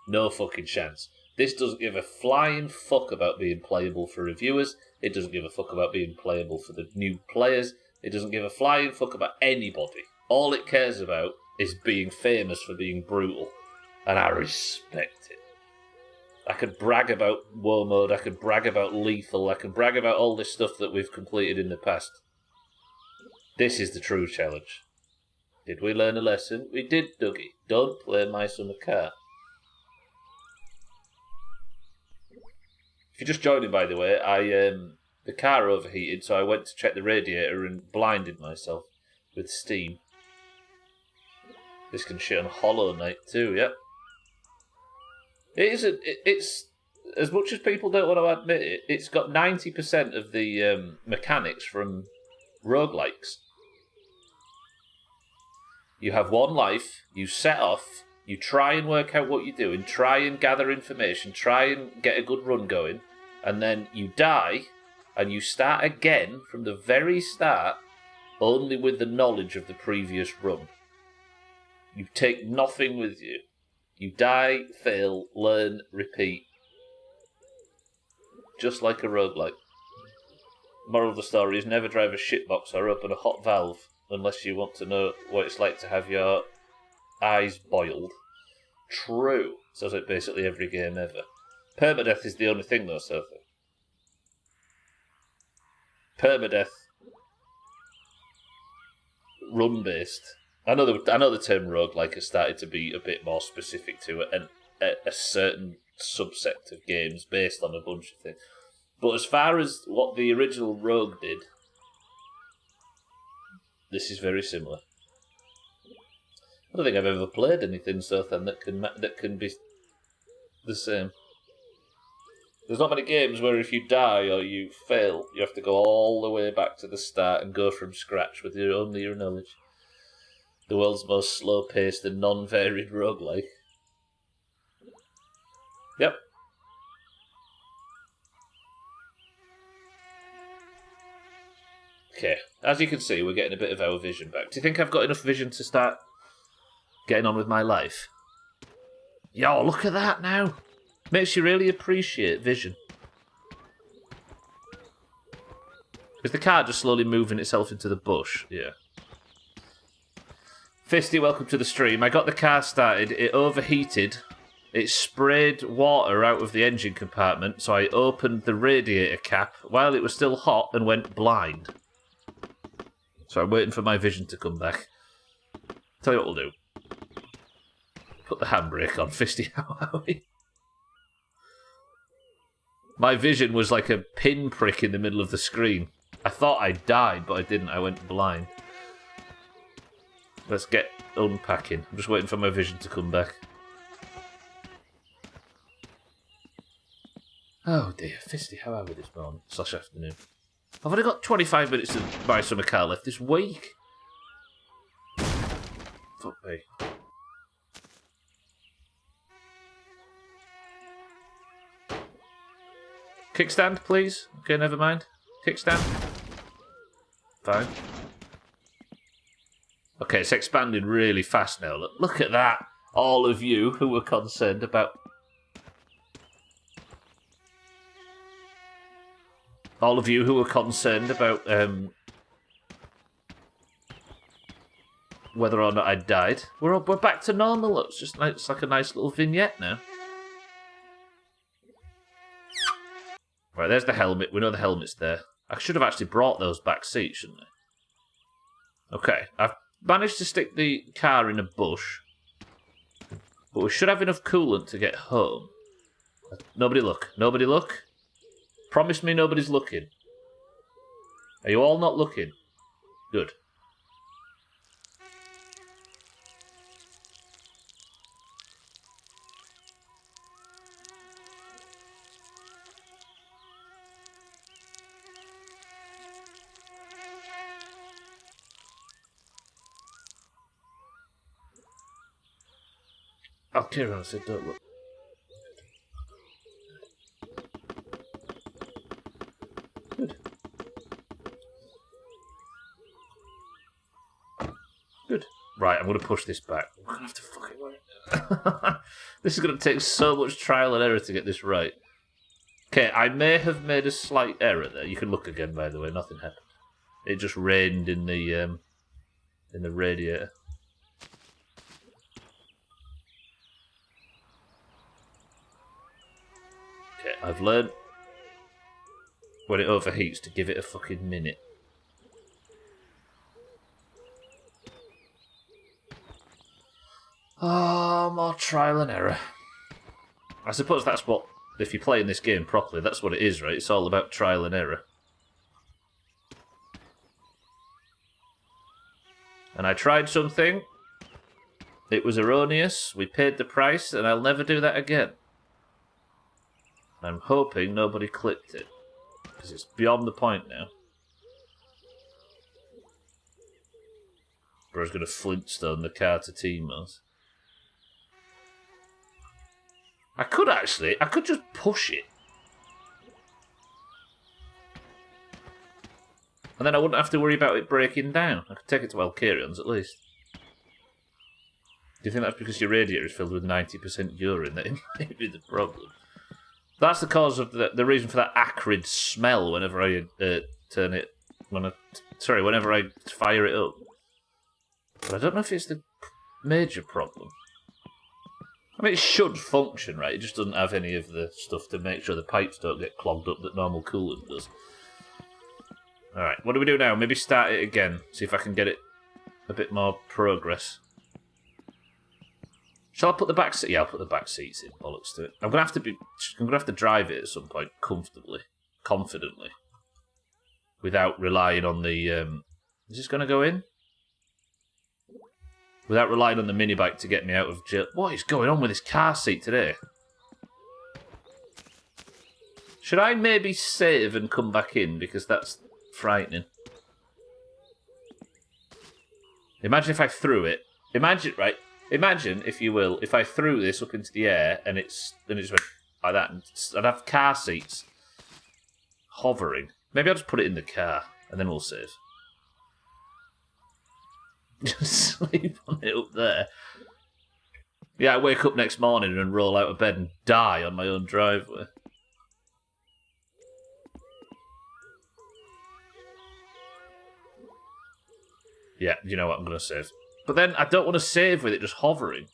no fucking chance. This doesn't give a flying fuck about being playable for reviewers. It doesn't give a fuck about being playable for the new players. It doesn't give a flying fuck about anybody. All it cares about is being famous for being brutal. And I respect it. I could brag about War Mode, I could brag about Lethal, I could brag about all this stuff that we've completed in the past. This is the true challenge. Did we learn a lesson? We did, Dougie. Don't play My Summer Car. If you're just joining, by the way, the car overheated, so I went to check the radiator and blinded myself with steam. This can shit on Hollow Knight too, yep. It's as much as people don't want to admit it, it's got 90% of the mechanics from roguelikes. You have one life, you set off, you try and work out what you're doing, try and gather information, try and get a good run going, and then you die, and you start again from the very start, only with the knowledge of the previous run. You take nothing with you. You die, fail, learn, repeat. Just like a roguelike. Moral of the story is never drive a shitbox or open a hot valve unless you want to know what it's like to have your eyes boiled. True. So it's like basically every game ever. Permadeath is the only thing though, Sophie. Permadeath. Run-based. I know the term roguelike has started to be a bit more specific to it, and a certain subset of games based on a bunch of things. But as far as what the original Rogue did, this is very similar. I don't think I've ever played anything, Sothan, that can be the same. There's not many games where if you die or you fail, you have to go all the way back to the start and go from scratch with only your knowledge. The world's most slow-paced and non-varied roguelike. Yep. Okay, as you can see, we're getting a bit of our vision back. Do you think I've got enough vision to start getting on with my life? Yo, look at that now. Makes you really appreciate vision. Is the car just slowly moving itself into the bush? Yeah. Fisty, welcome to the stream. I got the car started, it overheated, it sprayed water out of the engine compartment, so I opened the radiator cap while it was still hot and went blind. So I'm waiting for my vision to come back. Tell you what we'll do. Put the handbrake on, Fisty, how are we? My vision was like a pinprick in the middle of the screen. I thought I died, but I didn't, I went blind. Let's get unpacking. I'm just waiting for my vision to come back. Oh dear, Fisty, how are we this morning? /afternoon. I've only got 25 minutes of My Summer Car left this week. Fuck me. Kickstand, please. Okay, never mind. Kickstand. Fine. Okay, it's expanding really fast now. Look at that. All of you who were concerned about... All of you who were concerned about whether or not I died. We're back to normal. It's like a nice little vignette now. Right, there's the helmet. We know the helmet's there. I should have actually brought those back seats, shouldn't I? Okay, I've managed to stick the car in a bush. But we should have enough coolant to get home. Nobody look. Nobody look. Promise me nobody's looking. Are you all not looking? Good. Oh, Kieran, I said don't look. Good. Good. Right, I'm going to push this back. I'm going to have to fucking wait. This is going to take so much trial and error to get this right. Okay, I may have made a slight error there. You can look again, by the way. Nothing happened. It just rained in the radiator. Okay, I've learned when it overheats to give it a fucking minute. Oh, more trial and error. I suppose that's what, if you're playing this game properly, that's what it is, right? It's all about trial and error. And I tried something. It was erroneous. We paid the price, and I'll never do that again. I'm hoping nobody clipped it, because it's beyond the point now. Bro's going to Flintstone the car to Timo's. I could just push it. And then I wouldn't have to worry about it breaking down. I could take it to Alcarion's at least. Do you think that's because your radiator is filled with 90% urine that it might be the problem? That's the cause of the reason for that acrid smell whenever I whenever I fire it up. But I don't know if it's the major problem. I mean, it should function, right? It just doesn't have any of the stuff to make sure the pipes don't get clogged up that normal coolant does. Alright, what do we do now? Maybe start it again. See if I can get it a bit more progress. Shall I put the back seat? Yeah, I'll put the back seats in. Bollocks to it. I'm gonna have to drive it at some point comfortably, confidently, without relying on the. Is this gonna go in? Without relying on the mini bike to get me out of jail. What is going on with this car seat today? Should I maybe save and come back in because that's frightening? Imagine if I threw it. Imagine, right? Imagine, if you will, if I threw this up into the air and it just went like that, and I'd have car seats hovering. Maybe I'll just put it in the car and then we'll save. Just sleep on it up there. Yeah, I wake up next morning and roll out of bed and die on my own driveway. Yeah, you know what, I'm going to save. But then I don't want to save with it just hovering.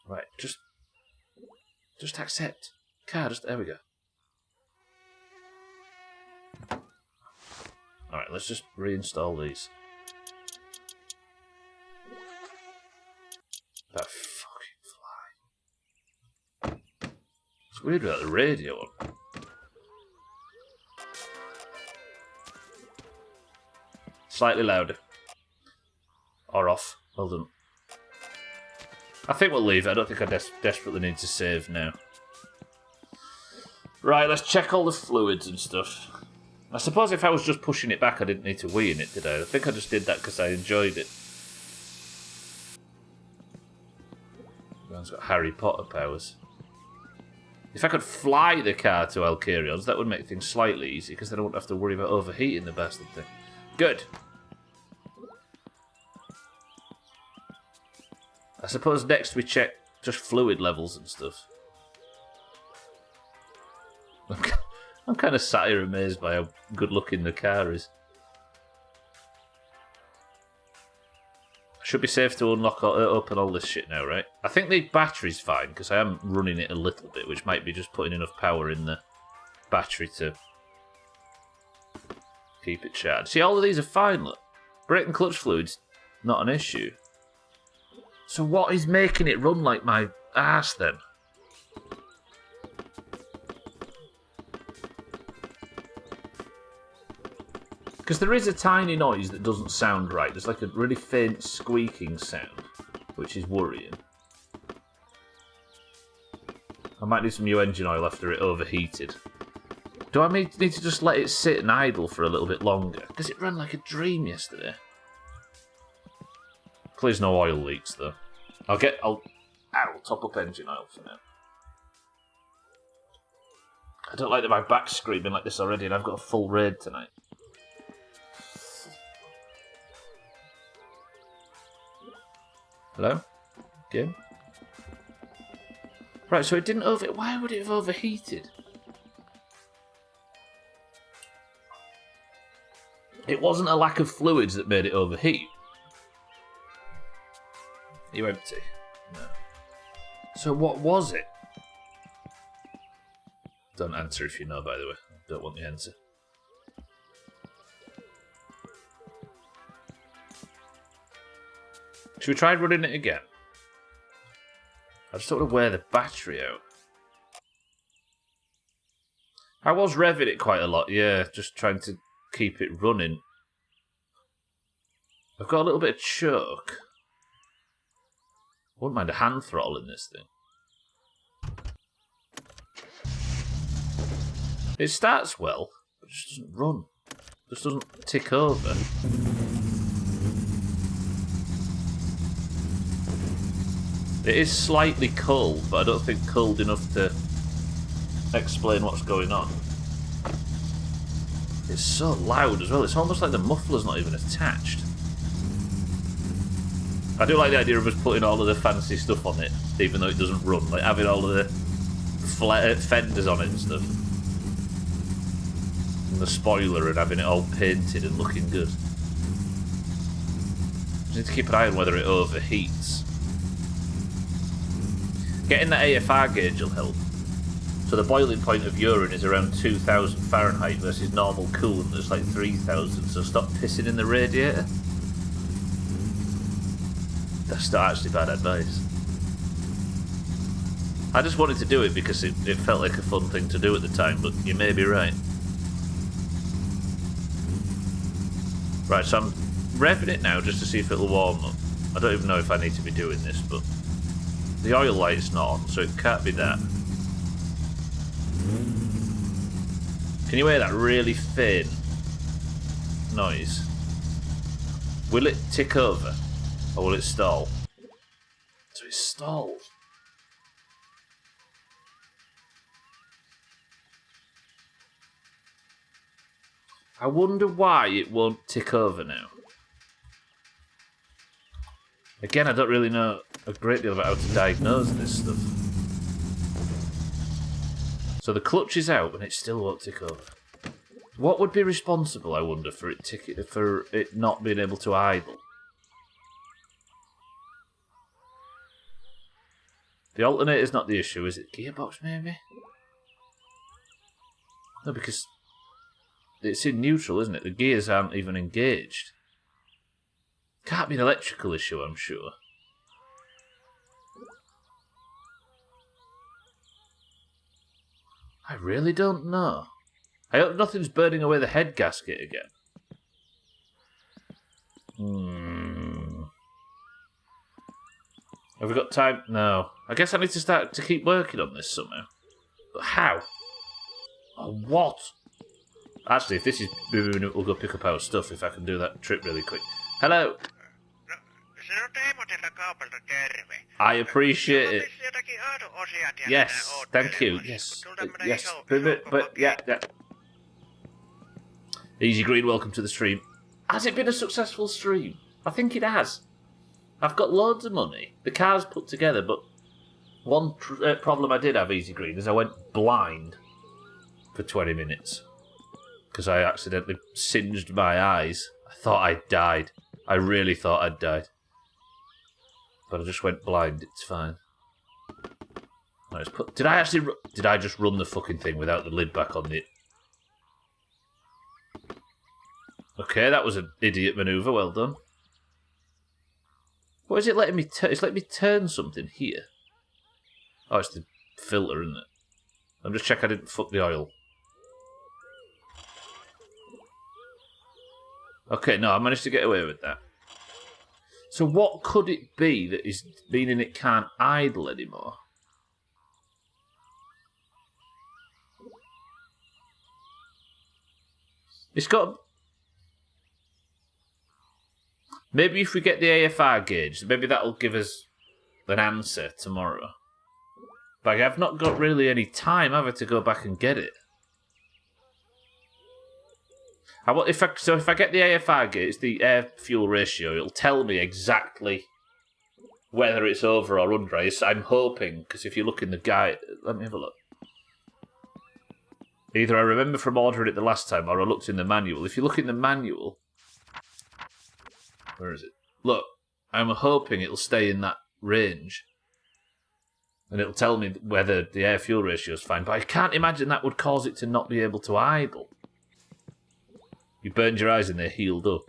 Right, just accept. Car, there we go. Alright, let's just reinstall these. That fucking fly. It's weird about the radio on. Slightly louder. Or off. Well done. I think we'll leave it. I don't think I desperately need to save now. Right, let's check all the fluids and stuff. I suppose if I was just pushing it back, I didn't need to wee in it, did I? I think I just did that because I enjoyed it. Man's got Harry Potter powers. If I could fly the car to Alcarion's, that would make things slightly easier, because then I wouldn't have to worry about overheating the bastard thing. Good. I suppose next we check just fluid levels and stuff. I'm kind of sat here amazed by how good looking the car is. Should be safe to unlock open all this shit now, right? I think the battery's fine, because I am running it a little bit, which might be just putting enough power in the battery to keep it charged. See, all of these are fine, look. Brake and clutch fluid's not an issue. So what is making it run like my arse, then? Because there is a tiny noise that doesn't sound right. There's like a really faint squeaking sound, which is worrying. I might need some new engine oil after it overheated. Do I need to just let it sit and idle for a little bit longer? Because it ran like a dream yesterday. Please no oil leaks, though. I'll top up engine oil for now. I don't like that my back's screaming like this already and I've got a full raid tonight. Hello? Game? Right, so it didn't why would it have overheated? It wasn't a lack of fluids that made it overheat. Are you empty? No. So what was it? Don't answer if you know, by the way. I don't want the answer. Should we try running it again? I just don't want to wear the battery out. I was revving it quite a lot, yeah, just trying to keep it running. I've got a little bit of choke. I wouldn't mind a hand throttle in this thing. It starts well, but it just doesn't run. It just doesn't tick over. It is slightly cold, but I don't think cold enough to explain what's going on. It's so loud as well, it's almost like the muffler's not even attached. I do like the idea of us putting all of the fancy stuff on it, even though it doesn't run, like having all of the fenders on it and stuff. And the spoiler and having it all painted and looking good. Just need to keep an eye on whether it overheats. Getting the AFR gauge will help. So the boiling point of urine is around 2,000 Fahrenheit versus normal coolant that's like 3,000, so stop pissing in the radiator. That's not actually bad advice. I just wanted to do it because it felt like a fun thing to do at the time, but you may be right. Right, so I'm revving it now just to see if it'll warm up. I don't even know if I need to be doing this, but the oil light's not on, so it can't be that. Can you hear that really faint noise? Will it tick over? Or will it stall? So it stalled. I wonder why it won't tick over now. Again, I don't really know a great deal about how to diagnose this stuff. So the clutch is out and it still won't tick over. What would be responsible, I wonder, for it not being able to idle? The alternator's not the issue, is it? Gearbox, maybe? No, because it's in neutral, isn't it? The gears aren't even engaged. Can't be an electrical issue, I'm sure. I really don't know. I hope nothing's burning away the head gasket again. Have we got time? No. I guess I need to start to keep working on this somehow. But how? Or what? Actually, if this is moving, we'll go pick up our stuff if I can do that trip really quick. Hello. I appreciate it. Yes, thank you. Yes, yes. But yeah. Easy Green, welcome to the stream. Has it been a successful stream? I think it has. I've got loads of money. The car's put together, but one problem I did have, Easy Green, is I went blind for 20 minutes. Because I accidentally singed my eyes. I thought I'd died. I really thought I'd died. But I just went blind, it's fine. Right, let's put... Did I just run the fucking thing without the lid back on it? Okay, that was an idiot manoeuvre, well done. What is it letting me turn? It's letting me turn something here. Oh, it's the filter, isn't it? I'm just checking I didn't fuck the oil. Okay, no, I managed to get away with that. So what could it be that is meaning it can't idle anymore? It's got... Maybe if we get the AFR gauge, maybe that'll give us an answer tomorrow. But I've not got really any time, have I, to go back and get it? If I get the AFR gauge, the air-fuel ratio, it'll tell me exactly whether it's over or under. I'm hoping, because if you look in the guide... Let me have a look. Either I remember from ordering it the last time, or I looked in the manual. If you look in the manual... Where is it? Look, I'm hoping it'll stay in that range. And it'll tell me whether the air-fuel ratio is fine. But I can't imagine that would cause it to not be able to idle. You burned your eyes and they're healed up.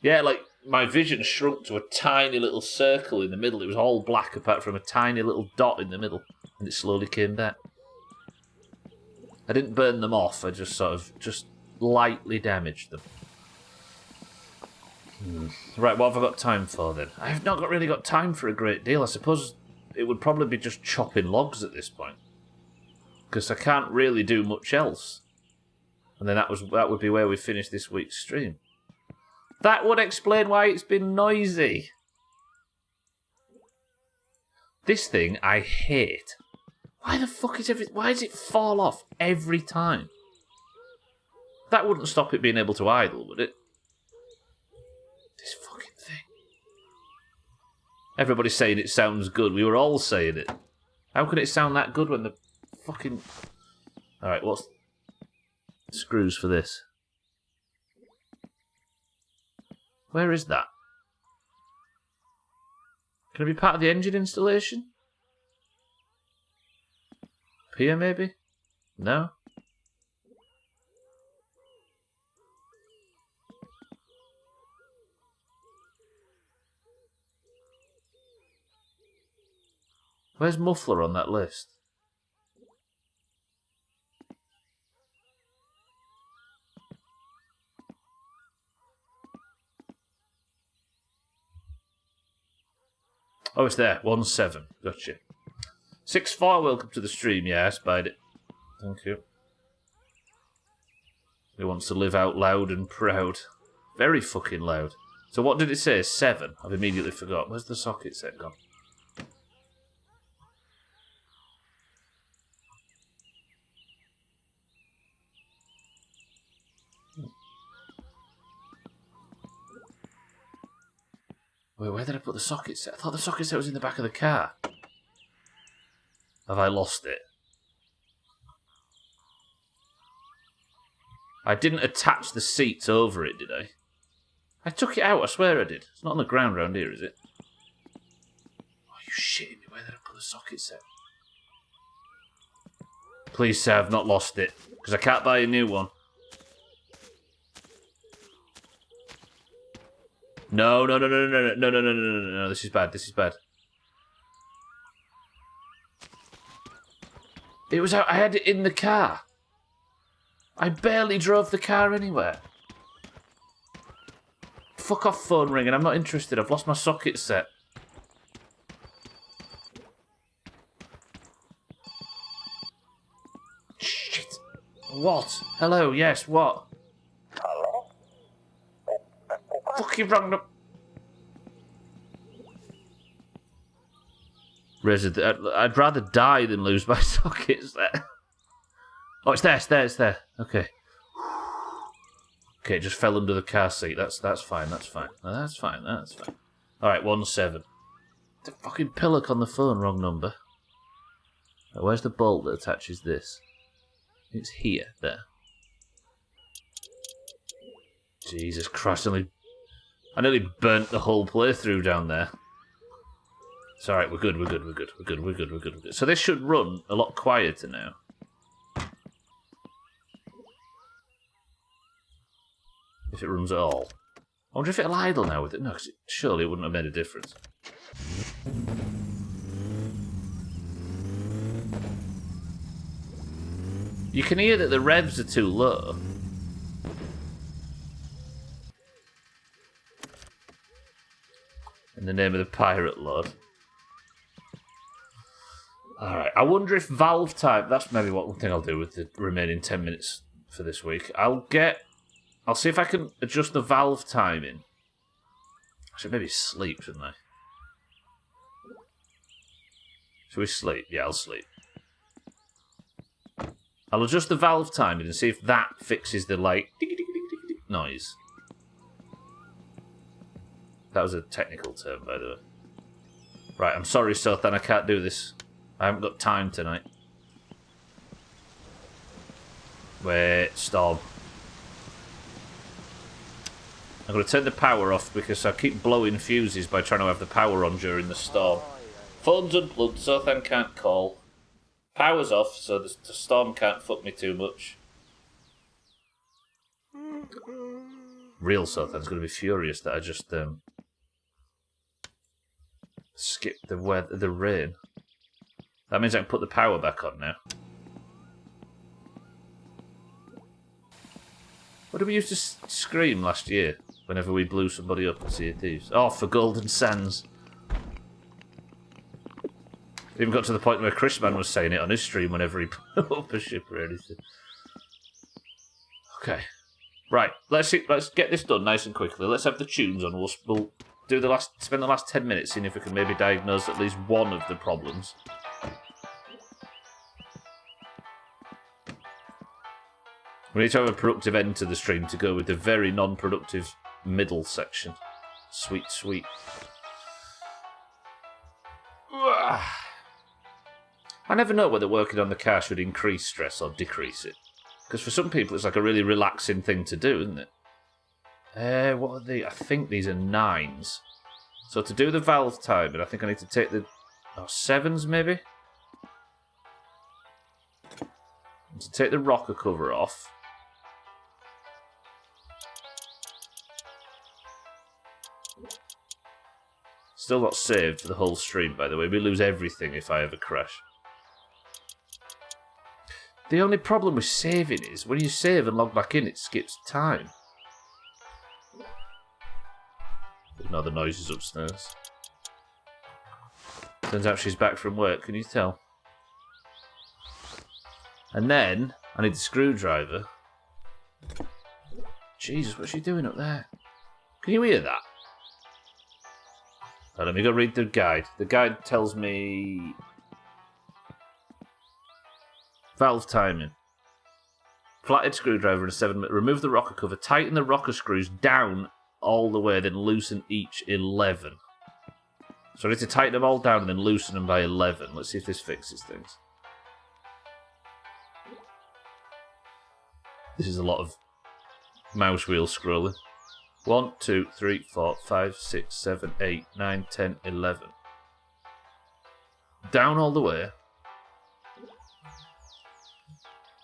Yeah, like, my vision shrunk to a tiny little circle in the middle. It was all black apart from a tiny little dot in the middle. And it slowly came back. I didn't burn them off. I just just lightly damaged them. Right, what have I got time for then? I've not really got time for a great deal. I suppose it would probably be just chopping logs at this point. Because I can't really do much else. And then that would be where we finish this week's stream. That would explain why it's been noisy. This thing I hate. Why the fuck is why does it fall off every time? That wouldn't stop it being able to idle, would it? This fucking thing. Everybody's saying it sounds good. We were all saying it. How can it sound that good when the fucking... Alright, what's... Screws for this. Where is that? Can it be part of the engine installation? Up here, maybe? No? Where's muffler on that list? Oh, it's there. 1-7. Gotcha. 6-4, welcome to the stream. Yeah, I spied it. Thank you. He wants to live out loud and proud. Very fucking loud. So what did it say? 7. I've immediately forgot. Where's the socket set gone? Wait, where did I put the socket set? I thought the socket set was in the back of the car. Have I lost it? I didn't attach the seats over it, did I? I took it out, I swear I did. It's not on the ground round here, is it? Oh, you shitting me. Where did I put the socket set? Please say I've not lost it, because I can't buy a new one. No, this is bad, this is bad. It was out, I had it in the car. I barely drove the car anywhere. Fuck off, phone ringing, I'm not interested, I've lost my socket set. Shit. What? Hello, yes, what? Hello? Fucking wrong number. I'd rather die than lose my sockets there. Oh, it's there. Okay. Okay, it just fell under the car seat. That's fine. That's fine. All right, 17. The fucking pillock on the phone, wrong number. Right, where's the bolt that attaches this? It's here. There. Jesus Christ! I nearly burnt the whole playthrough down there. It's alright, we're good. So this should run a lot quieter now. If it runs at all. I wonder if it'll idle now with it. No, because surely it wouldn't have made a difference. You can hear that the revs are too low. In the name of the pirate lord. Alright, I wonder if valve time... That's maybe one thing I'll do with the remaining 10 minutes for this week. I'll see if I can adjust the valve timing. I should maybe sleep, shouldn't I? Should we sleep? Yeah, I'll sleep. I'll adjust the valve timing and see if that fixes the, like, noise. That was a technical term, by the way. Right, I'm sorry, Sothan, I can't do this. I haven't got time tonight. Wait, stop. I'm going to turn the power off because I keep blowing fuses by trying to have the power on during the storm. Phone's unplugged, Sothan can't call. Power's off, so the storm can't fuck me too much. Real Sothan's going to be furious that I just skipped the rain. That means I can put the power back on now. What did we used to scream last year whenever we blew somebody up at Sea of Thieves? Oh, for Golden Sands. It even got to the point where Chrisman was saying it on his stream whenever he blew up a ship or anything. Okay. Right, let's get this done nice and quickly. Let's have the tunes on. We'll spend the last 10 minutes seeing if we can maybe diagnose at least one of the problems. We need to have a productive end to the stream to go with the very non-productive middle section. Sweet. I never know whether working on the car should increase stress or decrease it. Because for some people it's like a really relaxing thing to do, isn't it? What are they? I think these are 9s. So to do the valve timing, I think I need to take the 7s maybe? And to take the rocker cover off. Still not saved for the whole stream, by the way. We lose everything if I ever crash. The only problem with saving is, when you save and log back in, it skips time. Ignore the noises upstairs. Turns out she's back from work, can you tell? And then, I need the screwdriver. Jesus, what's she doing up there? Can you hear that? Right, let me go read the guide. The guide tells me... Valve timing. Flathead screwdriver and a 7mm. Remove the rocker cover. Tighten the rocker screws down all the way, then loosen each 11. So I need to tighten them all down and then loosen them by 11. Let's see if this fixes things. This is a lot of mouse wheel scrolling. 1, 2, 3, 4, 5, 6, 7, 8, 9, 10, 11. Down all the way.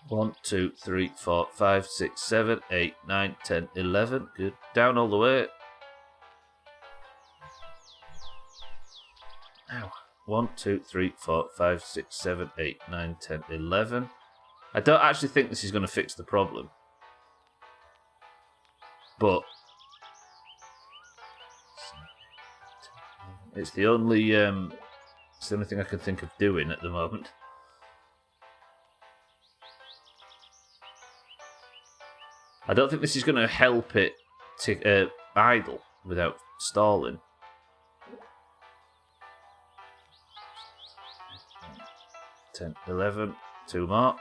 1, 2, 3, 4, 5, 6, 7, 8, 9, 10, 11. Good. Down all the way. Ow. 1, 2, 3, 4, 5, 6, 7, 8, 9, 10, 11. I don't actually think this is going to fix the problem. But it's the only thing I can think of doing at the moment. I don't think this is going to help it to idle without stalling. 10, 11, 2 more.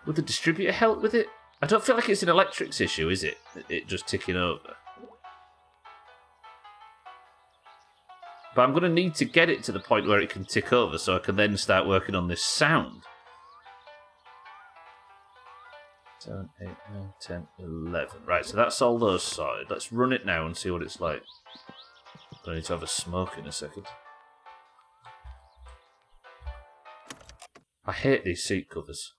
Would the distributor help with it? I don't feel like it's an electrics issue, is it? It just ticking over. But I'm going to need to get it to the point where it can tick over so I can then start working on this sound. 7, 8, 9, 10, 11. Right, so that's all those sorted. Let's run it now and see what it's like. I need to have a smoke in a second. I hate these seat covers.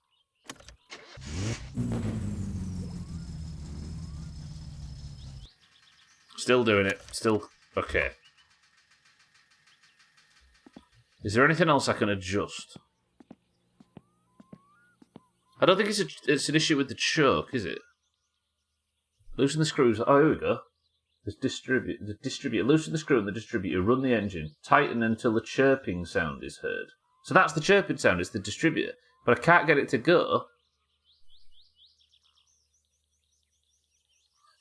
Still doing it. Still okay. Is there anything else I can adjust? I don't think it's an issue with the choke, is it? Loosen the screws. Oh, here we go. The distributor. Loosen the screw and the distributor. Run the engine. Tighten until the chirping sound is heard. So that's the chirping sound. It's the distributor. But I can't get it to go.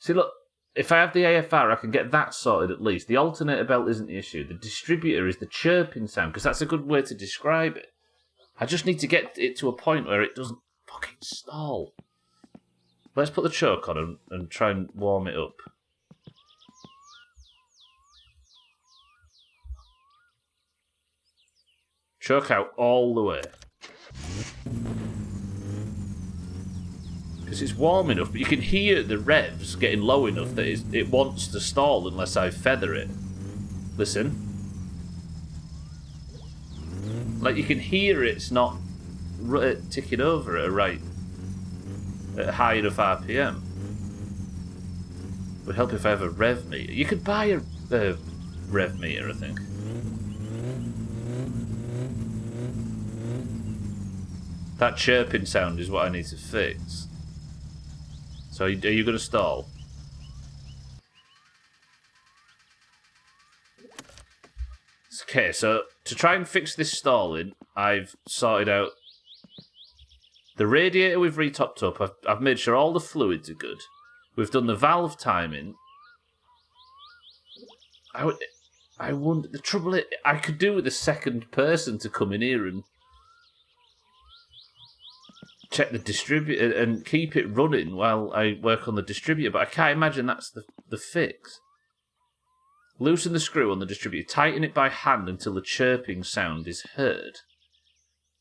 See, look. If I have the AFR, I can get that sorted at least. The alternator belt isn't the issue. The distributor is the chirping sound, because that's a good way to describe it. I just need to get it to a point where it doesn't fucking stall. Let's put the choke on and try and warm it up. Choke out all the way. Because it's warm enough, but you can hear the revs getting low enough that it wants to stall unless I feather it. Listen. Like, you can hear it's not ticking over at high enough RPM. Would help if I have a rev meter. You could buy a rev meter, I think. That chirping sound is what I need to fix. So are you going to stall? Okay, so to try and fix this stalling, I've sorted out the radiator. We've retopped up. I've made sure all the fluids are good. We've done the valve timing. I wonder, the trouble is, I could do with a second person to come in here and check the distributor and keep it running while I work on the distributor, but I can't imagine that's the fix. Loosen the screw on the distributor. Tighten it by hand until the chirping sound is heard.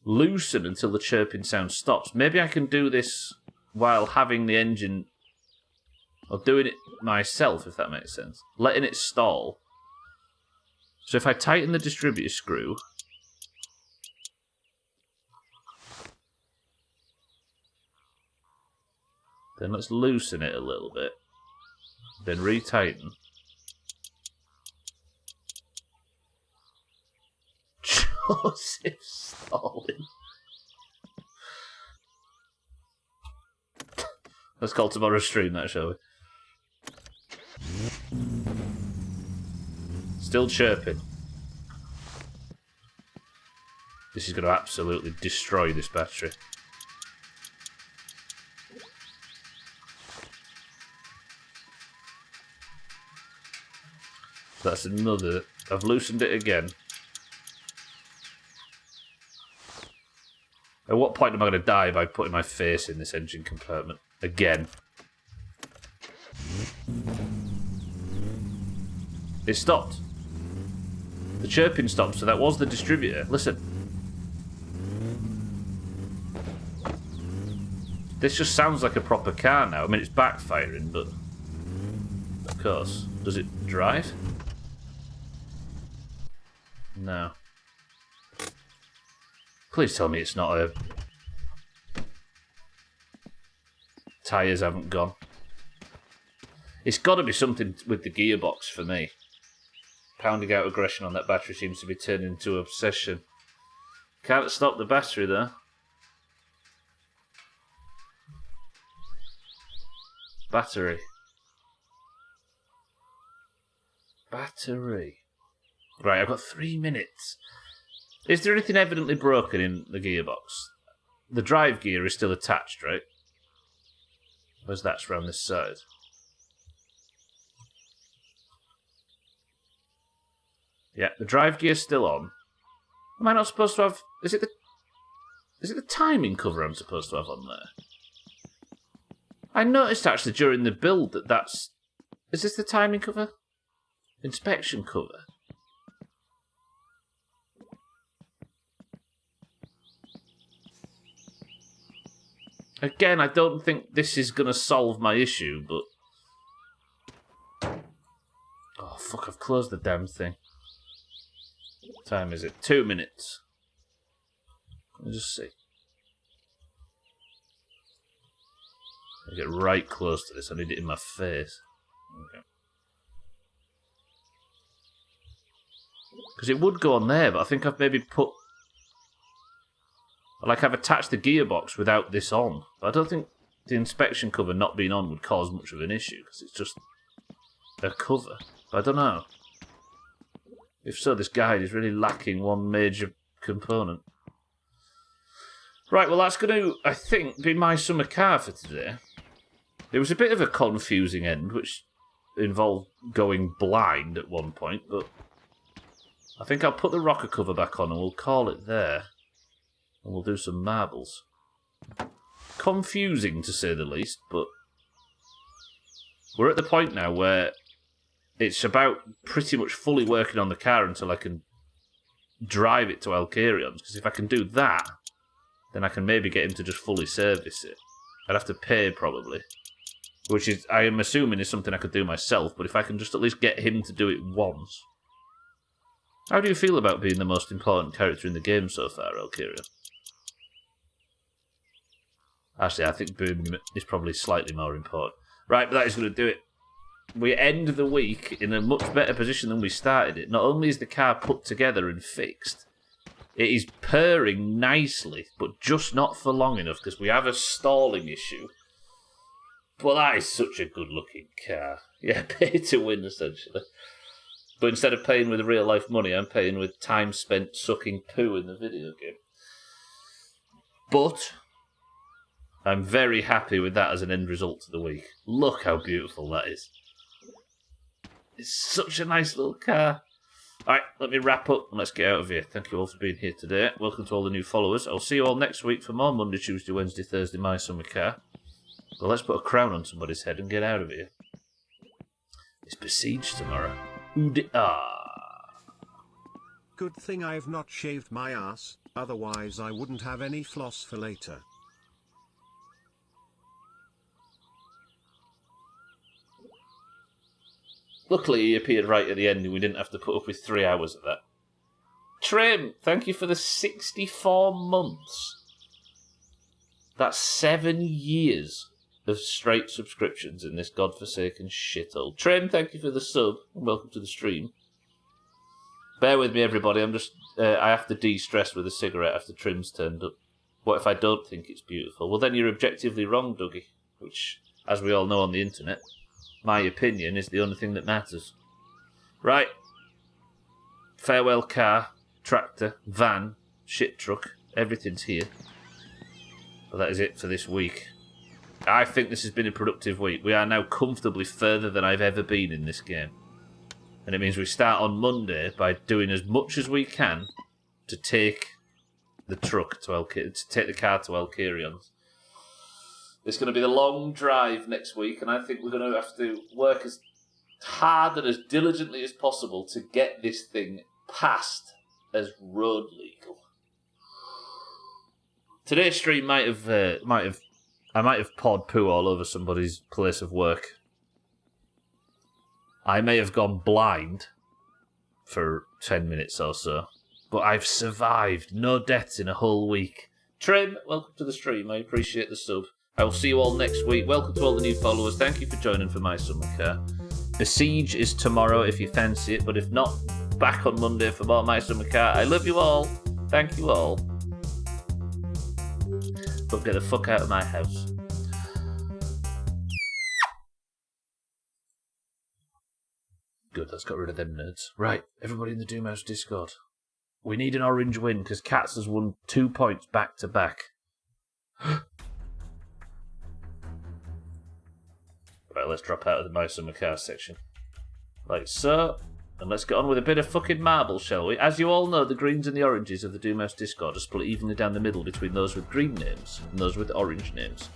Loosen until the chirping sound stops. Maybe I can do this while having the engine, or doing it myself, if that makes sense. Letting it stall. So if I tighten the distributor screw, then let's loosen it a little bit. Then retighten. Joseph Stalin. Let's call tomorrow's stream that, shall we? Still chirping. This is going to absolutely destroy this battery. That's another. I've loosened it again. At what point am I going to die by putting my face in this engine compartment? Again. It stopped. The chirping stopped, so that was the distributor. Listen. This just sounds like a proper car now. I mean, it's backfiring, but... Of course. Does it drive? No. Please tell me it's not a... Tyres haven't gone. It's got to be something with the gearbox for me. Pounding out aggression on that battery seems to be turning into obsession. Can't stop the battery though. Battery. Right, I've got 3 minutes. Is there anything evidently broken in the gearbox? The drive gear is still attached, right? Where's that? It's around this side. Yeah, the drive gear's still on. Am I not supposed to have... Is it the timing cover I'm supposed to have on there? I noticed actually during the build that's... Is this the timing cover? Inspection cover? Again, I don't think this is going to solve my issue, but... Oh, fuck, I've closed the damn thing. What time is it? 2 minutes. Let me just see. I get right close to this. I need it in my face. Okay. Because it would go on there, but I think I've maybe put... Like, I've attached the gearbox without this on. But I don't think the inspection cover not being on would cause much of an issue, because it's just a cover. But I don't know. If so, this guide is really lacking one major component. Right, well, that's going to, I think, be my summer car for today. It was a bit of a confusing end, which involved going blind at one point, but I think I'll put the rocker cover back on and we'll call it there. And we'll do some marbles. Confusing, to say the least, but we're at the point now where it's about pretty much fully working on the car until I can drive it to Alcarion's, because if I can do that, then I can maybe get him to just fully service it. I'd have to pay, probably. Which is, I am assuming, is something I could do myself, but if I can just at least get him to do it once. How do you feel about being the most important character in the game so far, Alcarion? Actually, I think Boom is probably slightly more important. Right, but that is going to do it. We end the week in a much better position than we started it. Not only is the car put together and fixed, it is purring nicely, but just not for long enough, because we have a stalling issue. Well, that is such a good-looking car. Yeah, pay to win, essentially. But instead of paying with real-life money, I'm paying with time spent sucking poo in the video game. But I'm very happy with that as an end result to the week. Look how beautiful that is. It's such a nice little car. Alright, let me wrap up and let's get out of here. Thank you all for being here today. Welcome to all the new followers. I'll see you all next week for more Monday, Tuesday, Wednesday, Thursday, My Summer Car. Well, let's put a crown on somebody's head and get out of here. It's Besiege tomorrow. Good thing I've not shaved my ass, otherwise I wouldn't have any floss for later. Luckily, he appeared right at the end and we didn't have to put up with 3 hours of that. Trim, thank you for the 64 months. That's 7 years of straight subscriptions in this godforsaken shithole. Trim, thank you for the sub, and welcome to the stream. Bear with me, everybody. I have to de-stress with a cigarette after Trim's turned up. What if I don't think it's beautiful? Well, then you're objectively wrong, Dougie. Which, as we all know on the internet, my opinion is the only thing that matters. Right. Farewell car, tractor, van, shit truck. Everything's here. But that is it for this week. I think this has been a productive week. We are now comfortably further than I've ever been in this game. And it means we start on Monday by doing as much as we can to take the truck to take the car to Alcarion's. It's going to be the long drive next week, and I think we're going to have to work as hard and as diligently as possible to get this thing passed as road legal. Today's stream I might have pawed poo all over somebody's place of work. I may have gone blind for 10 minutes or so, but I've survived. No deaths in a whole week. Trim, welcome to the stream. I appreciate the sub. I will see you all next week. Welcome to all the new followers. Thank you for joining for My Summer Car. Besiege is tomorrow if you fancy it, but if not, back on Monday for more My Summer Car. I love you all. Thank you all. But get the fuck out of my house. Good, that's got rid of them nerds. Right, everybody in the Doomhaus Discord. We need an orange win, because Cats has won 2 points back to back. Right, let's drop out of the My Summer Car section. Like so. And let's get on with a bit of fucking marble, shall we? As you all know, the greens and the oranges of the Doomhaus Discord are split evenly down the middle between those with green names and those with orange names.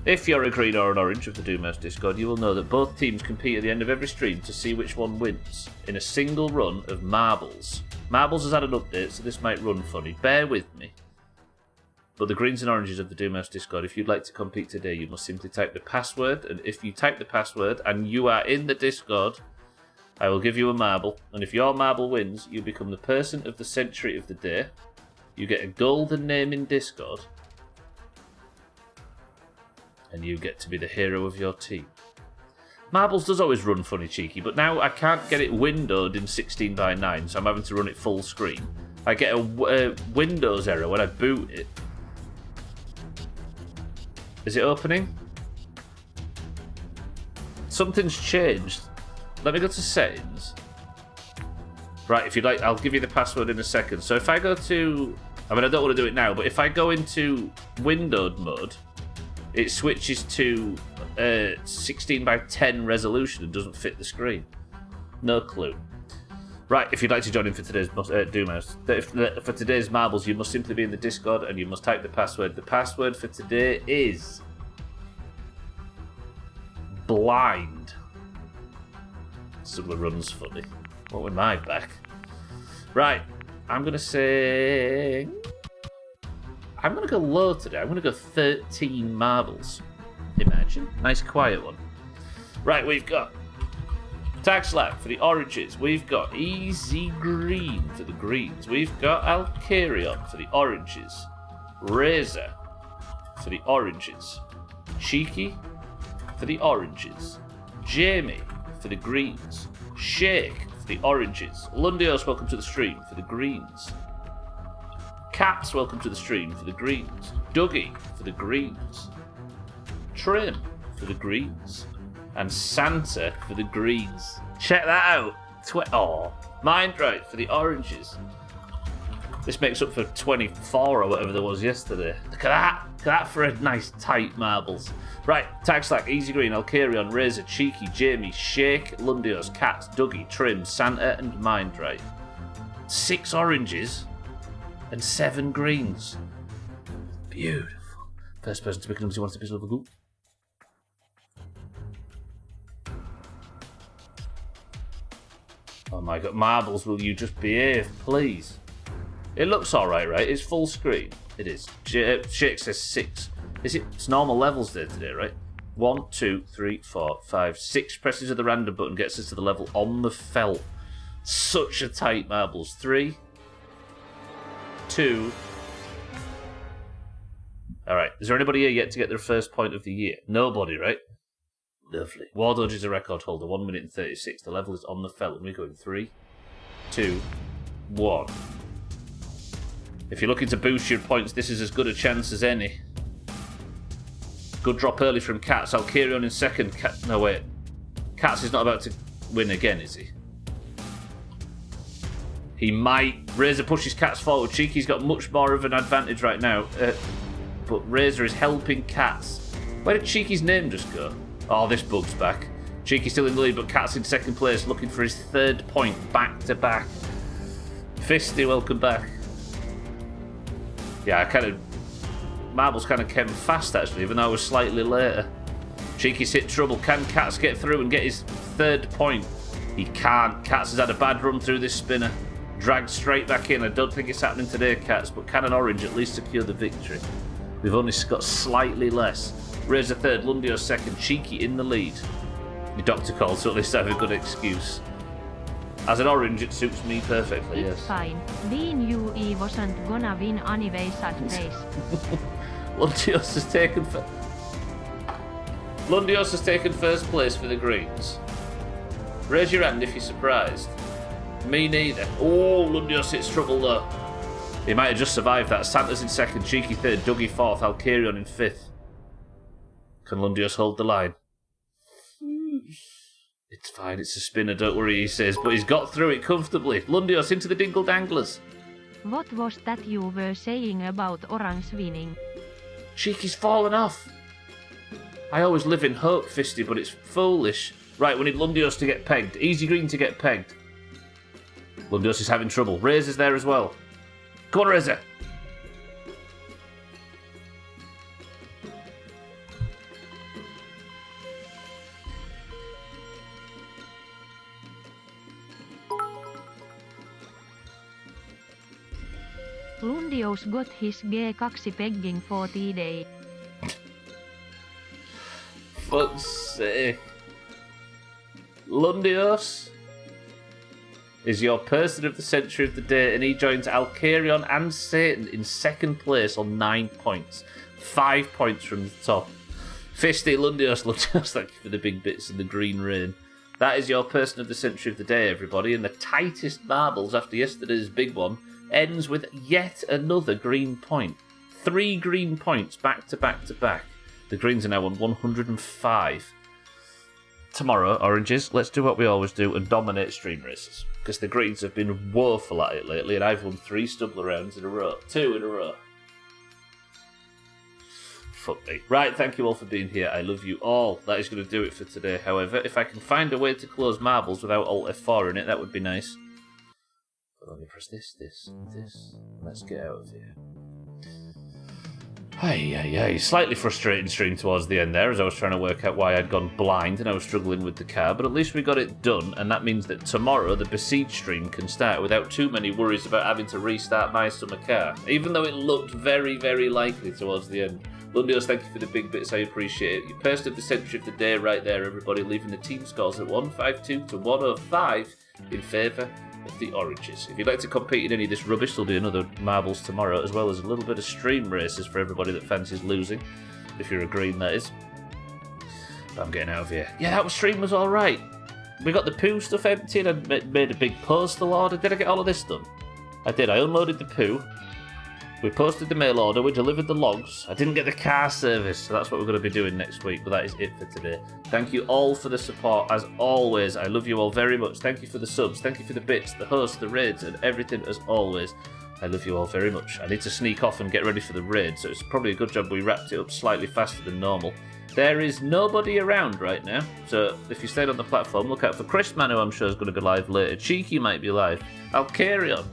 If you're a green or an orange of the Doomhaus Discord, you will know that both teams compete at the end of every stream to see which one wins, in a single run of marbles. Marbles has had an update, so this might run funny. Bear with me. But the greens and oranges of the Doomhaus Discord, if you'd like to compete today, you must simply type the password, and if you type the password and you are in the Discord, I will give you a marble, and if your marble wins, you become the person of the century of the day. You get a golden name in Discord, and you get to be the hero of your team. Marbles does always run funny cheeky, but now I can't get it windowed in 16:9, so I'm having to run it full screen. I get a Windows error when I boot it. Is it opening? Something's changed. Let me go to settings. Right, if you'd like, I'll give you the password in a second. So if I go to... I mean, I don't want to do it now, but if I go into windowed mode, it switches to 16:10 resolution and doesn't fit the screen. No clue. Right, if you'd like to join in for today's Doomhaus, for today's marbles, you must simply be in the Discord and you must type the password. The password for today is... blind. Similar runs funny. What with my back? Right, I'm gonna say... I'm gonna go low today. I'm gonna go 13 marbles. Imagine. Nice quiet one. Right, we've got Taxlap for the oranges. We've got Easy Green for the greens. We've got Alcarion for the oranges. Razor for the oranges. Cheeky for the oranges. Jamie for the greens. Shake for the oranges. Lundios, welcome to the stream for the greens. Cats, welcome to the stream for the greens. Dougie for the greens. Trim for the greens. And Santa for the greens. Check that out. Mindright for the oranges. This makes up for 24 or whatever there was yesterday. Look at that. Look at that for a nice tight marbles. Right, Tagslack, Easy Green, Alcarion, Razor, Cheeky, Jamie, Shake, Lundios, Cats, Dougie, Trim, Santa, and Mindright. 6 oranges and 7 greens. Beautiful. First person to pick number 2 wants to pick number 2. Oh my god, marbles, will you just behave, please? It looks alright, right? It's full screen. It is. Shake says 6. It's normal levels there today, right? 1, 2, 3, 4, 5, 6 presses of the random button gets us to the level on the felt. Such a tight marbles. 3, 2. Alright, is there anybody here yet to get their first point of the year? Nobody, right? Lovely. Wardodge is a record holder, 1 minute and 36. The level is on the felt. And we're going 3, 2, 1. If you're looking to boost your points, this is as good a chance as any. Good drop early from Cats. Alcarion in second. No, wait. Cats is not about to win again, is he? He might. Razor pushes Cats forward. Cheeky's got much more of an advantage right now. But Razor is helping Cats. Where did Cheeky's name just go? Oh, this bug's back. Cheeky's still in the lead, but Cats in second place, looking for his 3rd point back to back. Fisty, welcome back. Yeah, marbles kind of came fast actually, even though I was slightly later. Cheeky's hit trouble. Can Cats get through and get his 3rd point? He can't. Cats has had a bad run through this spinner. Dragged straight back in. I don't think it's happening today, Cats, but can an orange at least secure the victory? We've only got slightly less. Razor 3rd, Lundio 2nd, Cheeky in the lead. The doctor called, so at least I have a good excuse. As an orange, it suits me perfectly, it's yes. Fine. Being UE wasn't gonna win anyway, sad face. Lundios has taken first place for the greens. Raise your hand if you're surprised. Me neither. Oh, Lundios hits trouble though. He might have just survived that. Santa's in second, Cheeky 3rd, Dougie 4th, Alcarion in 5th. Can Lundios hold the line? It's fine, it's a spinner, don't worry, he says, but he's got through it comfortably. Lundios into the Dingle Danglers. What was that you were saying about Orange winning? Cheeky's fallen off. I always live in hope, Fisty, but it's foolish. Right, we need Lundios to get pegged. Easy Green to get pegged. Lundios is having trouble. Razor's there as well. Come on, Razor. Lundios got his G2 pegging for today. Fuck's sake. Lundios is your person of the century of the day, and he joins Alcarion and Satan in second place on 9 points. 5 points from the top. Fisty, Lundios, thank you for the big bits and the green rain. That is your person of the century of the day, everybody, and the tightest marbles after yesterday's big one ends with yet another green point. 3 green points back to back to back. The greens are now on 105. Tomorrow, oranges, let's do what we always do and dominate stream races. Because the greens have been woeful at it lately, and I've won 3 Stumbler rounds in a row. 2 in a row. Fuck me. Right, thank you all for being here. I love you all. That is going to do it for today, however. If I can find a way to close marbles without Alt F4 in it, that would be nice. But let me press this. Let's get out of here. Slightly frustrating stream towards the end there, as I was trying to work out why I'd gone blind and I was struggling with the car, but at least we got it done, and that means that tomorrow the Besiege stream can start without too many worries about having to restart my summer car, even though it looked very, very likely towards the end. Lundios, thank you for the big bits, I appreciate it. Your person of the century of the day right there, everybody, leaving the team scores at 152 to 105 in favour of the oranges. If you'd like to compete in any of this rubbish, there'll be another marbles tomorrow, as well as a little bit of stream races for everybody that fancies losing, if you're a green, that is. But I'm getting out of here. Yeah, that stream was alright. We got the poo stuff emptied, and made a big postal order. Did I get all of this done? I did. I unloaded the poo. We posted the mail order, we delivered the logs. I didn't get the car service, so that's what we're going to be doing next week, but that is it for today. Thank you all for the support, as always. I love you all very much. Thank you for the subs, thank you for the bits, the hosts, the raids, and everything as always. I love you all very much. I need to sneak off and get ready for the raid, so it's probably a good job we wrapped it up slightly faster than normal. There is nobody around right now, so if you stayed on the platform, look out for Chrisman, who I'm sure is going to go live later. Cheeky might be live. Alcarion,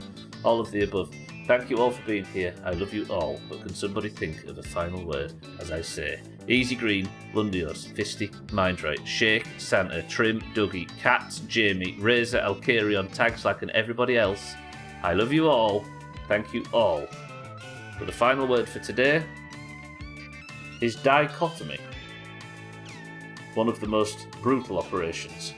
all of the above. Thank you all for being here. I love you all. But can somebody think of a final word? As I say, Easy Green, Lundios, Fisty, Mindright, Shake, Santa, Trim, Dougie, Cats, Jamie, Razor, Alcarion, Tagslack, and everybody else. I love you all. Thank you all. But the final word for today is dichotomy. One of the most brutal operations